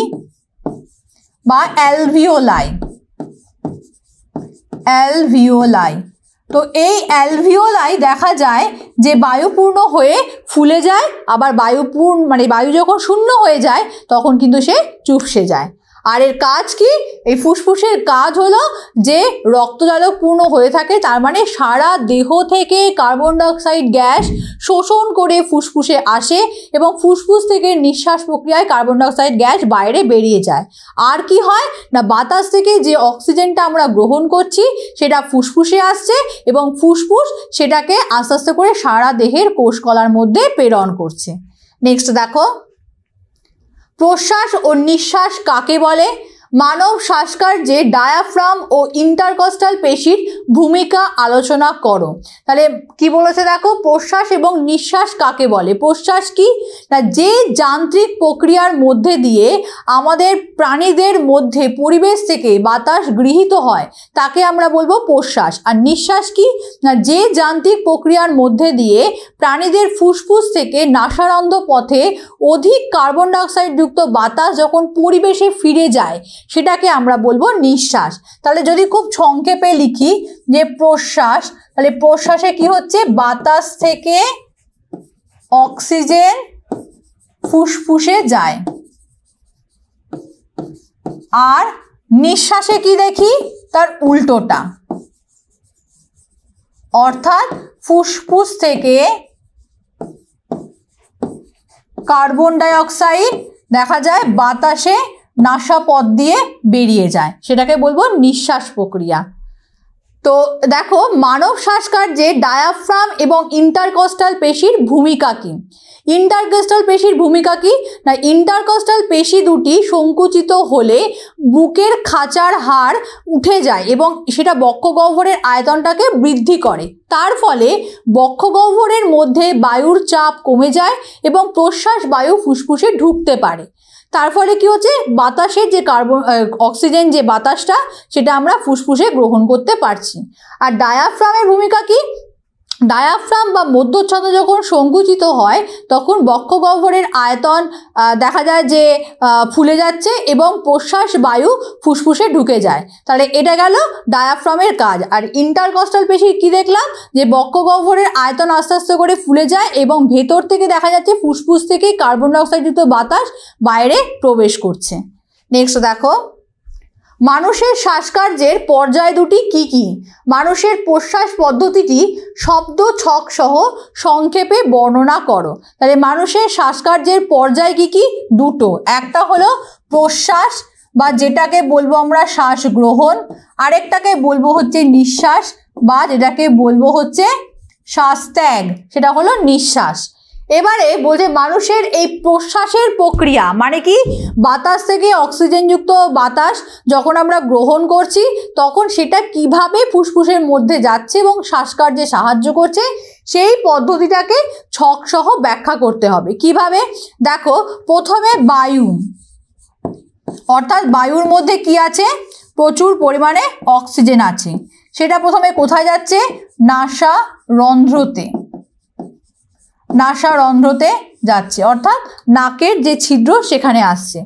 [SPEAKER 2] বা অ্যালভিওলাই। অ্যালভিওলাই। তো এই অ্যালভিওলাই দেখা যায় যে বায়ুপূর্ণ হয়ে ফুলে যায়, আবার বায়ু যখন শূন্য হয়ে যায় তখন কিন্তু সে চুপসে যায়। আর এর কাজ কি? এই ফুসফুসের কাজ হলো যে রক্তজালক পূর্ণ হয়ে থাকে, তার মানে সারা দেহ থেকে কার্বন ডাইঅক্সাইড গ্যাস শোষণ করে ফুসফুসে আসে এবং ফুসফুস থেকে নিঃশ্বাস প্রক্রিয়ায় কার্বন ডাইঅক্সাইড গ্যাস বাইরে বেরিয়ে যায়। আর কি হয় না, বাতাস থেকে যে অক্সিজেনটা আমরা গ্রহণ করছি সেটা ফুসফুসে আসছে এবং ফুসফুস সেটাকে আস্তে আস্তে করে সারা দেহের কোষকলার মধ্যে প্রেরণ করছে। নেক্সট দেখো, প্রশ্বাস ও নিঃশ্বাস কাকে বলে? মানব শ্বাসকার্যে ডায়াফ্রাম ও ইন্টারকস্টাল পেশির ভূমিকা আলোচনা করো। তাহলে কি বলেছে দেখো, প্রশ্বাস এবং নিঃশ্বাস কাকে বলে? প্রশ্বাস কি না, যে যান্ত্রিক প্রক্রিয়ার মধ্যে দিয়ে আমাদের প্রাণীদের মধ্যে পরিবেশ থেকে বাতাস গৃহীত হয় তাকে আমরা বলবো প্রশ্বাস। আর নিঃশ্বাস কি না, যে যান্ত্রিক প্রক্রিয়ার মধ্যে দিয়ে প্রাণীদের ফুসফুস থেকে নাসারন্ধ্র পথে অধিক কার্বন ডাইঅক্সাইড যুক্ত বাতাস যখন পরিবেশে ফিরে যায় সেটাকে আমরা বলবো নিঃশ্বাস। তাহলে যদি খুব সংক্ষেপে লিখি যে প্রশ্বাস, তাহলে প্রশ্বাসে কি হচ্ছে, বাতাস থেকে অক্সিজেন ফুসফুসে যায়। আর নিঃশ্বাসে কি দেখি, তার উল্টোটা, অর্থাৎ ফুসফুস থেকে কার্বন ডাইঅক্সাইড দেখা যায় বাতাসে নাসাপথ দিয়ে বেরিয়ে যায়, সেটাকে বলবো নিঃশ্বাস প্রক্রিয়া। তো দেখো, মানব শ্বাসকার্যে ডায়াফ্রাম এবং ইন্টারকস্টাল পেশির ভূমিকা কী? ইন্টারকস্টাল পেশির ভূমিকা কী না, ইন্টারকস্টাল পেশি দুটি সংকুচিত হলে বুকের খাঁচার হাড় উঠে যায় এবং সেটা বক্ষগহ্বরের আয়তনটাকে বৃদ্ধি করে। তার ফলে বক্ষগহ্বরের মধ্যে বায়ুর চাপ কমে যায় এবং প্রশ্বাস বায়ু ফুসফুসে ঢুকতে পারে। তার ফলে কি হচ্ছে, বাতাসের যে অক্সিজেন যে বাতাসটা সেটা আমরা ফুসফুসে গ্রহণ করতে পারছি। আর ডায়াফ্রামের ভূমিকা কি? ডায়াফ্রাম বা মধ্যচ্ছদা যখন সংকুচিত হয় তখন বক্ষগহ্বরের আয়তন দেখা যায় যে ফুলে যাচ্ছে এবং প্রশ্বাস বায়ু ফুসফুসে ঢুকে যায়। তাহলে এটা গেল ডায়াফ্রামের কাজ। আর ইন্টারকস্টাল পেশির কি দেখলাম, যে বক্ষগহ্বরের আয়তন আস্তে আস্তে করে ফুলে যায় এবং ভেতর থেকে দেখা যাচ্ছে ফুসফুস থেকে কার্বন ডাইঅক্সাইডযুক্ত বাতাস বাইরে প্রবেশ করছে। নেক্সট দেখো, মানুষের শ্বাসকার্যের পর্যায় দুটি কি কি? মানুষের প্রশ্বাস পদ্ধতিটি শব্দ ছক সহ সংক্ষেপে বর্ণনা করো। তাহলে মানুষের শ্বাসকার্যের পর্যায় কি কি? দুটো, একটা হলো প্রশ্বাস বা যেটাকে বলবো আমরা শ্বাস গ্রহণ, আরেকটাকে বলবো হচ্ছে নিঃশ্বাস বা যেটাকে বলবো হচ্ছে শ্বাস ত্যাগ, সেটা হলো নিঃশ্বাস। এবারে বলছে মানুষের এই প্রশ্বাসের প্রক্রিয়া মানে কি, বাতাস থেকে অক্সিজেনযুক্ত বাতাস যখন আমরা গ্রহণ করছি তখন সেটা কিভাবে ফুসফুসের মধ্যে যাচ্ছে এবং শ্বাসকার্যে সাহায্য করছে সেই পদ্ধতিটাকে ছক সহ ব্যাখ্যা করতে হবে। কিভাবে? দেখো, প্রথমে বায়ু, অর্থাৎ বায়ুর মধ্যে কি আছে, প্রচুর পরিমাণে অক্সিজেন আছে। সেটা প্রথমে কোথায় যাচ্ছে, নাসারন্ধ্রতে, নাসারন্ধ্রতে যাচ্ছে, অর্থাৎ নাকের যে ছিদ্র সেখানে আসছে।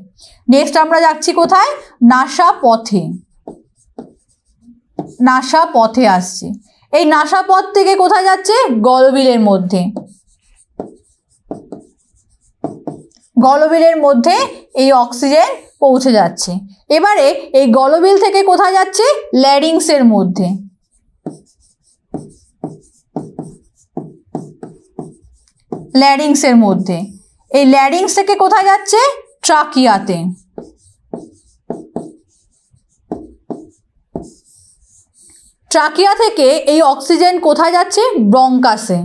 [SPEAKER 2] নেক্সট আমরা যাচ্ছি কোথায়, নাসাপথে, নাসাপথে আসছে। এই নাসাপথ থেকে কোথায় যাচ্ছে, গলবিলের মধ্যে, গলবিলের মধ্যে এই অক্সিজেন পৌঁছে যাচ্ছে। এবারে এই গলবিল থেকে কোথায় যাচ্ছে, ল্যারিংসের মধ্যে, ল্যারিংসের মধ্যে। এই ল্যারিংস থেকে কোথায় যাচ্ছে, ট্রাকিয়াতে, ট্রাকিয়া থেকে এই অক্সিজেন কোথায় যাচ্ছে, ব্রঙ্কাসে,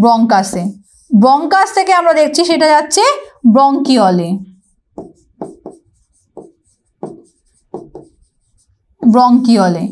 [SPEAKER 2] ব্রঙ্কাসে। ব্রঙ্কাস থেকে আমরা দেখছি সেটা যাচ্ছে ব্রঙ্কিওলে, ব্রঙ্কিওলে।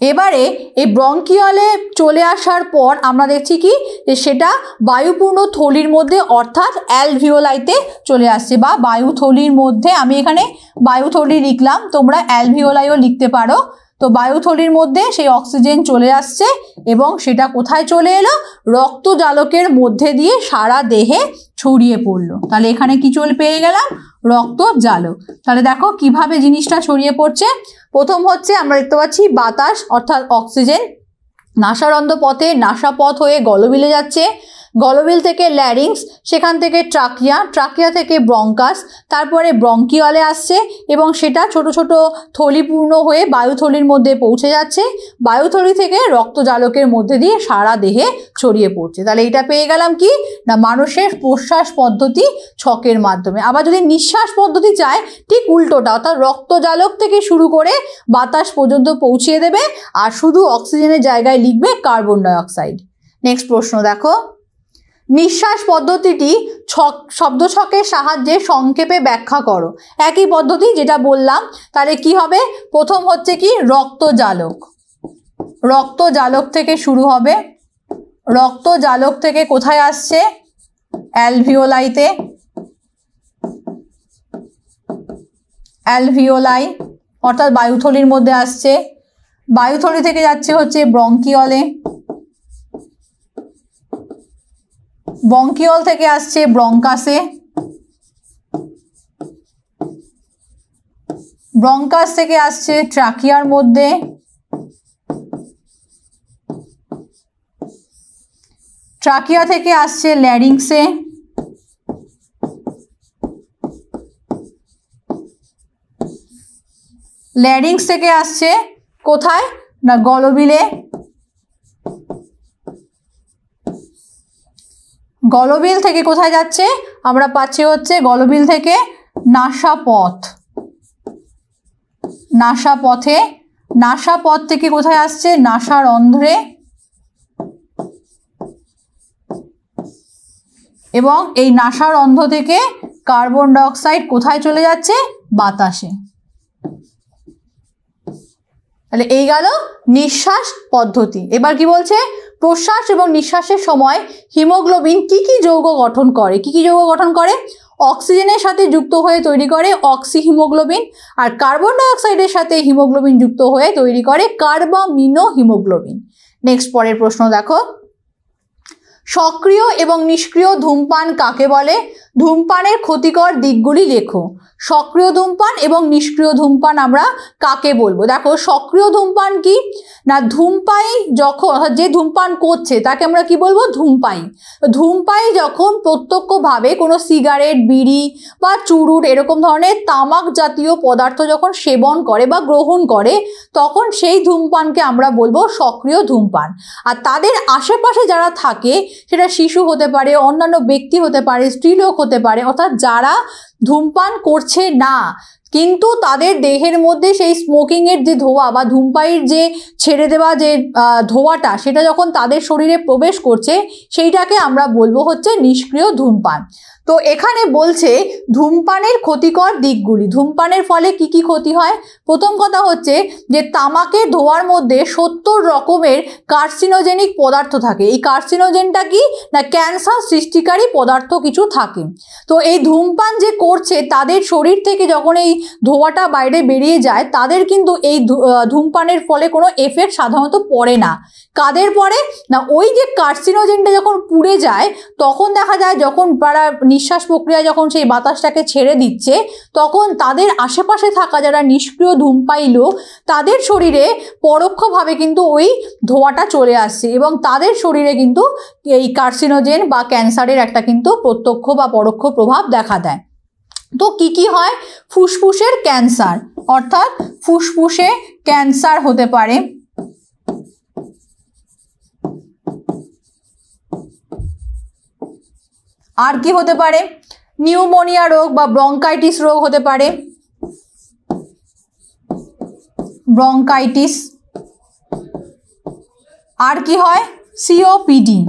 [SPEAKER 2] এবারে এই ব্রঙ্কিওলে চলে আসার পর আমরা দেখছি কি, যে সেটা বায়ুপূর্ণ থলির মধ্যে অর্থাৎ অ্যালভিওলাইতে চলে আসছে বা বায়ুথলির মধ্যে। আমি এখানে বায়ুথলি লিখলাম, তোমরা অ্যালভিওলাইও লিখতে পারো। তো বায়ুথলির মধ্যে সেই অক্সিজেন চলে আসছে এবং সেটা কোথায় চলে এলো, রক্তজালকের মধ্যে দিয়ে সারা দেহে ছড়িয়ে পড়লো। তাহলে এখানে কি পেয়ে গেলাম, রক্তজালক। তাহলে দেখো কিভাবে জিনিসটা ছড়িয়ে পড়ছে। প্রথম হচ্ছে আমরা দেখতে পাচ্ছি বাতাস অর্থাৎ অক্সিজেন নাসারন্ধ্র পথে, নাসাপথ হয়ে গলবিলে যাচ্ছে, গলবিল থেকে ল্যারিংস, সেখান থেকে ট্রাকিয়া, ট্রাকিয়া থেকে ব্রঙ্কাস, তারপরে ব্রঙ্কিওলে আসছে এবং সেটা ছোট ছোট থলিপূর্ণ হয়ে বায়ুথলির মধ্যে পৌঁছে যাচ্ছে, বায়ুথলি থেকে রক্তজালকের মধ্যে দিয়ে সারা দেহে ছড়িয়ে পড়ছে। তাহলে এটা পেয়ে গেলাম কি না, মানুষের প্রশ্বাস পদ্ধতি ছকের মাধ্যমে। আবার যদি নিঃশ্বাস পদ্ধতি চায় ঠিক উল্টোটা, অর্থাৎ রক্তজালক থেকে শুরু করে বাতাস পর্যন্ত পৌঁছিয়ে দেবে আর শুধু অক্সিজেনের জায়গায় লিখবে কার্বন ডাইঅক্সাইড। নেক্সট প্রশ্ন দেখো, নিঃশ্বাস পদ্ধতিটি শব্দ ছকের সাহায্যে সংক্ষেপে ব্যাখ্যা করো। একই পদ্ধতি যেটা বললাম। তাহলে কি হবে, প্রথম হচ্ছে কি রক্তজালক, রক্তজালক থেকে শুরু হবে, রক্তজালক থেকে কোথায় আসছে, অ্যালভিওলাইতে, অ্যালভিওলাই অর্থাৎ বায়ুথলির মধ্যে আসছে, বায়ুথলি থেকে যাচ্ছে হচ্ছে ব্রঙ্কিওলে, ব্রঙ্কিওল থেকে আসছে ব্রঙ্কাসে, ব্রঙ্কাস থেকে আসছে ট্রাকিয়ার মধ্যে, ট্রাকিয়া থেকে আসছে ল্যারিংসে, ল্যারিংস থেকে আসছে কোথায় না গলবিলে, গলবিল থেকে কোথায় যাচ্ছে আমরা পাচ্ছি হচ্ছে গলবিল থেকে নাসাপথ, নাসাপথে, নাসাপথ থেকে কোথায় আসছে নাসারন্ধ্রে এবং এই নাসারন্ধ্র থেকে কার্বন ডাইঅক্সাইড কোথায় চলে যাচ্ছে, বাতাসে। তাহলে এই গেল নিঃশ্বাস পদ্ধতি। এবার কি বলছে, প্রশ্বাস এবং নিঃশ্বাসের সময় হিমোগ্লোবিন কি কি যৌগ গঠন করে, কি কি যৌগ গঠন করে, অক্সিজেনের সাথে যুক্ত হয়ে তৈরি করে অক্সি হিমোগ্লোবিন, আর কার্বন ডাইঅক্সাইডের সাথে হিমোগ্লোবিন যুক্ত হয়ে তৈরি করে কার্বামিনো হিমোগ্লোবিন। নেক্সট পরের প্রশ্ন দেখো, সক্রিয় এবং নিষ্ক্রিয় ধূমপান কাকে বলে, ধূমপানের ক্ষতিকর দিকগুলি লেখো। সক্রিয় ধূমপান এবং নিষ্ক্রিয় ধূমপান আমরা কাকে বলবো। দেখো সক্রিয় ধূমপান কি না, ধূমপাই যখন অর্থাৎ যে ধূমপান করছে তাকে আমরা কি বলবো, ধূমপাই। ধূমপাই যখন প্রত্যক্ষভাবে কোনো সিগারেট, বিড়ি বা চুরুট এরকম ধরনের তামাক জাতীয় পদার্থ যখন সেবন করে বা গ্রহণ করে, তখন সেই ধূমপানকে আমরা বলবো সক্রিয় ধূমপান। আর তাদের আশেপাশে যারা থাকে, সেটা শিশু হতে পারে, অন্যান্য ব্যক্তি হতে পারে, স্ত্রীলোক হতে পারে, অর্থাৎ যারা ধূমপান করছে না কিন্তু তাদের দেহের মধ্যে সেই স্মোকিংয়ের যে ধোঁয়া বা ধূমপাইয়ের যে ছেড়ে দেওয়া যে ধোঁয়াটা, সেটা যখন তাদের শরীরে প্রবেশ করছে, সেইটাকে আমরা বলবো হচ্ছে নিষ্ক্রিয় ধূমপান। তো এখানে বলছে ধূমপানের ক্ষতিকর দিকগুলি, ধূমপানের ফলে কি কি ক্ষতি হয়। প্রথম কথা হচ্ছে যে তামাকের ধোঁয়ার মধ্যে 70 রকমের কার্সিনোজেনিক পদার্থ থাকে। এই কার্সিনোজেনটা কি না, ক্যান্সার সৃষ্টিকারী পদার্থ কিছু থাকে। তো এই ধূমপান যে করছে তাদের শরীর থেকে যখন এই ধোঁয়াটা বাইরে বেরিয়ে যায়, তাদের কিন্তু এই ধূমপানের ফলে কোনো এফেক্ট সাধারণত পড়ে না। কাদের পড়ে না, ওই যে কার্সিনোজেনটা যখন পুড়ে যায়, তখন দেখা যায় যখন তারা নিঃশ্বাস প্রক্রিয়া যখন সেই বাতাসটাকে ছেড়ে দিচ্ছে, তখন তাদের আশেপাশে থাকা যারা নিষ্ক্রিয় ধূমপায়ী লোক, তাদের শরীরে পরোক্ষভাবে কিন্তু ওই ধোঁয়াটা চলে আসছে এবং তাদের শরীরে কিন্তু এই কার্সিনোজেন বা ক্যান্সারের একটা কিন্তু প্রত্যক্ষ বা পরোক্ষ প্রভাব দেখা দেয়। তো কি কি হয়, ফুসফুসের ক্যান্সার, অর্থাৎ ফুসফুসে ক্যান্সার হতে পারে, আর কি হতে পারে, নিউমোনিয়া রোগ বা ব্রঙ্কাইটিস রোগ হতে পারে, ব্রঙ্কাইটিস। আর কি হয়, সিওপিডি,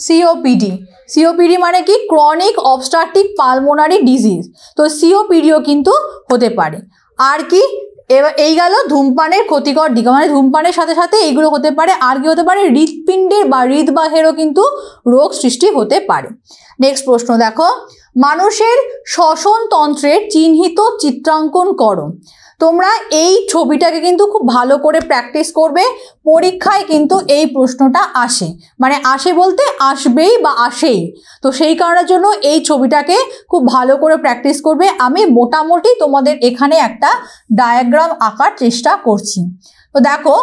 [SPEAKER 2] সিওপিডি, সিওপিডি মানে কি ক্রনিক অবস্ট্রাকটিভ পালমোনারি ডিজিজ। তো সিওপিডিও কিন্তু হতে পারে। আর কি, এবার এই গেল ধূমপানের ক্ষতিকর দিক, মানে ধূমপানের সাথে সাথে এইগুলো হতে পারে। আর কি হতে পারে, হৃৎপিণ্ডের বা হৃদবাহেরও কিন্তু রোগ সৃষ্টি হতে পারে। নেক্সট প্রশ্ন দেখো, মানুষের শ্বসন তন্ত্রের চিহ্নিত চিত্রাঙ্কন করো। তোমরা এই ছবিটাকে কিন্তু খুব ভালো করে প্র্যাকটিস করবে। পরীক্ষায় কিন্তু এই প্রশ্নটা আসে, মানে আসে বলতে আসবেই বা আসেই। তো সেই কারণের জন্য এই ছবিটাকে খুব ভালো করে প্র্যাকটিস করবে। আমি মোটামুটি তোমাদের এখানে একটা ডায়াগ্রাম আঁকার চেষ্টা করছি। তো দেখো,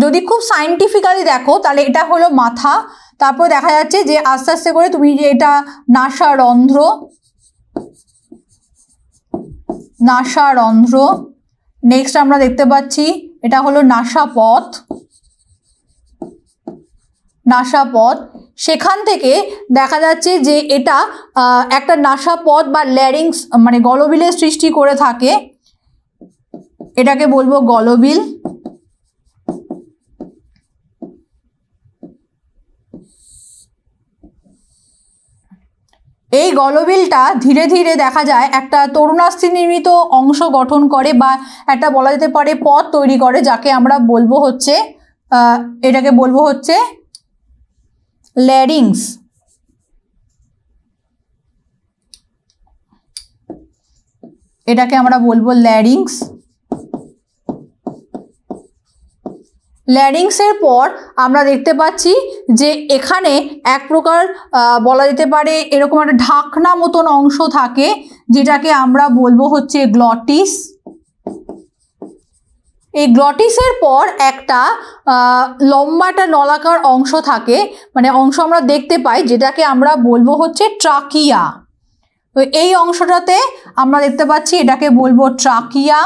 [SPEAKER 2] যদি খুব সায়েন্টিফিক্যালি দেখো তাহলে এটা হলো মাথা, তারপর দেখা যাচ্ছে যে আস্তে আস্তে করে তুমি যে এটা নাসারন্ধ্র, নাসারন্ধ্র, নেক্সট আমরা দেখতে পাচ্ছি এটা হলো নাসাপথ, নাসাপথ। সেখান থেকে দেখা যাচ্ছে যে এটা একটা নাসাপথ বা ল্যারিংস মানে গলবিলের সৃষ্টি করে থাকে, এটাকে বলবো গলবিল। এই গলবিলটা ধীরে ধীরে দেখা যায় একটা তরুণাস্থি নির্মিত অংশ গঠন করে বা একটা বলা যেতে পারে পথ তৈরি করে, যাকে আমরা বলবো হচ্ছে এটাকে বলবো হচ্ছে ল্যারিংস। এটাকে আমরা বলবো ল্যারিংস। ল্যারিংসের পর আমরা দেখতে পাচ্ছি যে এখানে এক প্রকার বলা যেতে পারে এরকম একটা ঢাকনা মতন অংশ থাকে, যেটাকে আমরা বলবো হচ্ছে গ্লটিস। এই গ্লটিসের পর একটা লম্বাটা নলাকার অংশ থাকে, মানে অংশ আমরা দেখতে পাই, যেটাকে আমরা বলবো হচ্ছে ট্রাকিয়া। তো এই অংশটাতে আমরা দেখতে পাচ্ছি এটাকে বলবো ট্রাকিয়া,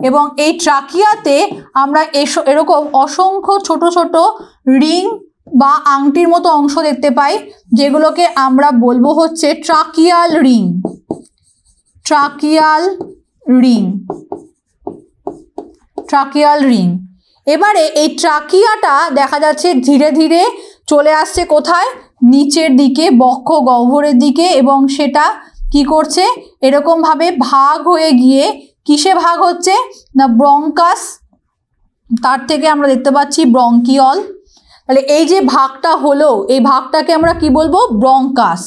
[SPEAKER 2] এবং এই ট্রাকিয়াতে আমরা এরকম অসংখ্য ছোট ছোট রিং বা আংটির মতো অংশ দেখতে পাই, যেগুলোকে আমরা বলবো হচ্ছে tracheal ring, tracheal ring, tracheal ring. এবারে এই ট্রাকিয়াটা দেখা যাচ্ছে ধীরে ধীরে চলে আসছে কোথায়, নিচের দিকে, বক্ষ গহ্বরের দিকে, এবং সেটা কি করছে এরকমভাবে ভাগ হয়ে গিয়ে কিসে ভাগ হচ্ছে না ব্রঙ্কাস, তার থেকে আমরা দেখতে পাচ্ছি ব্রঙ্কিয়ল। তাহলে এই যে ভাগটা হলো, এই ভাগটাকে আমরা কি বলবো, ব্রঙ্কাস।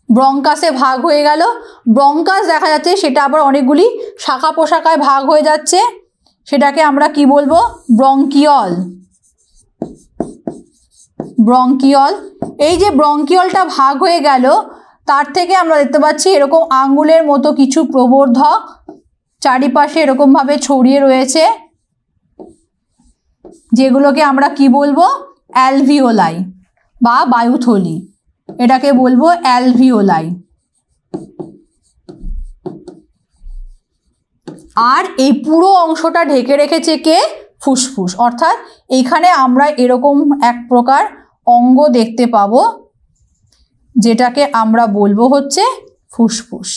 [SPEAKER 2] ব্রঙ্কাসে ভাগ হয়ে গেল। ব্রঙ্কাস দেখা যাচ্ছে সেটা আবার অনেকগুলি শাখা পোশাকায় ভাগ হয়ে যাচ্ছে, সেটাকে আমরা কি বলবো, ব্রঙ্কিয়ল, ব্রঙ্কিয়ল। এই যে ব্রঙ্কিয়লটা ভাগ হয়ে গেল, তার থেকে আমরা দেখতে পাচ্ছি এরকম আঙ্গুলের মতো কিছু প্রবর্ধক চারিপাশে এরকমভাবে ছড়িয়ে রয়েছে, যেগুলোকে আমরা কি বলবো, অ্যালভিওলাই বা বায়ুথলি। এটাকে বলবো অ্যালভিওলাই। আর এই পুরো অংশটা ঢেকে রেখেছে কে, ফুসফুস। অর্থাৎ এইখানে আমরা এরকম এক প্রকার অঙ্গ দেখতে পাবো, যেটাকে আমরা বলবো হচ্ছে ফুসফুস।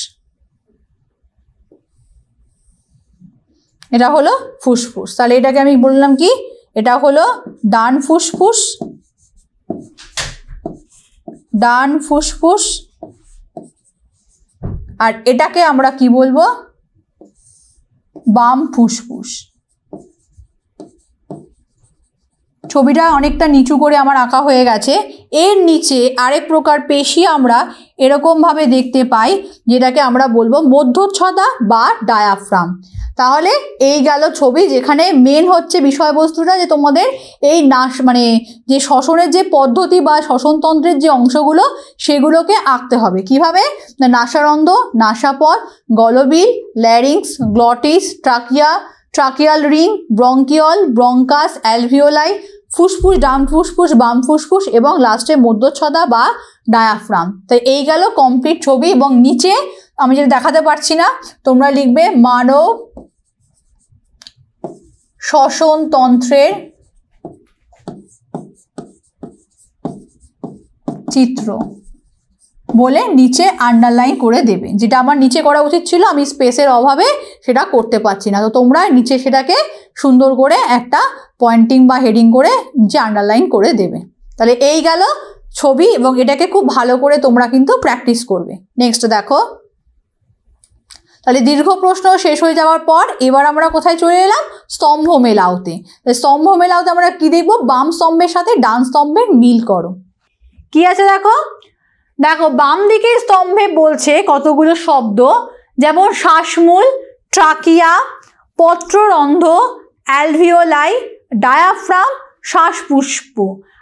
[SPEAKER 2] এটা হলো ফুসফুস। তাহলে এটাকে আমি বললাম কি, এটা হলো ডান ফুসফুস, ডান ফুসফুস। আর এটাকে আমরা কি বলবো, বাম ফুসফুস। ছবিটা অনেকটা নিচু করে আমার আঁকা হয়ে গেছে। এর নিচে আরেক প্রকার পেশি আমরা এরকমভাবে দেখতে পাই, যেটাকে আমরা বলবো মধ্যচ্ছদা বা ডায়াফ্রাম। তাহলে এই গেল ছবি, যেখানে মেন হচ্ছে বিষয়বস্তুটা যে তোমাদের এই মানে যে শ্বসনের যে পদ্ধতি বা শ্বসনতন্ত্রের যে অংশগুলো, সেগুলোকে আঁকতে হবে। কিভাবে না, নাসারন্ধ্র, নাসাপথ, গলবিল, larynx, glottis, trachea, tracheal ring, bronchiole, bronchus, alveoli, ফুসফুস, ডান ফুসফুস, বাম ফুসফুস, এবং লাস্টে মধ্যচ্ছদা বা ডায়াফ্রাম। তো এই গেল কমপ্লিট ছবি। এবং নিচে আমি যেটা দেখাতে পারছি না, তোমরা লিখবে মানব শ্বসনতন্ত্রের চিত্র বলে নিচে আন্ডারলাইন করে দেবে। যেটা আমার নিচে করা উচিত ছিল, আমি স্পেসের অভাবে সেটা করতে পারছি না। তো তোমরা নিচে সেটাকে সুন্দর করে একটা পয়েন্টিং বা হেডিং করে নিচে আন্ডারলাইন করে দেবে। তাহলে এই গেল ছবি, এবং এটাকে খুব ভালো করে তোমরা কিন্তু প্র্যাকটিস করবে। নেক্সট দেখো, তাহলে দীর্ঘ প্রশ্ন শেষ হয়ে যাওয়ার পর এবার আমরা কোথায় চলে এলাম, স্তম্ভ মেলাওতে। স্তম্ভ মেলাওতে আমরা কি দেখবো, বাম স্তম্ভের সাথে ডান স্তম্ভের মিল করো। কি আছে দেখো, দেখো বাম দিকের স্তম্ভে বলছে কতগুলো শব্দ, যেমন শ্বাসমূল, ট্রাকিয়া, পত্ররন্ধ্র, অ্যালভিওলাই, ডায়াফ্রাম, শ্বাসপুষ্প।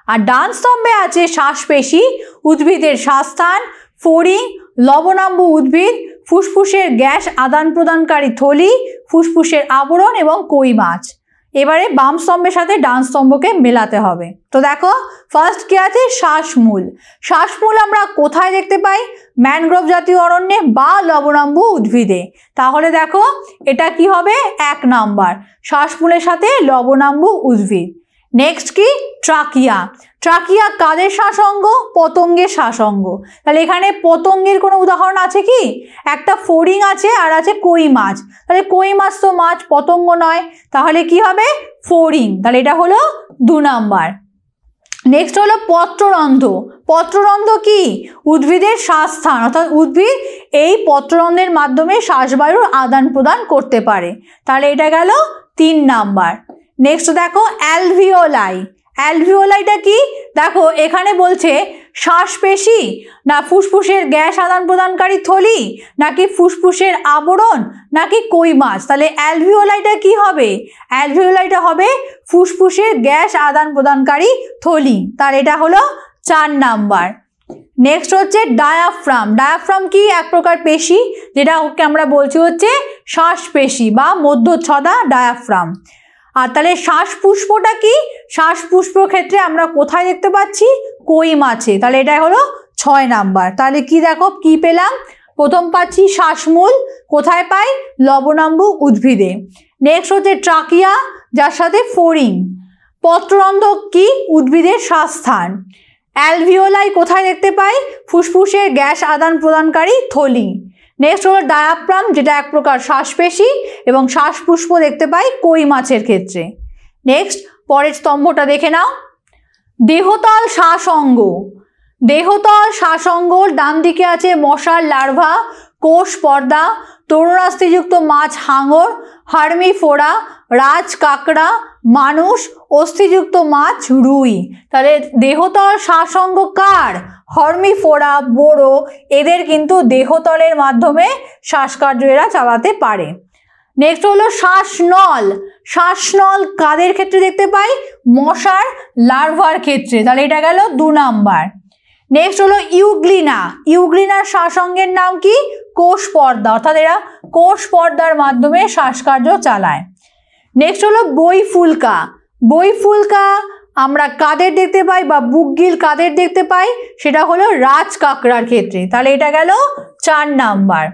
[SPEAKER 2] আর ডান স্তম্ভে আছে শ্বাসপেশি, উদ্ভিদের শ্বাসস্থান, ফড়িং, লবণাম্বু উদ্ভিদ, ফুসফুসের গ্যাস আদান প্রদানকারী থলি, ফুসফুসের আবরণ এবং কই মাছ। এবারে বাম স্তম্ভের সাথে ডান স্তম্ভকে মেলাতে হবে। তো দেখো ফার্স্ট কি আছে, শ্বাসমূল। শ্বাসমূল আমরা কোথায় দেখতে পাই? ম্যানগ্রোভ জাতীয় অরণ্যে বা লবণাম্বু উদ্ভিদে। তাহলে দেখো এটা কি হবে, 1 নাম্বার, শ্বাসমূলের সাথে লবণাম্বু উদ্ভিদ। নেক্সট কি, ট্রাকিয়া। ট্রাকিয়া কাদের শ্বাসঙ্গ? পতঙ্গের শ্বাসঙ্গ। তাহলে এখানে পতঙ্গের কোনো উদাহরণ আছে কি? একটা ফড়িং আছে আর আছে কই মাছ। তাহলে কই মাছ তো মাছ, পতঙ্গ নয়, তাহলে কি হবে, ফড়িং। তাহলে এটা হলো 2 নাম্বার। নেক্সট হলো পত্ররন্ধ্র। পত্ররন্ধ্র কি? উদ্ভিদের শ্বাসস্থান, অর্থাৎ উদ্ভিদ এই পত্ররন্ধ্রের মাধ্যমে শ্বাসবায়ুর আদান প্রদান করতে পারে। তাহলে এটা গেল 3 নাম্বার। নেক্সট দেখো অ্যালভিওলাই। অ্যালভিওলাইটা কি? দেখো এখানে বলছে শ্বাসপেশি না ফুসফুসের গ্যাস আদান প্রদানকারী থলি, নাকি ফুসফুসের আবরণ, নাকি কই মাছ। তাহলে অ্যালভিওলাইটা কি হবে? অ্যালভিওলাইটা হবে ফুসফুসের গ্যাস আদান প্রদানকারী থলি। তার এটা হলো 4 নাম্বার। নেক্সট হচ্ছে ডায়াফ্রাম। ডায়াফ্রাম কি? এক প্রকার পেশি, যেটা ওকে আমরা বলছি হচ্ছে শ্বাসপেশি বা মধ্যচ্ছদা ডায়াফ্রাম। আর তাহলে শ্বাসপুষ্পটা কি? শ্বাসপুষ্প ক্ষেত্রে আমরা কোথায় দেখতে পাচ্ছি? কই মাছে। তাহলে এটা হলো 6 নাম্বার। তাহলে কি দেখো কি পেলাম? প্রথম পাচ্ছি শ্বাসমূল, কোথায় পাই? লবণাম্বু উদ্ভিদে। নেক্সট হচ্ছে ট্রাকিয়া, যার সাথে ফড়িং। পত্ররন্ধ্র কি? উদ্ভিদের শ্বাসস্থান। অ্যালভিওলাই কোথায় দেখতে পাই? ফুসফুসের গ্যাস আদান প্রদানকারী থলি। নেক্সট হলো ডায়াফ্রাম, যেটা এক প্রকার শ্বাসপেশি, এবং শ্বাসপুষ্প দেখতে পাই কই মাছের ক্ষেত্রে। নেক্সট পরের স্তম্ভটা দেখে নাও, দেহতল শ্বাসঙ্গ। দেহতল শ্বাসঙ্গ ডান দিকে আছে মশার লার্ভা, কোষ পর্দা, তরুণাস্থিযুক্ত মাছ হাঙর, হার্মিফোরা, রাজ কাঁকড়া, মানুষ, অস্থিযুক্ত মাছ রুই। তাহলে দেহতল শ্বাসঙ্গ কার? হার্মিফোরা, বোরো, এদের কিন্তু দেহতলের মাধ্যমে শ্বাসকার্য এরা চালাতে পারে। নেক্সট হলো শ্বাসনল। শ্বাসনল কাদের ক্ষেত্রে দেখতে পাই? মশার লার্ভার ক্ষেত্রে। তাহলে এটা গেল 2 নাম্বার। নেক্সট হলো ইউগ্লিনা। ইউগ্লিনার শ্বাসঙ্গের নাম কি? কোষ পর্দা, অর্থাৎ এরা কোষ পর্দার মাধ্যমে শ্বাসকার্য চালায়। নেক্সট হলো বইফুলকা। বইফুলকা আমরা কাদের দেখতে পাই বা বুকগিল কাদের দেখতে পাই? সেটা হলো রাজ কাঁকড়ার ক্ষেত্রে। তাহলে এটা গেল 4 নাম্বার।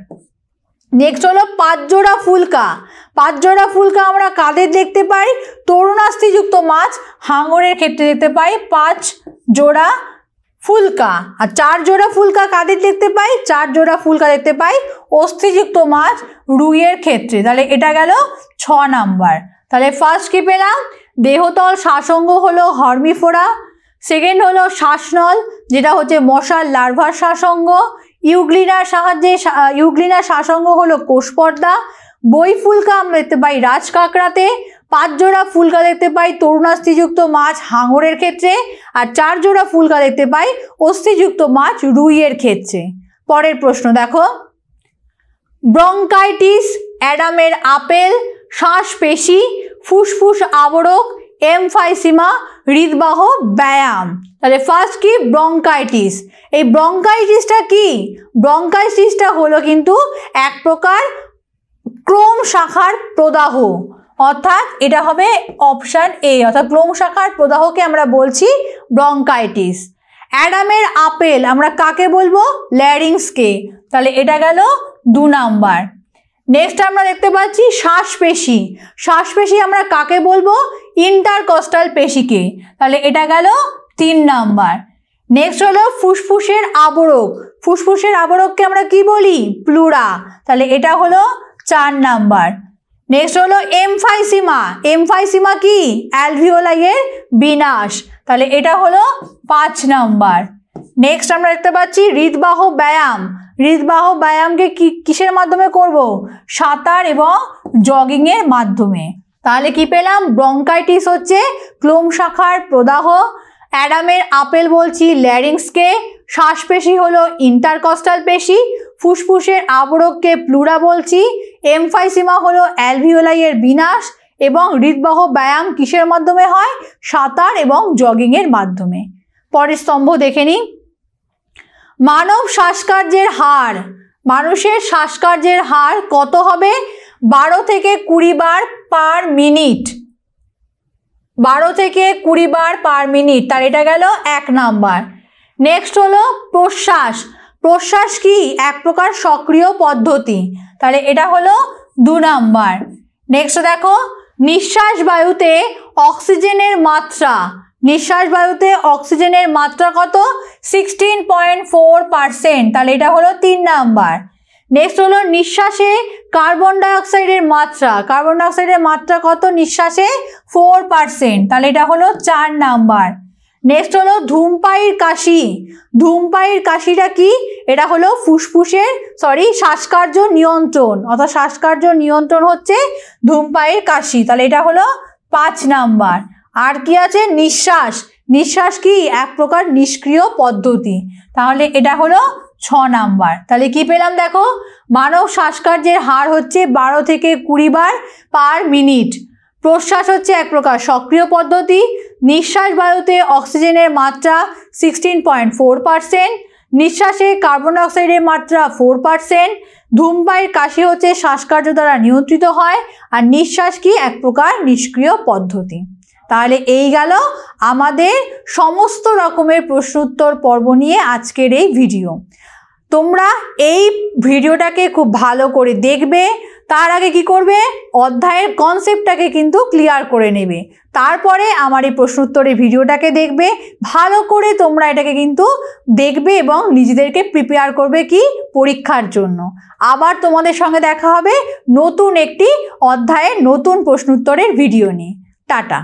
[SPEAKER 2] নেক্সট হলো 5 জোড়া ফুলকা। 5 জোড়া ফুলকা আমরা কাদের দেখতে পাই? তরুণাস্থিযুক্ত মাছ হাঙরের ক্ষেত্রে দেখতে পাই 5 জোড়া ফুলকা। আর 4 জোড়া ফুলকা কাদের দেখতে পাই? 4 জোড়া ফুলকা দেখতে পাই অস্থিযুক্ত মাছ রুইয়ের ক্ষেত্রে। তাহলে এটা গেল 6 নাম্বার। তাহলে ফার্স্ট কি পেলাম? দেহতল শ্বাসঙ্গ হলো হার্মিফোরা, সেকেন্ড হলো শ্বাসনল, যেটা হচ্ছে মশার লার্ভার শ্বাসঙ্গ, ইউগ্লিনার সাহায্যে ইউগ্লিনার শ্বাসঙ্গ হলো কোষপর্দা, বইফুলকা আমরা দেখতে পাই রাজ কাঁকড়াতে, 5 জোড়া ফুলকা দেখতে পাই তরুণাস্থিযুক্ত মাছ হাঙরের ক্ষেত্রে, আর 4 জোড়া ফুলকা দেখতে পাই অস্থিযুক্ত মাছ রুইয়ের ক্ষেত্রে। পরের প্রশ্ন দেখো, ব্রঙ্কাইটিস, অ্যাডামের আপেল, শ্বাসপেশি, ফুসফুস আবরক, এমফাইসিমা, হৃদবাহ ব্যায়াম। তাহলে ফার্স্ট কি? ব্রঙ্কাইটিস। এই ব্রঙ্কাইটিসটা কি? ব্রঙ্কাইটিসটা হলো কিন্তু এক প্রকার ক্লোম শাখার প্রদাহ, অর্থাৎ এটা হবে অপশান এ, অর্থাৎ ক্লোম শাখার প্রদাহকে আমরা বলছি ব্রঙ্কাইটিস। অ্যাডামের আপেল আমরা কাকে বলবো? ল্যারিংসকে। তাহলে এটা গেল 2 নাম্বার। নেক্সট আমরা দেখতে পাচ্ছি শ্বাসপেশি। শ্বাসপেশি আমরা কাকে বলবো? ইন্টারকস্টাল পেশিকে। তাহলে এটা গেল 3 নাম্বার। নেক্সট হলো ফুসফুসের আবরক। ফুসফুসের আবরককে আমরা কি বলি? প্লুরা। তাহলে এটা হলো 4 নাম্বার। নেক্সট হলো এমফাইসিমা। এমফাইসিমা কি? অ্যালভিওলাইয়ের বিনাশ। তাহলে এটা হলো 5 নাম্বার। নেক্সট আমরা দেখতে পাচ্ছি হৃদবাহ ব্যায়াম। হৃদবাহ ব্যায়ামকে কিসের মাধ্যমে করব? সাঁতার এবং জগিংয়ের মাধ্যমে। তাহলে কি পেলাম? ব্রঙ্কাইটিস হচ্ছে ক্লোম শাখার প্রদাহ, অ্যাডামের আপেল বলছি ল্যারিংসকে, শ্বাসপেশি হলো ইন্টারকস্টাল পেশি, ফুসফুসের আবরককে প্লুরা বলছি, এমফাইসিমা হলো অ্যালভিওলাইয়ের বিনাশ, এবং হৃদবাহ ব্যায়াম কিসের মাধ্যমে হয়? সাঁতার এবং জগিংয়ের মাধ্যমে। পরের স্তম্ভ দেখে নিই। মানব শ্বাসকার্যের হার, মানুষের শ্বাসকার্যের হার কত হবে? 12 থেকে 20 বার পার মিনিট, 12 থেকে 20 বার পার মিনিট। তার এটা গেল 1 নাম্বার। নেক্সট হলো প্রশ্বাস। প্রশ্বাস কি? এক প্রকার সক্রিয় পদ্ধতি, তাহলে এটা হলো 2 নাম্বার। নেক্সট দেখো, নিঃশ্বাস বায়ুতে অক্সিজেনের মাত্রা, নিঃশ্বাস বায়ুতে অক্সিজেনের মাত্রা কত? 16.4%, তাহলে এটা হলো 3 নাম্বার। নেক্সট হলো নিঃশ্বাসে কার্বন ডাইঅক্সাইডের মাত্রা, কার্বন ডাইঅক্সাইডের মাত্রা কত নিঃশ্বাসে? 4%, তাহলে এটা হলো 4 নাম্বার। নেক্সট হলো ধূমপায়ীর কাশি। ধূমপায়ীর কাশিটা কি? এটা হলো ফুসফুসের শ্বাসকার্য নিয়ন্ত্রণ, অর্থাৎ শ্বাসকার্য নিয়ন্ত্রণ হচ্ছে ধূমপায়ীর কাশি, তাহলে এটা হলো 5 নাম্বার। আর কি আছে? নিঃশ্বাস। নিঃশ্বাস কি? এক প্রকার নিষ্ক্রিয় পদ্ধতি, তাহলে এটা হলো 6 নাম্বার। তাহলে কি পেলাম দেখো, মানব শ্বাসকার্যের হার হচ্ছে 12 থেকে 20 বার পার মিনিট, প্রশ্বাস হচ্ছে এক প্রকার সক্রিয় পদ্ধতি, নিঃশ্বাস বায়ুতে অক্সিজেনের মাত্রা 16.4%, নিঃশ্বাসে কার্বন ডাইঅক্সাইডের মাত্রা 4%, ধূমপায়ীর কাশি হচ্ছে শ্বাসকার্য দ্বারা নিয়ন্ত্রিত হয়, আর নিঃশ্বাস কি? এক প্রকার নিষ্ক্রিয় পদ্ধতি। তাহলে এই গেল আমাদের সমস্ত রকমের প্রশ্নোত্তর পর্ব নিয়ে আজকের এই ভিডিও। তোমরা এই ভিডিওটাকে খুব ভালো করে দেখবে, তার আগে কি করবে? অধ্যায়ের কনসেপ্টটাকে কিন্তু ক্লিয়ার করে নেবে, তারপরে আমার এই প্রশ্নোত্তরের ভিডিওটাকে দেখবে, ভালো করে তোমরা এটাকে কিন্তু দেখবে এবং নিজেদেরকে প্রিপেয়ার করবে কি? পরীক্ষার জন্য। আবার তোমাদের সঙ্গে দেখা হবে নতুন একটি অধ্যায়ের নতুন প্রশ্নোত্তরের ভিডিও নিয়ে। টাটা।